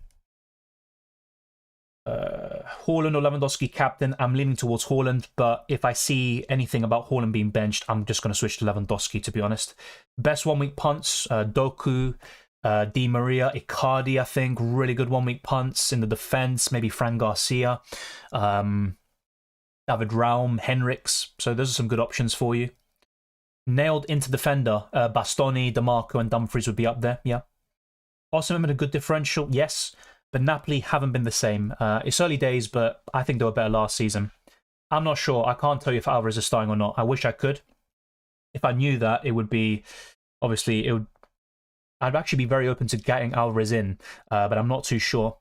Haaland or Lewandowski captain, I'm leaning towards Haaland, but if I see anything about Haaland being benched, I'm just going to switch to Lewandowski, to be honest. Best 1 week punts, Doku, Di Maria, Icardi, I think. Really good 1 week punts in the defense, maybe Fran Garcia, David Raum, Henriks. So those are some good options for you. Nailed into defender, Bastoni, DeMarco and Dumfries would be up there, yeah. Also, a good differential, yes. But Napoli haven't been the same. It's early days, but I think they were better last season. I'm not sure. I can't tell you if Alvarez is starting or not. I wish I could. If I knew that, it would be... Obviously, I'd actually be very open to getting Alvarez in, but I'm not too sure.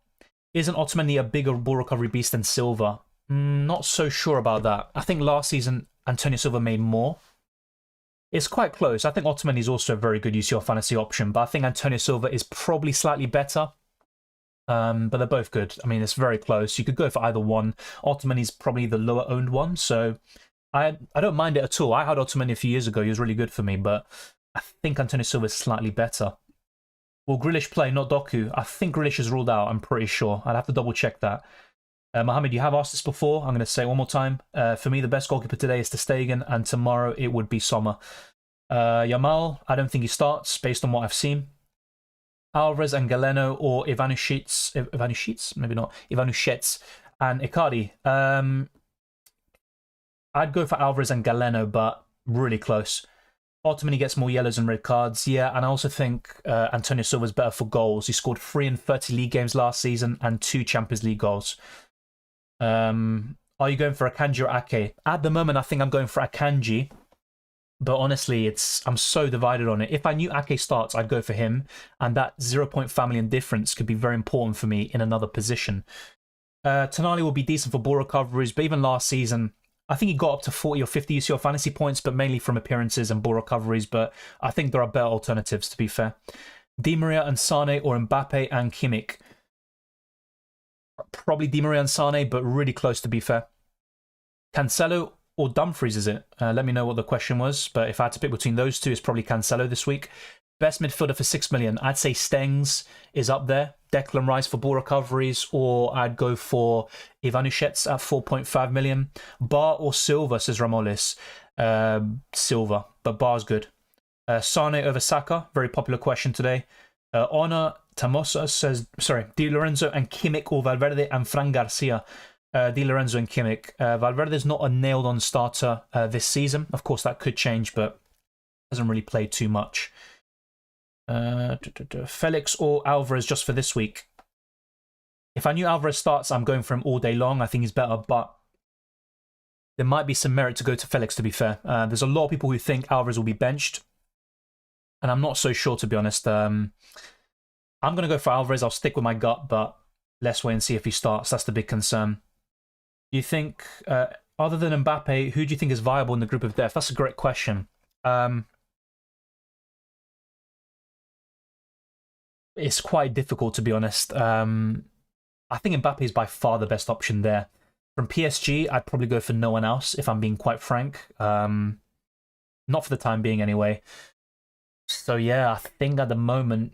Isn't Ottomani a bigger ball recovery beast than Silva? Not so sure about that. I think last season, Antonio Silva made more. It's quite close. I think Ottomani is also a very good UCL fantasy option, but I think Antonio Silva is probably slightly better. But they're both good. I mean, it's very close. You could go for either one. Ottoman is probably the lower owned one, so I don't mind it at all. I had Ottoman a few years ago. He was really good for me, but I think Antonio Silva is slightly better. Will Grealish play, not Doku? I think Grealish is ruled out, I'm pretty sure. I'd have to double check that. Mohammed, you have asked this before. I'm going to say it one more time. For me, the best goalkeeper today is ter Stegen, and tomorrow it would be Sommer. Yamal, I don't think he starts based on what I've seen. Alvarez and Galeno or Ivanushits, maybe not, Ivanushets and Icardi. I'd go for Alvarez and Galeno, but really close. Ottomani gets more yellows and red cards, yeah, and I also think Antonio Silva's better for goals. He scored 3 in 30 league games last season and 2 Champions League goals. Are you going for Akanji or Ake? At the moment, I think I'm going for Akanji. But honestly, I'm so divided on it. If I knew Ake starts, I'd go for him. And that 0.5 million difference could be very important for me in another position. Tonali will be decent for ball recoveries, but even last season, I think he got up to 40 or 50 UCL fantasy points, but mainly from appearances and ball recoveries. But I think there are better alternatives, to be fair. Di Maria and Sane or Mbappe and Kimmich. Probably Di Maria and Sane, but really close, to be fair. Cancelo or Dumfries, is it? Let me know what the question was. But if I had to pick between those two, it's probably Cancelo this week. Best midfielder for 6 million. I'd say Stengs is up there. Declan Rice for ball recoveries. Or I'd go for Ivanushets at 4.5 million. Bar or Silva, says Ramolis. Silva, but Bar's good. Sane over Saka. Very popular question today. Honor Tamosa says, Di Lorenzo and Kimmich or Valverde and Fran Garcia. Di Lorenzo and Kimmich. Valverde's not a nailed-on starter this season. Of course, that could change, but hasn't really played too much. Felix or Alvarez just for this week. If I knew Alvarez starts, I'm going for him all day long. I think he's better, but there might be some merit to go to Felix, to be fair. There's a lot of people who think Alvarez will be benched, and I'm not so sure, to be honest. I'm going to go for Alvarez. I'll stick with my gut, but let's wait and see if he starts. That's the big concern. Do you think, other than Mbappe, who do you think is viable in the group of death? That's a great question. It's quite difficult, to be honest. I think Mbappe is by far the best option there. From PSG, I'd probably go for no one else, if I'm being quite frank. Not for the time being, anyway. So, yeah, I think at the moment,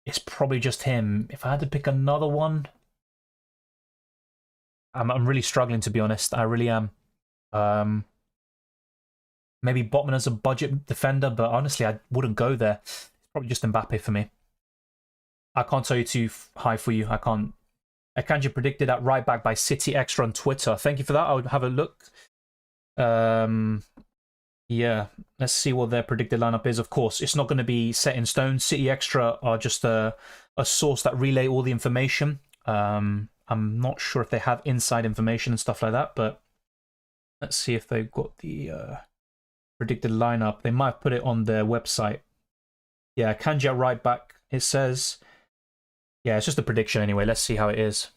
it's probably just him. If I had to pick another one, I'm really struggling, to be honest. I really am. Maybe Botman as a budget defender, but honestly, I wouldn't go there. It's probably just Mbappe for me. I can't tell you too high for you. I can't. Akanji predicted at right back by City Extra on Twitter. Thank you for that. I would have a look. Yeah, let's see what their predicted lineup is. Of course, it's not going to be set in stone. City Extra are just a source that relay all the information. I'm not sure if they have inside information and stuff like that, but let's see if they've got the predicted lineup. They might have put it on their website. Yeah, Kanji at right back, it says. Yeah, it's just a prediction anyway. Let's see how it is.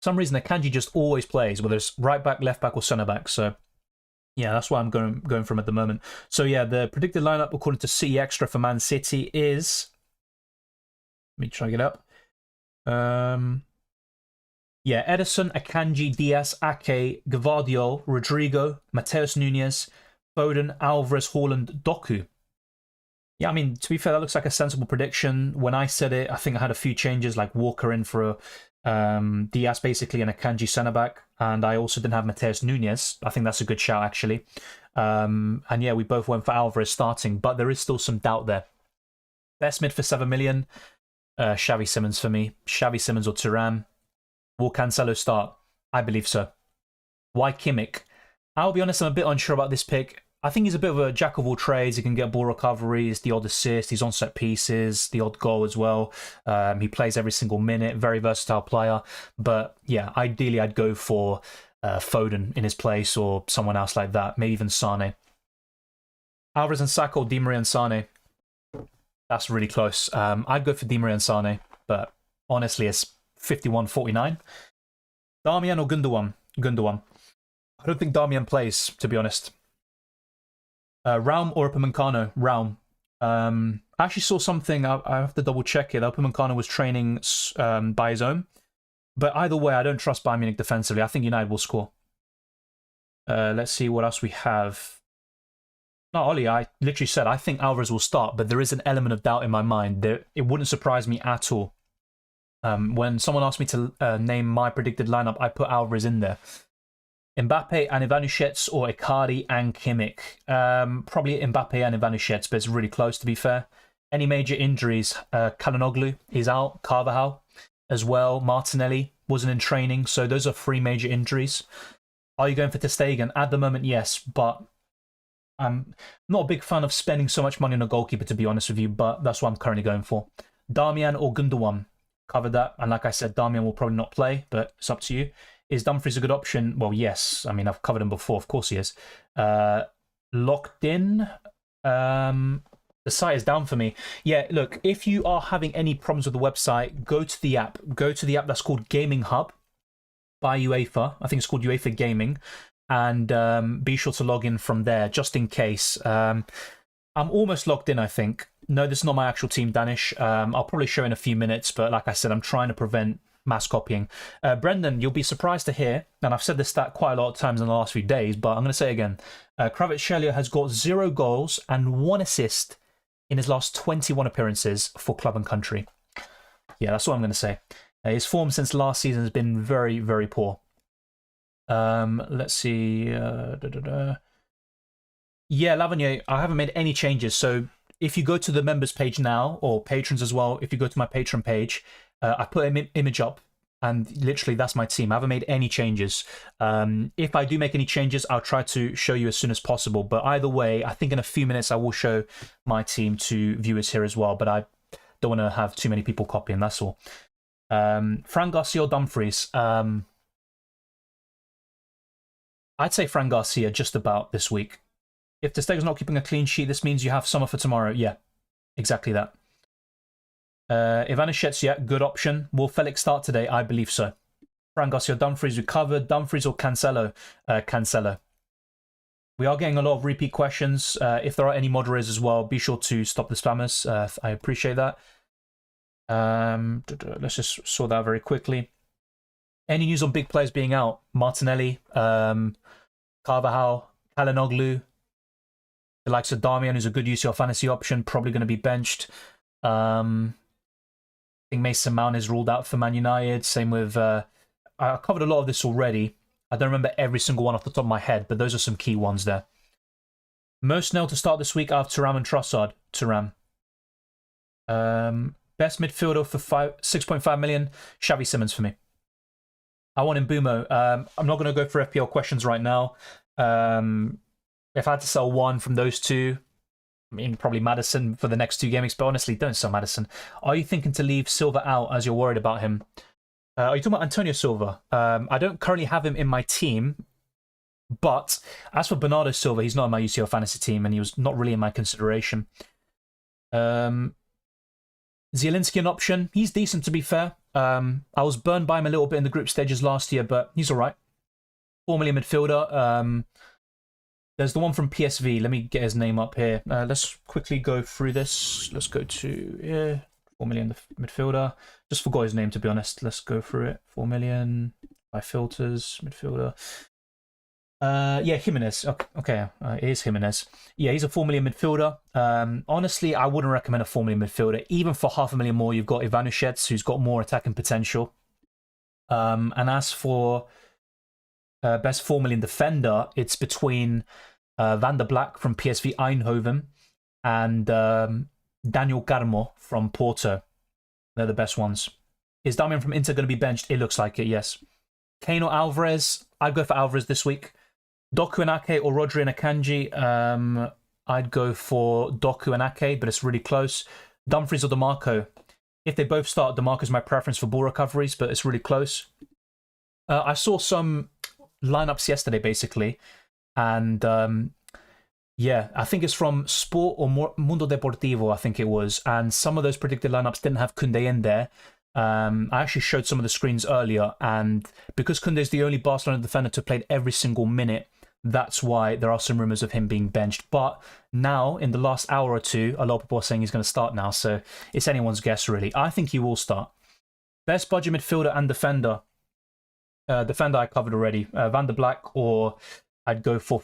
For some reason, Akanji just always plays, whether it's right back, left back, or centre back. So yeah, that's what I'm going from at the moment. So yeah, the predicted lineup according to City Extra for Man City is. Let me try to get up. Yeah, Edison, Akanji, Diaz, Ake, Gvardiol, Rodrigo, Mateus Nunes, Foden, Alvarez, Haaland, Doku. Yeah, I mean, to be fair, that looks like a sensible prediction. When I said it, I think I had a few changes, like Walker in for Diaz, basically, and a Kanji centre-back. And I also didn't have Mateus Nunes. I think that's a good shout, actually. And yeah, we both went for Alvarez starting, but there is still some doubt there. Best mid for 7 million, Xavi Simons for me. Xavi Simons or Thuram. Will Cancelo start? I believe so. Why Kimmich? I'll be honest, I'm a bit unsure about this pick. I think he's a bit of a jack of all trades. He can get ball recoveries, the odd assist, he's on set pieces, the odd goal as well. He plays every single minute, very versatile player. But yeah, ideally I'd go for Foden in his place or someone else like that, maybe even Sane. Alvarez and Saka or Di Maria and Sane? That's really close. I'd go for Di Maria and Sane, but honestly it's 51-49. Darmian or Gundogan? Gundogan. I don't think Darmian plays, to be honest. Raum or Upamecano? Raum. I actually saw something, I have to double check it. Upamecano was training by his own. But either way, I don't trust Bayern Munich defensively. I think United will score. Let's see what else we have. No, Ollie, I literally said I think Alvarez will start, but there is an element of doubt in my mind. It wouldn't surprise me at all. When someone asked me to name my predicted lineup, I put Alvarez in there. Mbappe and Ivanišec or Icardi and Kimmich? Probably Mbappe and Ivanišec, but it's really close to be fair. Any major injuries? Calhanoglu is out. Carvajal as well. Martinelli wasn't in training, so those are 3 major injuries. Are you going for ter Stegen? At the moment, yes, but I'm not a big fan of spending so much money on a goalkeeper, to be honest with you, but that's what I'm currently going for. Darmian or Gundogan? Covered that, and like I said, Darmian will probably not play, but it's up to you. Is Dumfries a good option? Well, yes. I mean, I've covered him before. Of course he is. Locked in. The site is down for me. Yeah, look, if you are having any problems with the website, go to the app. Go to the app that's called Gaming Hub by UEFA. I think it's called UEFA Gaming. And be sure to log in from there, just in case. I'm almost logged in, I think. No, this is not my actual team, Danish. I'll probably show in a few minutes, but like I said, I'm trying to prevent mass copying. Brendan, you'll be surprised to hear, and I've said this stat quite a lot of times in the last few days, but I'm going to say it again. Kvaratskhelia has got 0 goals and 1 assist in his last 21 appearances for club and country. Yeah, that's what I'm going to say. His form since last season has been very, very poor. Let's see. Yeah, Lavagnier, I haven't made any changes. So if you go to the members page now, or patrons as well, if you go to my Patreon page, I put an image up, and literally that's my team. I haven't made any changes. If I do make any changes, I'll try to show you as soon as possible. But either way, I think in a few minutes I will show my team to viewers here as well. But I don't want to have too many people copying, that's all. Fran Garcia or Dumfries? I'd say Fran Garcia just about this week. If ter Stegen's not keeping a clean sheet, this means you have Sommer for tomorrow. Yeah, exactly that. Ivanišec, yeah, good option. Will Felix start today? I believe so. Fran Garcia, Dumfries recovered. Dumfries or Cancelo? Cancelo. We are getting a lot of repeat questions. If there are any moderators as well, be sure to stop the spammers. I appreciate that. Let's just sort that out very quickly. Any news on big players being out? Martinelli, Carvajal, Calhanoglu, the likes of Darmian, who's a good UCL Fantasy option, probably going to be benched. I think Mason Mount is ruled out for Man United. Same with... I covered a lot of this already. I don't remember every single one off the top of my head, but those are some key ones there. Most nailed to start this week out of Thuram and Trossard. Thuram. Best midfielder for 6.5 million. Xavi Simons for me. I want Mbumo. I'm not going to go for FPL questions right now. If I had to sell one from those two, I mean, probably Maddison for the next 2 games, but honestly, don't sell Maddison. Are you thinking to leave Silva out as you're worried about him? Are you talking about Antonio Silva? I don't currently have him in my team, but as for Bernardo Silva, he's not in my UCL Fantasy team, and he was not really in my consideration. Zielinski an option. He's decent, to be fair. I was burned by him a little bit in the group stages last year, but he's all right. 4 million midfielder. There's the one from PSV. Let me get his name up here. Let's quickly go through this. Let's go to here. 4 million midfielder. Just forgot his name, to be honest. Let's go through it. 4 million by filters midfielder. Yeah, Jimenez. Okay, it is Jimenez. Yeah, he's a 4 million midfielder. Honestly, I wouldn't recommend a 4 million midfielder. Even for $500,000 more, you've got Ivanushets, who's got more attacking potential. And as for best 4 million defender, it's between Van der Black from PSV Eindhoven and Daniel Carmo from Porto. They're the best ones. Is Damian from Inter going to be benched? It looks like it, yes. Kane or Alvarez? I'd go for Alvarez this week. Doku and Ake or Rodri and Akanji? I'd go for Doku and Ake, but it's really close. Dumfries or DeMarco? If they both start, DeMarco's my preference for ball recoveries, but it's really close. I saw some lineups yesterday, basically, and yeah, I think it's from Sport or Mundo Deportivo, I think it was, and some of those predicted lineups didn't have Koundé in there. I actually showed some of the screens earlier, and because Koundé is the only Barcelona defender to play every single minute, that's why there are some rumours of him being benched. But now, in the last hour or two, a lot of people are saying he's going to start now, so it's anyone's guess, really. I think he will start. Best budget midfielder and defender. Defender I covered already. Van der Black, or I'd go for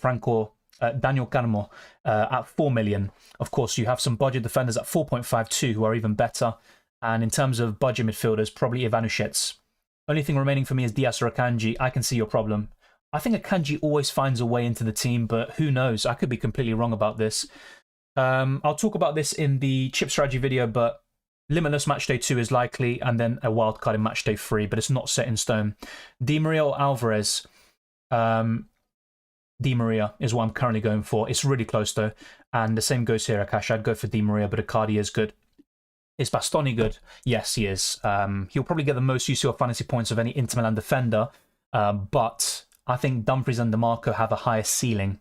Daniel Carmo at 4 million. Of course, you have some budget defenders at 4.52 who are even better. And in terms of budget midfielders, probably Ivanushets. Only thing remaining for me is Diaz or Akanji. I can see your problem. I think Akanji always finds a way into the team, but who knows? I could be completely wrong about this. I'll talk about this in the chip strategy video, but Limitless Matchday 2 is likely, and then a wildcard in Matchday 3, but it's not set in stone. Di Maria or Alvarez? Di Maria is what I'm currently going for. It's really close, though. And the same goes here, Akash. I'd go for Di Maria, but Icardi is good. Is Bastoni good? Yes, he is. He'll probably get the most UCL fantasy points of any Inter Milan defender, but I think Dumfries and DeMarco have a higher ceiling.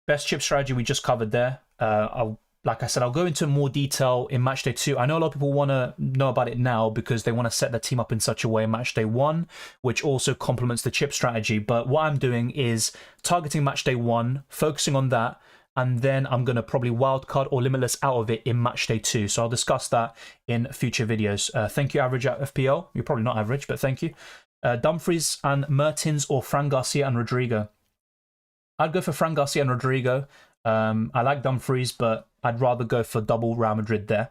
Best chip strategy we just covered there. Like I said, I'll go into more detail in Matchday 2. I know a lot of people want to know about it now because they want to set their team up in such a way in Matchday 1, which also complements the chip strategy. But what I'm doing is targeting Matchday 1, focusing on that, and then I'm going to probably wildcard or limitless out of it in Matchday 2. So I'll discuss that in future videos. Thank you, Average at FPL. You're probably not average, but thank you. Dumfries and Mertens or Fran Garcia and Rodrigo? I'd go for Fran Garcia and Rodrigo. I like Dumfries, but I'd rather go for double Real Madrid there.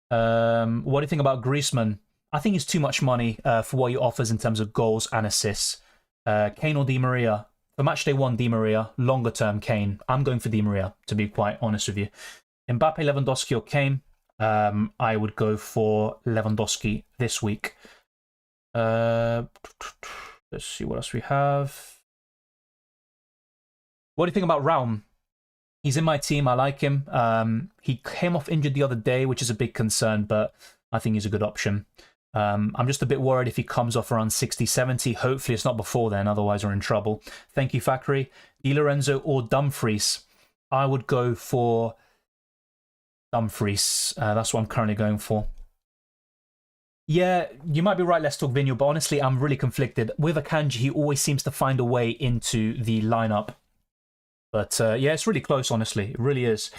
What do you think about Griezmann? I think he's too much money for what he offers in terms of goals and assists. Kane or Di Maria? For Matchday 1, Di Maria. Longer term, Kane. I'm going for Di Maria, to be quite honest with you. Mbappe, Lewandowski or Kane? I would go for Lewandowski this week. Let's see what else we have. What do you think about Raum? He's in my team. I like him. He came off injured the other day, which is a big concern, but I think he's a good option. I'm just a bit worried if he comes off around 60, 70. Hopefully it's not before then, otherwise we're in trouble. Thank you, Fakri. Di Lorenzo or Dumfries? I would go for Dumfries. That's what I'm currently going for. Yeah, you might be right, Let's Talk Vinyo, but honestly, I'm really conflicted. With Akanji, he always seems to find a way into the lineup. But yeah, it's really close, honestly. It really is.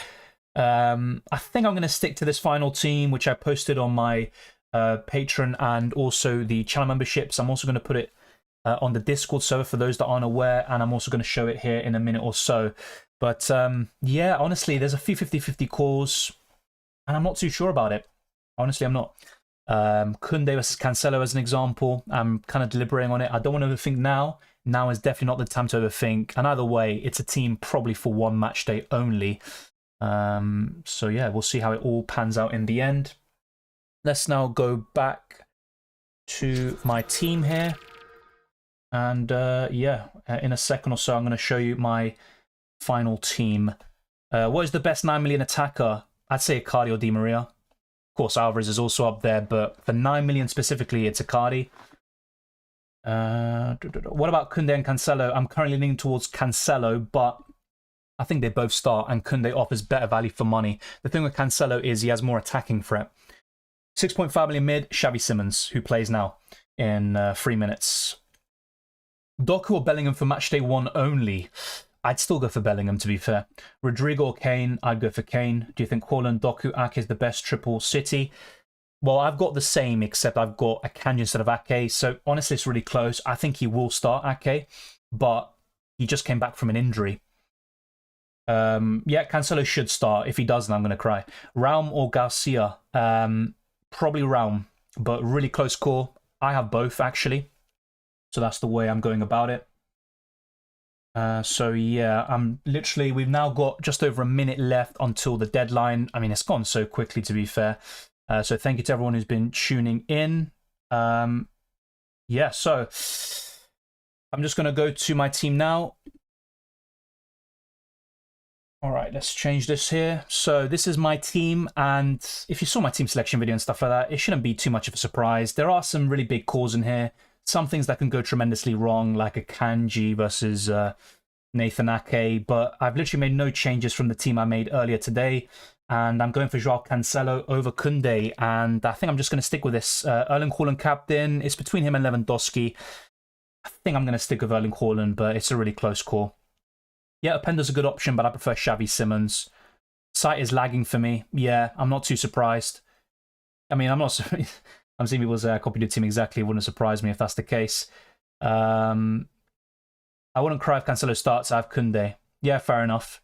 I think I'm going to stick to this final team, which I posted on my Patreon and also the channel memberships. I'm also going to put it on the Discord server for those that aren't aware, and I'm also going to show it here in a minute or so. But yeah, honestly, there's a few 50-50 calls, and I'm not too sure about it. Honestly, I'm not. Koundé versus Cancelo as an example. I'm kind of deliberating on it. I don't want to overthink now. Now is definitely not the time to overthink. And either way, it's a team probably for one match day only. So yeah, we'll see how it all pans out in the end. Let's now go back to my team here. And yeah, in a second or so, I'm going to show you my final team. What is the best 9 million attacker? I'd say Icardi or Di Maria. Of course, Alvarez is also up there, but for 9 million specifically, it's Icardi. What about Koundé and Cancelo? I'm currently leaning towards Cancelo, but I think they both start, and Koundé offers better value for money. The thing with Cancelo is he has more attacking threat. 6.5 million mid, Xavi Simons, who plays now in 3 minutes. Doku or Bellingham for matchday 1 only? I'd still go for Bellingham, to be fair. Rodrigo or Kane? I'd go for Kane. Do you think Haaland, Doku, Ake is the best triple City? Well, I've got the same, except I've got Akanji instead of Ake. So honestly, it's really close. I think he will start Ake, but he just came back from an injury. Yeah, Cancelo should start. If he doesn't, I'm going to cry. Raum or Garcia? Probably Raum, but really close call. I have both, actually. So that's the way I'm going about it. So yeah, we've now got just over a minute left until the deadline. I mean, it's gone so quickly, to be fair. So thank you to everyone who's been tuning in. Yeah, so I'm just going to go to my team now. All right, let's change this here. So this is my team, and if you saw my team selection video and stuff like that, it shouldn't be too much of a surprise. There are some really big calls in here. Some things that can go tremendously wrong, like a Kanji versus Nathan Ake, but I've literally made no changes from the team I made earlier today, and I'm going for Joao Cancelo over Koundé, and I think I'm just going to stick with this. Erling Haaland captain. It's between him and Lewandowski. I think I'm going to stick with Erling Haaland, but it's a really close call. Yeah, Openda's a good option, but I prefer Xavi Simons. Site is lagging for me. Yeah, I'm not too surprised. I mean, I'm seeing people's copy the team exactly. It wouldn't surprise me if that's the case. I wouldn't cry if Cancelo starts. I have Koundé. Yeah, fair enough.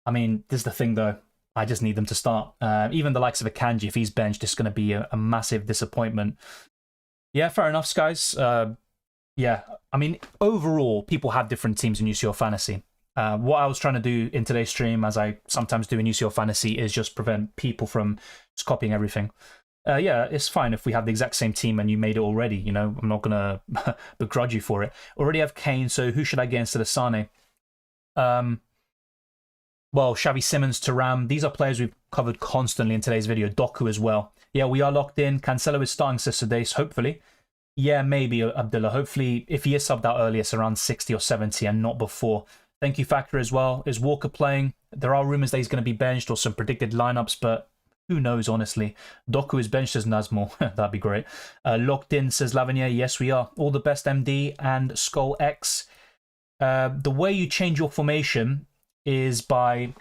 I mean, this is the thing, though. I just need them to start. Even the likes of Akanji, if he's benched, it's going to be a massive disappointment. Yeah, fair enough, guys. Yeah, I mean, overall, people have different teams in UCL Fantasy. What I was trying to do in today's stream, as I sometimes do in UCL Fantasy, is just prevent people from just copying everything. Yeah, it's fine if we have the exact same team and you made it already. You know, I'm not going to begrudge you for it. Already have Kane, so who should I get instead of Sane? Well, Xavi Simons, Thuram, these are players we've covered constantly in today's video. Doku as well. Yeah, we are locked in. Cancelo is starting Saturdays, hopefully. Yeah, maybe Abdullah. Hopefully, if he is subbed out early, it's around 60 or 70 and not before. Thank you, Factor, as well. Is Walker playing? There are rumours that he's going to be benched or some predicted lineups, but who knows, honestly. Doku is benched as Nazmo. That'd be great. Locked in, says Lavinier. Yes, we are. All the best, MD and Skull X. The way you change your formation is by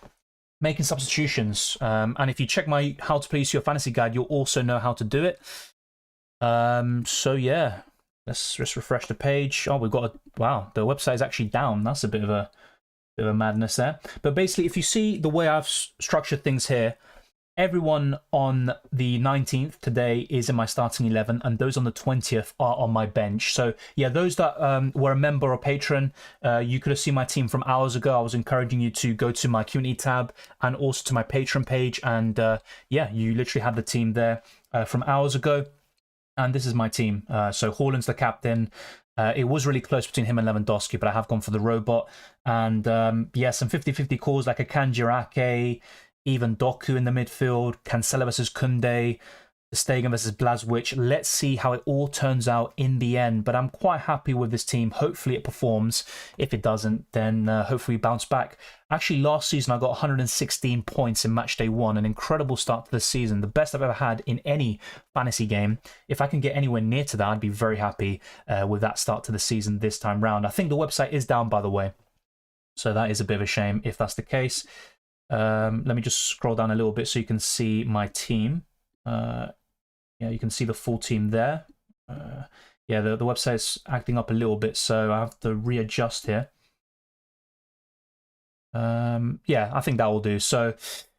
making substitutions. And if you check my How to Play UCL Fantasy guide, you'll also know how to do it. So, yeah. Let's just refresh the page. Oh, we've got wow, the website is actually down. That's a bit of a madness there. But basically, if you see the way I've structured things here, everyone on the 19th today is in my starting 11, and those on the 20th are on my bench. So yeah, those that were a member or patron, you could have seen my team from hours ago. I was encouraging you to go to my community tab and also to my patron page, and yeah, you literally had the team there from hours ago. And this is my team. So Haaland's the captain. It was really close between him and Lewandowski, but I have gone for the robot. And yeah, some 50-50 calls like a Kanji, even Doku in the midfield, Cancelo versus Koundé, Stegen versus Blazwich. Let's see how it all turns out in the end. But I'm quite happy with this team. Hopefully it performs. If it doesn't, then hopefully we bounce back. Actually, last season I got 116 points in matchday 1. An incredible start to the season. The best I've ever had in any fantasy game. If I can get anywhere near to that, I'd be very happy with that start to the season this time round. I think the website is down, by the way. So that is a bit of a shame if that's the case. Let me just scroll down a little bit so you can see my team. Yeah, you can see the full team there. Yeah, the website's acting up a little bit, so I have to readjust here. Yeah, I think that will do. So,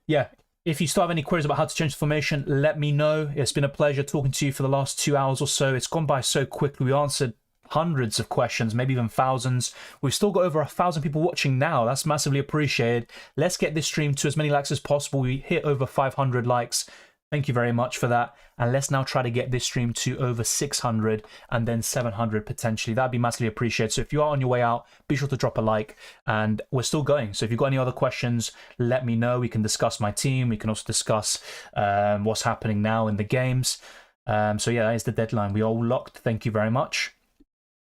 yeah, If you still have any queries about how to change the formation, let me know. It's been a pleasure talking to you for the last 2 hours or so. It's gone by so quickly. We answered hundreds of questions, maybe even thousands. We've still got over 1,000 people watching now. That's massively appreciated. Let's get this stream to as many likes as possible. We hit over 500 likes. Thank you very much for that. And let's now try to get this stream to over 600 and then 700 potentially. That'd be massively appreciated. So if you are on your way out, be sure to drop a like. And we're still going. So if you've got any other questions, let me know. We can discuss my team. We can also discuss what's happening now in the games. So yeah, that is the deadline. We are all locked. Thank you very much.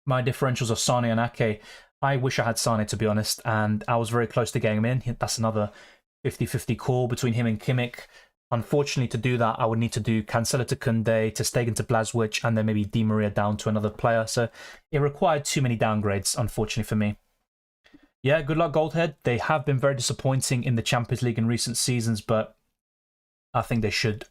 My differentials are Sane and Ake. I wish I had Sane, to be honest. And I was very close to getting him in. That's another 50-50 call between him and Kimmich. Unfortunately, to do that, I would need to do Cancelo to Koundé, to Stegen to Blazwich, and then maybe Di Maria down to another player. So it required too many downgrades, unfortunately for me. Yeah, good luck, Goldhead. They have been very disappointing in the Champions League in recent seasons, but I think they should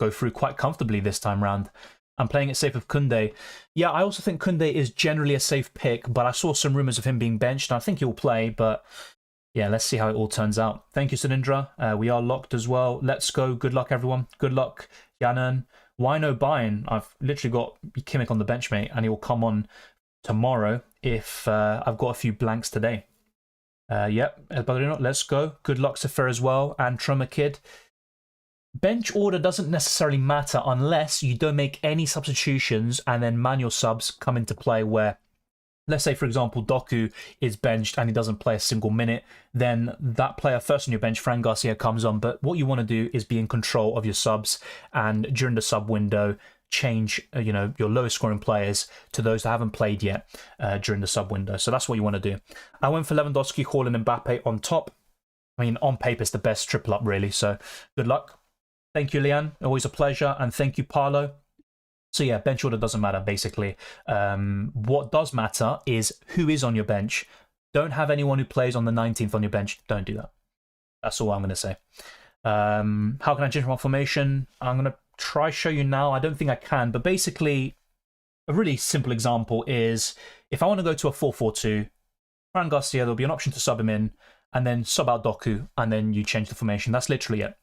go through quite comfortably this time round. I'm playing it safe with Koundé. Yeah, I also think Koundé is generally a safe pick, but I saw some rumours of him being benched, and I think he'll play, but yeah, let's see how it all turns out. Thank you, Sinindra. We are locked as well. Let's go. Good luck, everyone. Good luck, Yanan. Why no Bayern? I've literally got Kimmich on the bench, mate, and he will come on tomorrow if I've got a few blanks today. Yep, El Padrino, let's go. Good luck, Safir, as well, and Troma Kid. Bench order doesn't necessarily matter unless you don't make any substitutions and then manual subs come into play where, let's say, for example, Doku is benched and he doesn't play a single minute, then that player first on your bench, Fran Garcia, comes on. But what you want to do is be in control of your subs and during the sub window, change your lowest scoring players to those that haven't played yet during the sub window. So that's what you want to do. I went for Lewandowski, Haaland and Mbappe on top. I mean, on paper, it's the best triple up, really. So good luck. Thank you, Leanne. Always a pleasure. And thank you, Paolo. So yeah, bench order doesn't matter, basically. What does matter is who is on your bench. Don't have anyone who plays on the 19th on your bench. Don't do that. That's all I'm going to say. How can I change my formation? I'm going to try show you now. I don't think I can, but basically, a really simple example is if I want to go to a 4-4-2, Fran Garcia, there'll be an option to sub him in, and then sub out Doku, and then you change the formation. That's literally it.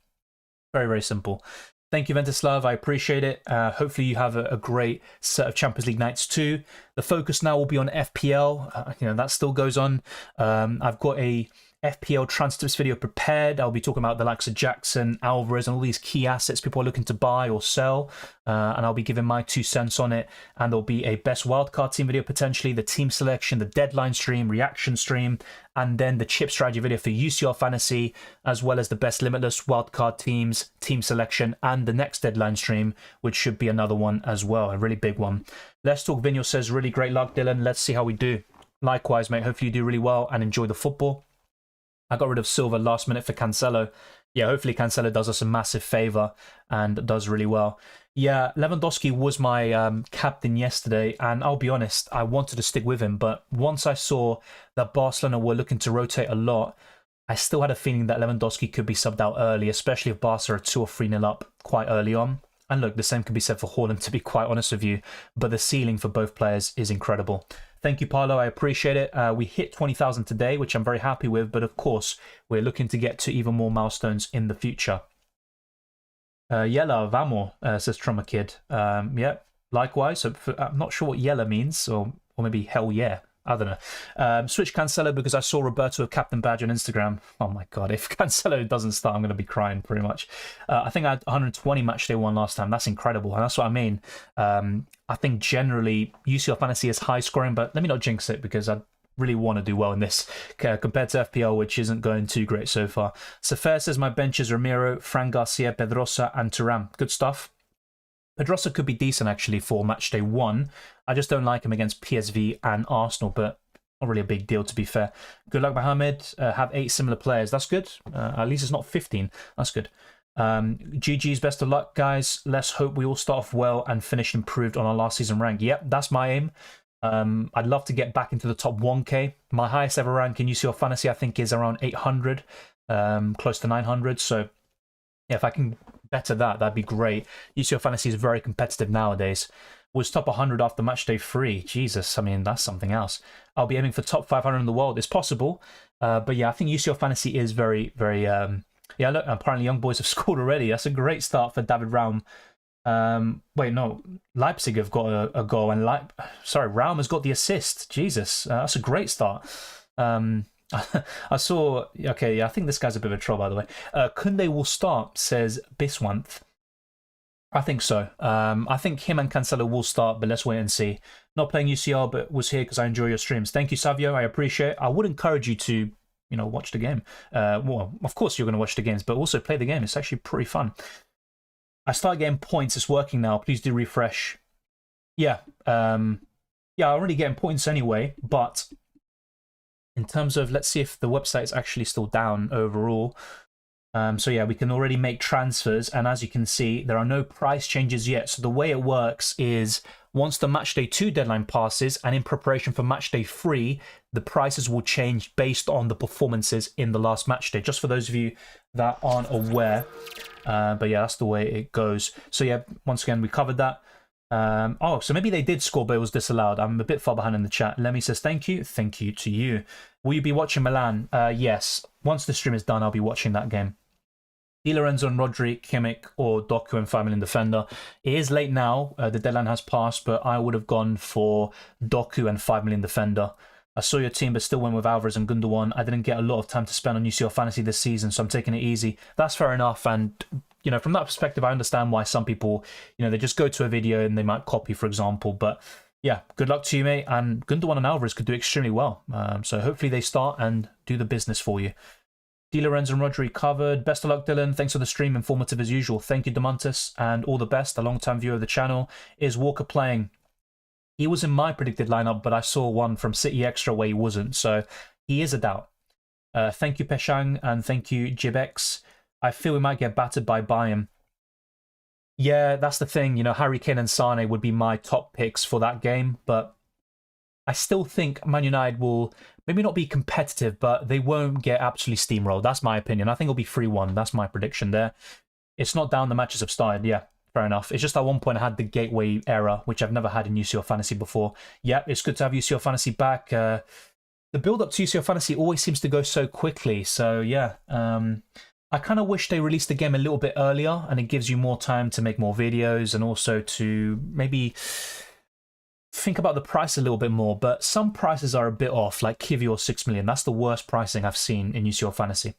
Very, very simple. Thank you, Ventislav. I appreciate it. Hopefully you have a great set of Champions League nights too. The focus now will be on FPL. That still goes on. I've got a FPL transfer tips video prepared. I'll be talking about the likes of Jackson, Alvarez, and all these key assets people are looking to buy or sell. And I'll be giving my 2 cents on it. And there'll be a best wildcard team video potentially, the team selection, the deadline stream, reaction stream, and then the chip strategy video for UCL Fantasy, as well as the best limitless wildcard teams, team selection, and the next deadline stream, which should be another one as well, a really big one. Let's Talk Vinyo says, really great luck, Dylan. Let's see how we do. Likewise, mate. Hopefully you do really well and enjoy the football. I got rid of Silva last minute for Cancelo. Yeah, hopefully Cancelo does us a massive favour and does really well. Yeah, Lewandowski was my captain yesterday, and I'll be honest, I wanted to stick with him, but once I saw that Barcelona were looking to rotate a lot, I still had a feeling that Lewandowski could be subbed out early, especially if Barca are 2 or 3-0 up quite early on. And look, the same can be said for Haaland, to be quite honest with you, but the ceiling for both players is incredible. Thank you, Paolo. I appreciate it. We hit 20,000 today, which I'm very happy with, but of course, we're looking to get to even more milestones in the future. Yella, vamos, says Trummer Kid. Yeah, likewise. So I'm not sure what Yella means, or maybe hell yeah. I don't know. Switch Cancelo because I saw Roberto with Captain Badge on Instagram. Oh my god, if Cancelo doesn't start, I'm going to be crying pretty much. I think I had 120 Matchday 1 last time. That's incredible, and that's what I mean. I think generally UCL Fantasy is high scoring, but let me not jinx it because I really want to do well in this compared to FPL, which isn't going too great so far. Safer says my bench is Ramiro, Fran Garcia, Pedrosa, and Thuram. Good stuff. Pedrosa could be decent actually for Matchday 1. I just don't like him against PSV and Arsenal, but not really a big deal to be fair. Good luck, Mohamed. Have 8 similar players. That's good. At least it's not 15. That's good. GG's, best of luck, guys. Let's hope we all start off well and finish improved on our last season rank. Yep, that's my aim. I'd love to get back into the top 1k. My highest ever rank in UCL Fantasy, I think, is around 800, close to 900. So yeah, if I can better that, that'd be great. UCL Fantasy is very competitive nowadays. Was top 100 after Matchday 3. Jesus, I mean, that's something else. I'll be aiming for top 500 in the world. It's possible. But yeah, I think UCL Fantasy is very, very Yeah, look, apparently young boys have scored already. That's a great start for David Raum. Wait, no, Leipzig have got a goal, and Raum has got the assist. Jesus, that's a great start. I saw. Okay, yeah, I think this guy's a bit of a troll, by the way. Kunde will start, says Biswanth. I think so. I think him and Cancelo will start, but let's wait and see. Not playing UCL, but was here because I enjoy your streams. Thank you, Savio. I appreciate it. I would encourage you to, watch the game. Well, of course you're going to watch the games, but also play the game. It's actually pretty fun. I started getting points. It's working now. Please do refresh. Yeah. I'm already getting points anyway, but in terms of, let's see if the website is actually still down overall. So yeah, we can already make transfers, and as you can see, there are no price changes yet. So the way it works is once the Matchday 2 deadline passes, and in preparation for Matchday 3, the prices will change based on the performances in the last Matchday, just for those of you that aren't aware. But yeah, that's the way it goes. So yeah, once again, we covered that. So maybe they did score, but it was disallowed. I'm a bit far behind in the chat. Lemmy says, thank you. Thank you to you. Will you be watching Milan? Yes. Once the stream is done, I'll be watching that game. Di Lorenzo and Rodri, Kimmich, or Doku and 5 million defender. It is late now. The deadline has passed, but I would have gone for Doku and 5 million defender. I saw your team, but still went with Alvarez and Gundogan. I didn't get a lot of time to spend on UCL Fantasy this season, so I'm taking it easy. That's fair enough, and from that perspective, I understand why some people, they just go to a video and they might copy, for example. But yeah, good luck to you, mate. And Gundogan and Alvarez could do extremely well. So hopefully they start and do the business for you. Di Lorenzo and Rodri covered. Best of luck, Dylan. Thanks for the stream. Informative as usual. Thank you, Demontis. And all the best. A long-time viewer of the channel. Is Walker playing? He was in my predicted lineup, but I saw one from City Extra where he wasn't. So he is a doubt. Thank you, Peshang. And thank you, Jibex. I feel we might get battered by Bayern. Yeah, that's the thing. Harry Kane and Sane would be my top picks for that game. But I still think Man United will maybe not be competitive, but they won't get absolutely steamrolled. That's my opinion. I think it'll be 3-1. That's my prediction there. It's not down the matches have started. Yeah, fair enough. It's just at one point I had the gateway error, which I've never had in UCL Fantasy before. Yeah, it's good to have UCL Fantasy back. The build-up to UCL Fantasy always seems to go so quickly. So, yeah, I kind of wish they released the game a little bit earlier, and it gives you more time to make more videos and also to maybe think about the price a little bit more. But some prices are a bit off, like Kivior 6 million. That's the worst pricing I've seen in UCL Fantasy.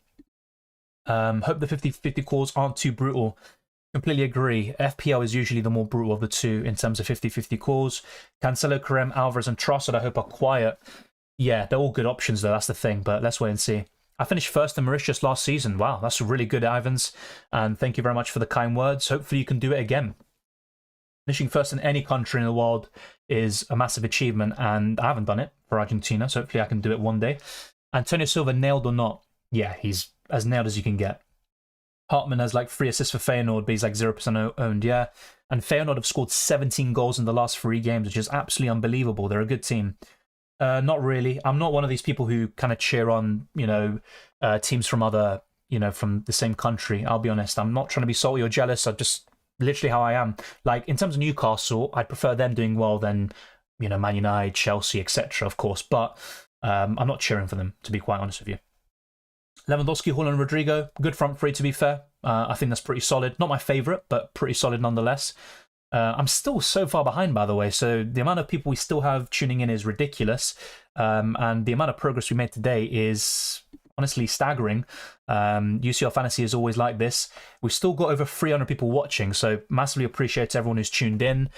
Hope the 50-50 calls aren't too brutal. Completely agree. FPL is usually the more brutal of the two in terms of 50-50 calls. Cancelo, Karem, Alvarez, and Trossard I hope are quiet. Yeah, they're all good options though, that's the thing, but let's wait and see. I finished first in Mauritius last season. Wow, that's really good, Ivans. And thank you very much for the kind words. Hopefully you can do it again. Finishing first in any country in the world is a massive achievement, and I haven't done it for Argentina, so hopefully I can do it one day. Antonio Silva, nailed or not? Yeah, he's as nailed as you can get. Hartman has like 3 assists for Feyenoord, but he's like 0% owned, yeah. And Feyenoord have scored 17 goals in the last 3 games, which is absolutely unbelievable. They're a good team. Not really. I'm not one of these people who kind of cheer on, teams from other, from the same country. I'll be honest. I'm not trying to be salty or jealous. I'm just literally how I am. Like, in terms of Newcastle, I'd prefer them doing well than, Man United, Chelsea, etc., of course. But I'm not cheering for them, to be quite honest with you. Lewandowski, Haaland, Rodrigo, good front three, to be fair. I think that's pretty solid. Not my favourite, but pretty solid nonetheless. I'm still so far behind, by the way, so the amount of people we still have tuning in is ridiculous. And the amount of progress we made today is honestly staggering. UCL Fantasy is always like this. We've still got over 300 people watching, so massively appreciate everyone who's tuned in.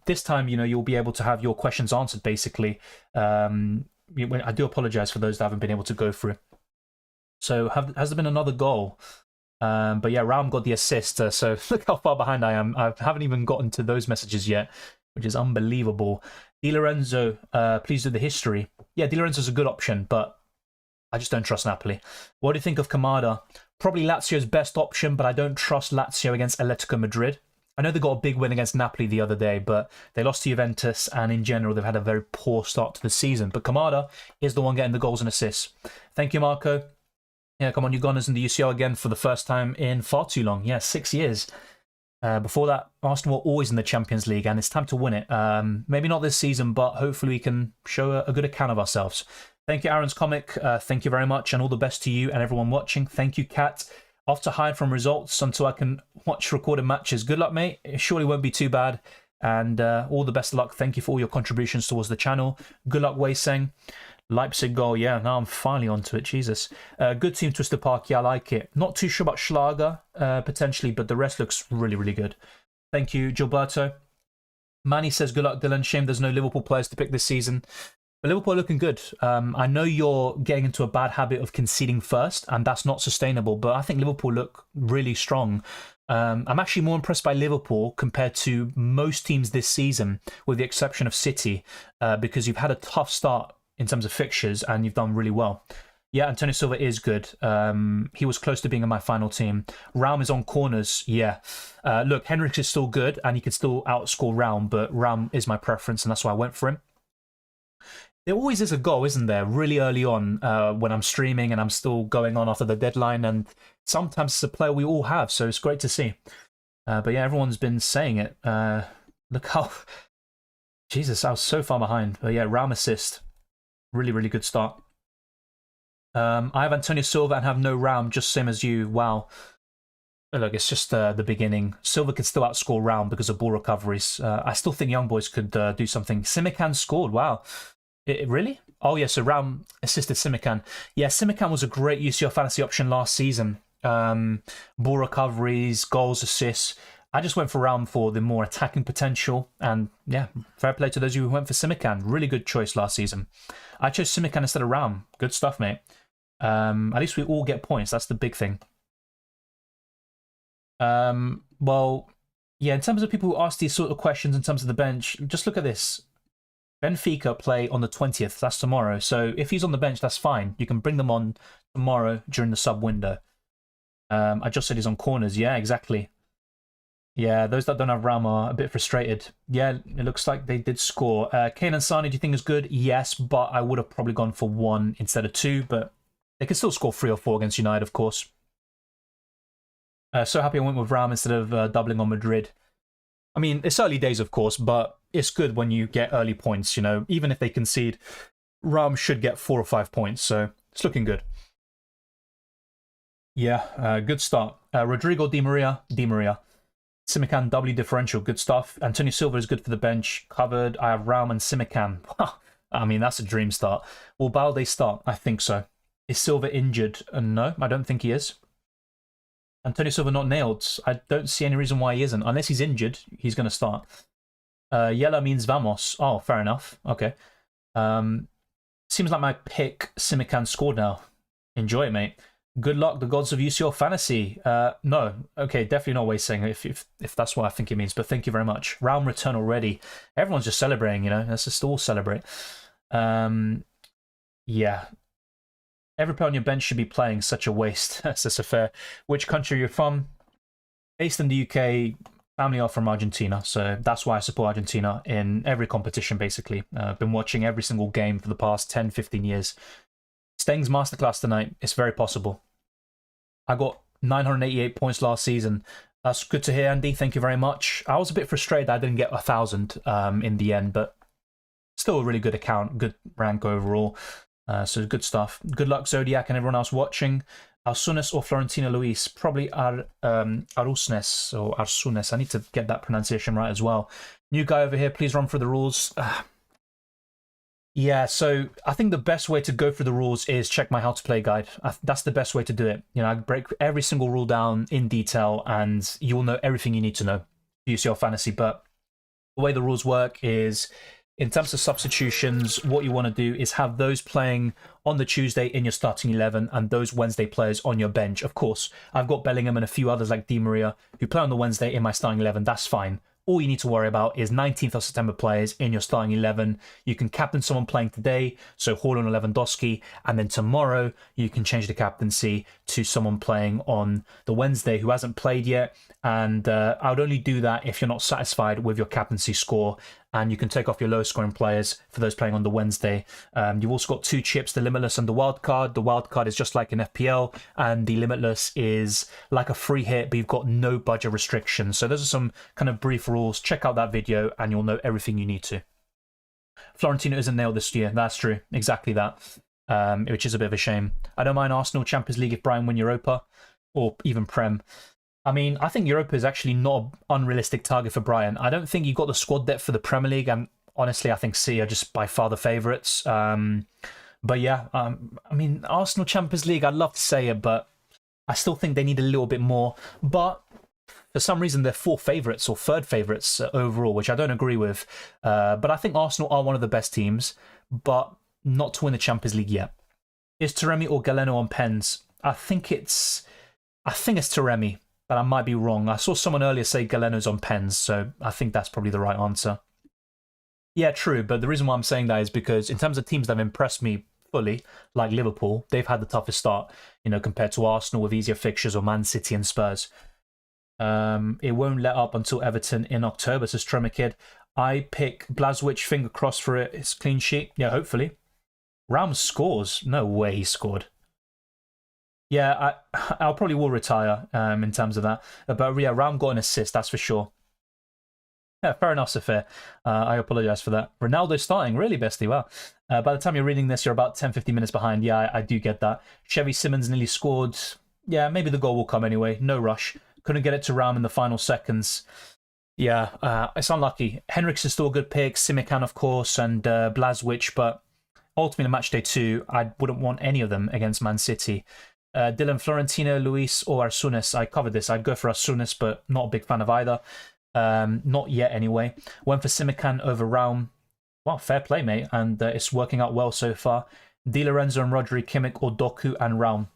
This time, you'll be able to have your questions answered, basically. I do apologise for those that haven't been able to go through. So has there been another goal? But yeah, Raum got the assist, so look how far behind I am. I haven't even gotten to those messages yet, which is unbelievable. Di Lorenzo, please do the history. Yeah, Di Lorenzo's a good option, but I just don't trust Napoli. What do you think of Kamada? Probably Lazio's best option, but I don't trust Lazio against Atletico Madrid. I know they got a big win against Napoli the other day, but they lost to Juventus, and in general, they've had a very poor start to the season. But Kamada is the one getting the goals and assists. Thank you, Marco. Yeah, come on, you Gunners in the UCL again for the first time in far too long. Yeah, 6 years. Before that, Arsenal were always in the Champions League, and it's time to win it. Maybe not this season, but hopefully we can show a good account of ourselves. Thank you, Aaron's Comic. Thank you very much, and all the best to you and everyone watching. Thank you, Kat. Off to hide from results until I can watch recorded matches. Good luck, mate. It surely won't be too bad. And all the best of luck. Thank you for all your contributions towards the channel. Good luck, Wei Seng. Leipzig goal, yeah, now I'm finally onto it, Jesus. Good team, Twister Park, yeah, I like it. Not too sure about Schlager, potentially, but the rest looks really, really good. Thank you, Gilberto. Manny says, good luck, Dylan. Shame there's no Liverpool players to pick this season. But Liverpool are looking good. I know you're getting into a bad habit of conceding first, and that's not sustainable, but I think Liverpool look really strong. I'm actually more impressed by Liverpool compared to most teams this season, with the exception of City, because you've had a tough start in terms of fixtures, and you've done really well. Yeah, Antonio Silva is good. He was close to being in my final team. Raum is on corners, yeah. Look, Henrik is still good, and he could still outscore Raum, but Raum is my preference, and that's why I went for him. There always is a goal, isn't there, really early on when I'm streaming and I'm still going on after the deadline, and sometimes it's a player we all have, so it's great to see. But yeah, everyone's been saying it. Look how... Jesus, I was so far behind. But yeah, Raum assist. Really, really good start. I have Antonio Silva and have no Raum, just same as you. Wow. Look, it's just the beginning. Silva could still outscore Raum because of ball recoveries. I still think young boys could do something. Simikan scored. Wow. Really? Oh, yeah, so Raum assisted Simikan. Yeah, Simikan was a great UCL Fantasy option last season. Ball recoveries, goals, assists. I just went for Raum for the more attacking potential. And yeah, fair play to those who went for Simikan. Really good choice last season. I chose Simikan instead of Raum. Good stuff, mate. At least we all get points. That's the big thing. Well, yeah, in terms of people who ask these sort of questions in terms of the bench, just look at this. Benfica play on the 20th. That's tomorrow. So if he's on the bench, that's fine. You can bring them on tomorrow during the sub window. I just said he's on corners. Yeah, exactly. Yeah, those that don't have Raum are a bit frustrated. Yeah, it looks like they did score. Kane and Sane, do you think is good? Yes, but I would have probably gone for 1 instead of 2, but they can still score 3 or 4 against United, of course. So happy I went with Raum instead of doubling on Madrid. I mean, it's early days, of course, but it's good when you get early points, you know. Even if they concede, Raum should get 4 or 5 points, so it's looking good. Yeah, good start. Rodrigo Di Maria. Simikan, doubly differential, good stuff. Antonio Silva is good for the bench, covered. I have Raum and Simikan. I mean, that's a dream start. Will Balde start? I think so. Is Silva injured? No, I don't think he is. Antonio Silva not nailed. I don't see any reason why he isn't. Unless he's injured, he's going to start. Yellow means Vamos. Oh, fair enough. Okay. Seems like my pick, Simikan, scored now. Enjoy it, mate. Good luck, the gods of UCL Fantasy. No, okay, definitely not wasting if that's what I think it means, but thank you very much. Raum return already. Everyone's just celebrating, you know, let's just all celebrate. Yeah. Every player on your bench should be playing. Such a waste. That's a fair. Which country you're from? Based in the UK, family are from Argentina, so that's why I support Argentina in every competition, basically. I've been watching every single game for the past 10, 15 years. Steng's masterclass tonight. It's very possible. I got 988 points last season. That's good to hear, Andy. Thank you very much. I was a bit frustrated I didn't get 1,000 in the end, but still a really good account, good rank overall. So good stuff. Good luck, Zodiac, and everyone else watching. Arsunes or Florentino Luis? Probably Arusnes or Arsunes. I need to get that pronunciation right as well. New guy over here, please run through the rules. Yeah, so I think the best way to go through the rules is check my how to play guide. That's the best way to do it. You know, I break every single rule down in detail and you'll know everything you need to know for UCL Fantasy. But the way the rules work is, in terms of substitutions, what you want to do is have those playing on the Tuesday in your starting 11 and those Wednesday players on your bench. Of course, I've got Bellingham and a few others like Di Maria who play on the Wednesday in my starting 11. That's fine. All you need to worry about is 19th of September players in your starting 11. You can captain someone playing today, so Haaland or Lewandowski, and then tomorrow you can change the captaincy to someone playing on the Wednesday who hasn't played yet. And I would only do that if you're not satisfied with your captaincy score and you can take off your lowest scoring players for those playing on the Wednesday. You've also got 2 chips, the Limitless and the Wildcard. The Wildcard is just like an FPL, and the Limitless is like a free hit, but you've got no budget restrictions. So those are some kind of brief rules. Check out that video and you'll know everything you need to. Florentino isn't nailed this year. That's true. Exactly that. Which is a bit of a shame. I don't mind Arsenal Champions League if Brian win Europa or even Prem. I mean, I think Europa is actually not an unrealistic target for Brian. I don't think you've got the squad depth for the Premier League, and honestly, I think City are just by far the favourites. But yeah, I mean, Arsenal Champions League, I'd love to say it, but I still think they need a little bit more. But for some reason, they're 4th favourites or 3rd favourites overall, which I don't agree with. But I think Arsenal are one of the best teams, but not to win the Champions League yet. Is Taremi or Galeno on pens? I think it's Taremi, but I might be wrong. I saw someone earlier say Galeno's on pens, so I think that's probably the right answer. Yeah, true, but the reason why I'm saying that is because in terms of teams that have impressed me fully, like Liverpool, they've had the toughest start, compared to Arsenal with easier fixtures, or Man City and Spurs. It won't let up until Everton in October, says Tremor Kid. I pick Blazwich, finger crossed for it. It's clean sheet. Yeah, hopefully. Raum scores. No way he scored. Yeah, I'll probably will retire in terms of that. But yeah, Raum got an assist, that's for sure. Yeah, fair enough, Sophia. I apologise for that. Ronaldo starting, really, bestie. Wow. By the time you're reading this, you're about 10-15 minutes behind. Yeah, I do get that. Chevy Simmons nearly scored. Yeah, maybe the goal will come anyway. No rush. Couldn't get it to Raum in the final seconds. Yeah, it's unlucky. Henriks is still a good pick. Simikan, of course, and Blazwich, but ultimately in Matchday 2, I wouldn't want any of them against Man City. Dylan, Florentino, Luis, or Arsunis. I covered this. I'd go for Arsunis, but not a big fan of either. Not yet, anyway. Went for Simikan over Raum. Well, fair play, mate. And it's working out well so far. Di Lorenzo and Rodri, Kimmich, or Doku and Raum.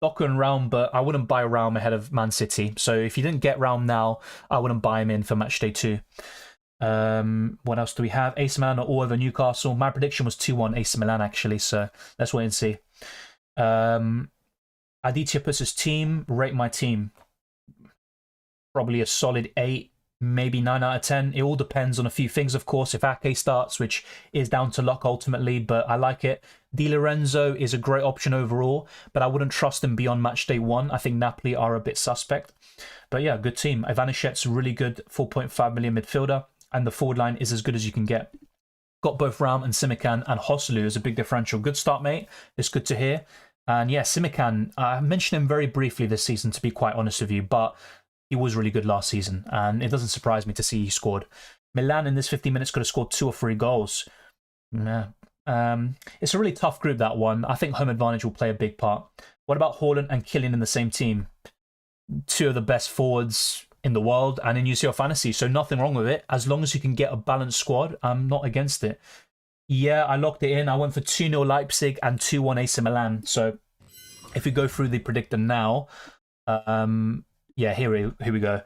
Doku and Raum, but I wouldn't buy Raum ahead of Man City. So if you didn't get Raum now, I wouldn't buy him in for Matchday 2. What else do we have? AC Milan are all over Newcastle. My prediction was 2-1 AC Milan, actually. So let's wait and see. Aditya puts his team. Rate my team. Probably a solid 8, maybe 9 out of 10. It all depends on a few things, of course. If Ake starts, which is down to luck ultimately, but I like it. Di Lorenzo is a great option overall, but I wouldn't trust him beyond Matchday 1. I think Napoli are a bit suspect. But yeah, good team. Ivanishet's really good, 4.5 million midfielder, and the forward line is as good as you can get. Got both Raum and Simikan, and Hoslu is a big differential. Good start, mate. It's good to hear. And yeah, Simikan, I mentioned him very briefly this season, to be quite honest with you, but he was really good last season, and it doesn't surprise me to see he scored. Milan in this 50 minutes could have scored 2 or 3 goals. Nah. It's a really tough group, that one. I think home advantage will play a big part. What about Haaland and Kylian in the same team? 2 of the best forwards in the world and in UCL Fantasy, so nothing wrong with it. As long as you can get a balanced squad, I'm not against it. Yeah, I locked it in. I went for 2-0 Leipzig and 2-1 AC Milan. So if we go through the predictor now, yeah, here we go.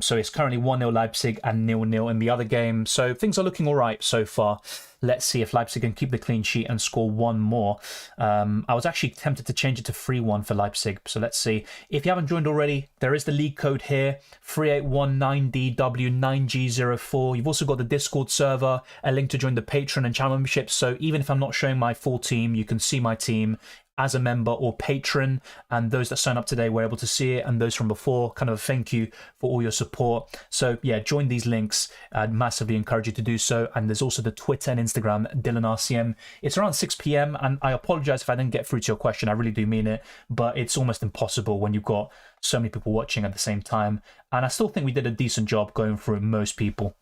So it's currently 1-0 Leipzig and 0-0 in the other game. So things are looking all right so far. Let's see if Leipzig can keep the clean sheet and score 1 more. I was actually tempted to change it to 3-1 for Leipzig. So let's see. If you haven't joined already, there is the league code here, 3819DW9G04. You've also got the Discord server, a link to join the Patreon and channel memberships. So even if I'm not showing my full team, you can see my team as a member or patron, and those that sign up today were able to see it, and those from before, kind of a thank you for all your support. So yeah, join these links. I'd massively encourage you to do so. And there's also the Twitter and Instagram, DylanRCM. It's around 6 p.m. and I apologize if I didn't get through to your question. I really do mean it, but it's almost impossible when you've got so many people watching at the same time. And I still think we did a decent job going through most people.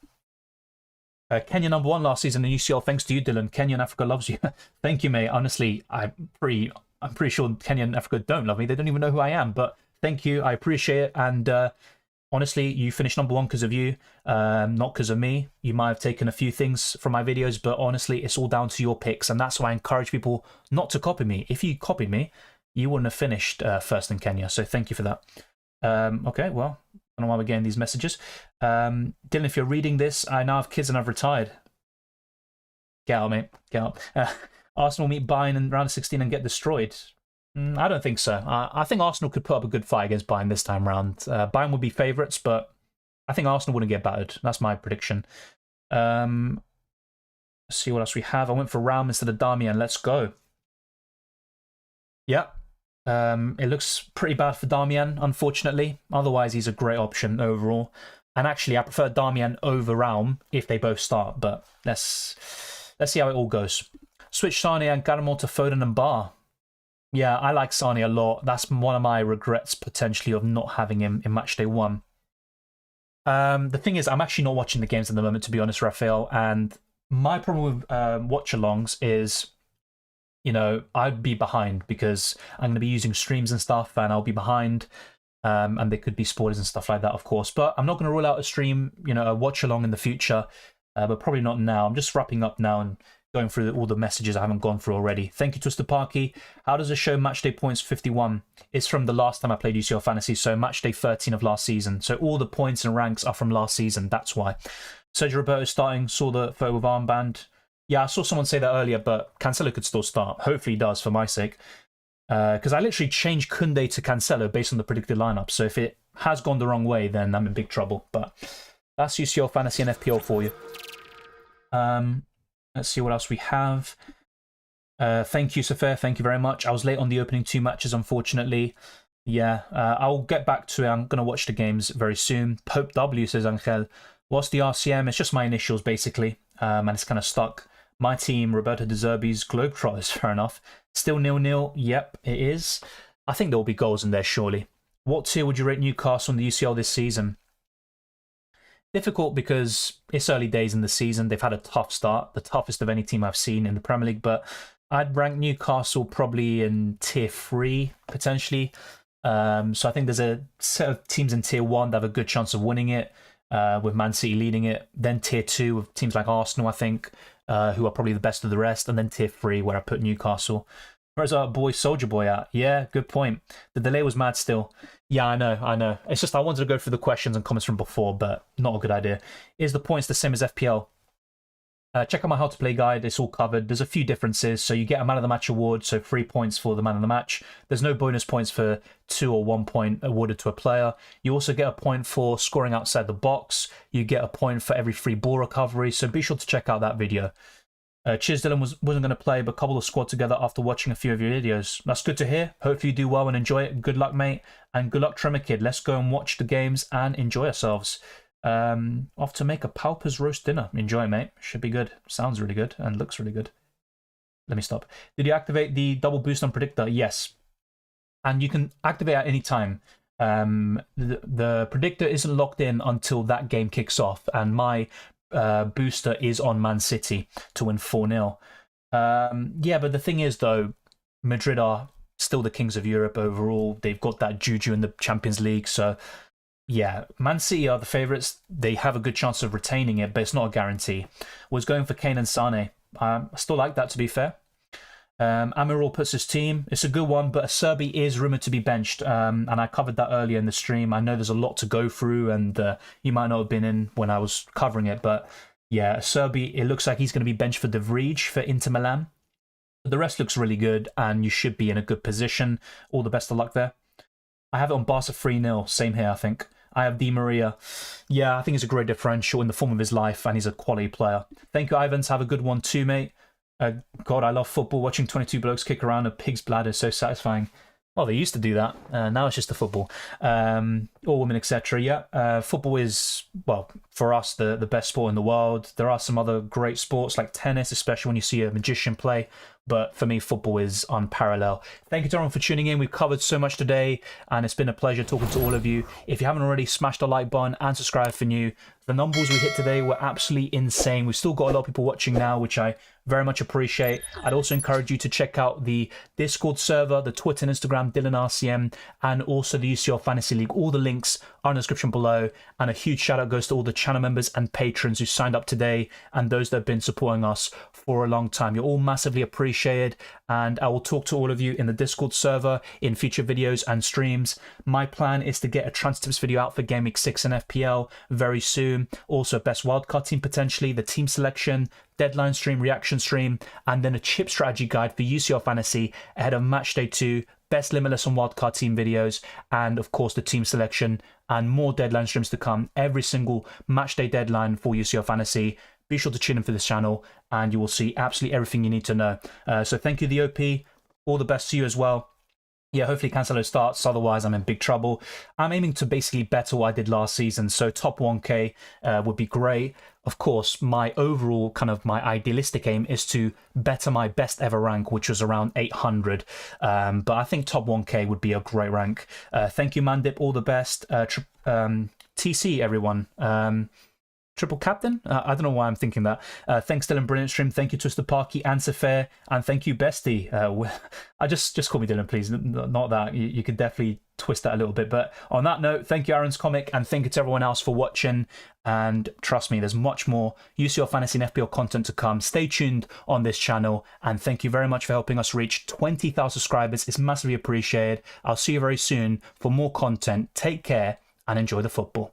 Kenya #1 last season in UCL. Thanks to you, Dylan. Kenya and Africa loves you. Thank you, mate. Honestly, I'm pretty sure Kenya and Africa don't love me. They don't even know who I am. But thank you. I appreciate it. And honestly, you finished #1 because of you, not because of me. You might have taken a few things from my videos, but honestly, it's all down to your picks. And that's why I encourage people not to copy me. If you copied me, you wouldn't have finished first in Kenya. So thank you for that. Okay, well, I don't know why we're getting these messages. Dylan, if you're reading this, I now have kids and I've retired. Get out, mate. Get out. Arsenal meet Bayern in round of 16 and get destroyed. I don't think so. I think Arsenal could put up a good fight against Bayern this time round. Bayern would be favourites, but I think Arsenal wouldn't get battered. That's my prediction. Let's see what else we have. I went for Raum instead of Damian. Let's go. Yeah. It looks pretty bad for Damian, unfortunately. Otherwise, he's a great option overall. And actually, I prefer Damian over Raum if they both start. But let's see how it all goes. Switch Sane and Garamol to Foden and Bar. Yeah, I like Sane a lot. That's one of my regrets, potentially, of not having him in Matchday 1. The thing is, I'm actually not watching the games at the moment, to be honest, Raphael. And my problem with watch-alongs is, you know, I'd be behind because I'm going to be using streams and stuff, and I'll be behind. And there could be spoilers and stuff like that, of course. But I'm not going to rule out a stream, you know, a watch-along in the future, but probably not now. I'm just wrapping up now and going through all the messages I haven't gone through already. Thank you, Twister Parky. How does it show Matchday points 51? It's from the last time I played UCL Fantasy, so Matchday 13 of last season. So all the points and ranks are from last season, that's why. Sergio Roberto starting, saw the photo with armband. Yeah, I saw someone say that earlier, but Cancelo could still start. Hopefully he does, for my sake. Because I literally changed Koundé to Cancelo based on the predicted lineup. So if it has gone the wrong way, then I'm in big trouble. But that's UCL Fantasy and FPL for you. Let's see what else we have. Thank you, Safir. Thank you very much. I was late on the opening 2 matches, unfortunately. Yeah, I'll get back to it. I'm going to watch the games very soon. Pope W says, Angel, what's the RCM? It's just my initials, basically. And it's kind of stuck. My team, Roberto De Zerbi's Globetrotters, fair enough. Still 0-0. Yep, it is. I think there will be goals in there, surely. What tier would you rate Newcastle in the UCL this season? Difficult because it's early days in the season. They've had a tough start, the toughest of any team I've seen in the Premier League. But I'd rank Newcastle probably in tier 3, potentially. So I think there's a set of teams in tier 1 that have a good chance of winning it, with Man City leading it. Then tier 2 with teams like Arsenal, I think, who are probably the best of the rest. And then tier 3 where I put Newcastle. Where's our boy Soldier Boy at? Yeah, good point. The delay was mad still. Yeah, I know. It's just I wanted to go through the questions and comments from before, but not a good idea. Is the points the same as FPL? Check out my how to play guide. It's all covered. There's a few differences. So you get a man of the match award, so 3 points for the man of the match. There's no bonus points for 2 or 1 point awarded to a player. You also get a point for scoring outside the box. You get a point for every free ball recovery. So be sure to check out that video. Cheers, Dylan wasn't going to play, but cobbled the squad together after watching a few of your videos. That's good to hear. Hopefully you do well and enjoy it. Good luck, mate. And good luck, Tremor Kid. Let's go and watch the games and enjoy ourselves. Off to make a Palper's roast dinner. Enjoy, mate. Should be good. Sounds really good and looks really good. Let me stop. Did you activate the double boost on Predictor? Yes. And you can activate at any time. The Predictor isn't locked in until that game kicks off. And my booster is on Man City to win 4-0. Yeah, but the thing is, though, Madrid are still the kings of Europe overall. They've got that juju in the Champions League. So, yeah, Man City are the favourites. They have a good chance of retaining it, but it's not a guarantee. Was going for Kane and Sane. I still like that, to be fair. Amiral puts his team. It's a good one, but Acerbi is rumoured to be benched. And I covered that earlier in the stream. I know there's a lot to go through, and you might not have been in when I was covering it. But yeah, Acerbi, it looks like he's going to be benched for De Vrij for Inter Milan. But the rest looks really good, and you should be in a good position. All the best of luck there. I have it on Barca 3-0. Same here, I think. I have Di Maria. Yeah, I think he's a great differential in the form of his life, and he's a quality player. Thank you, Ivans. Have a good one too, mate. God, I love football. Watching 22 blokes kick around a pig's bladder is so satisfying. Well, they used to do that. Now it's just the football. Or women, etc. Yeah, football is, well, for us, the best sport in the world. There are some other great sports like tennis, especially when you see a magician play. But for me, football is unparalleled. Thank you to everyone for tuning in. We've covered so much today, and it's been a pleasure talking to all of you. If you haven't already, smash the like button and subscribe for new. The numbers we hit today were absolutely insane. We've still got a lot of people watching now, which I very much appreciate. I'd also encourage you to check out the Discord server, the Twitter and Instagram, DylanRCM, and also the UCL Fantasy League. All the links are in the description below. And a huge shout out goes to all the channel members and patrons who signed up today and those that have been supporting us for a long time. You're all massively appreciated, and I will talk to all of you in the Discord server in future videos and streams. My plan is to get a transfer tips video out for Game Week 6 and FPL very soon. Also, best wildcard team potentially, the team selection, deadline stream, reaction stream, and then a chip strategy guide for UCL Fantasy ahead of Matchday 2, best limitless and wildcard team videos, and of course the team selection, and more deadline streams to come every single Matchday deadline for UCL Fantasy. be sure to tune in for this channel and you will see absolutely everything you need to know. So thank you, the OP. All the best to you as well. Yeah, hopefully Cancelo starts, otherwise I'm in big trouble. I'm aiming to basically better what I did last season, so top 1k would be great. Of course, my overall my idealistic aim is to better my best ever rank, which was around 800. But I think top 1k would be a great rank. Thank you, Mandip, all the best. TC, everyone. Triple captain? I don't know why I'm thinking that. Thanks, Dylan, brilliant stream. Thank you, Twister Parky, Answer Fair, and thank you, Bestie. I just call me Dylan, please. Not that. You could definitely twist that a little bit. But on that note, thank you, Aaron's Comic, and thank you to everyone else for watching. And trust me, there's much more UCL Fantasy and FPL content to come. Stay tuned on this channel, and thank you very much for helping us reach 20,000 subscribers. It's massively appreciated. I'll see you very soon for more content. Take care and enjoy the football.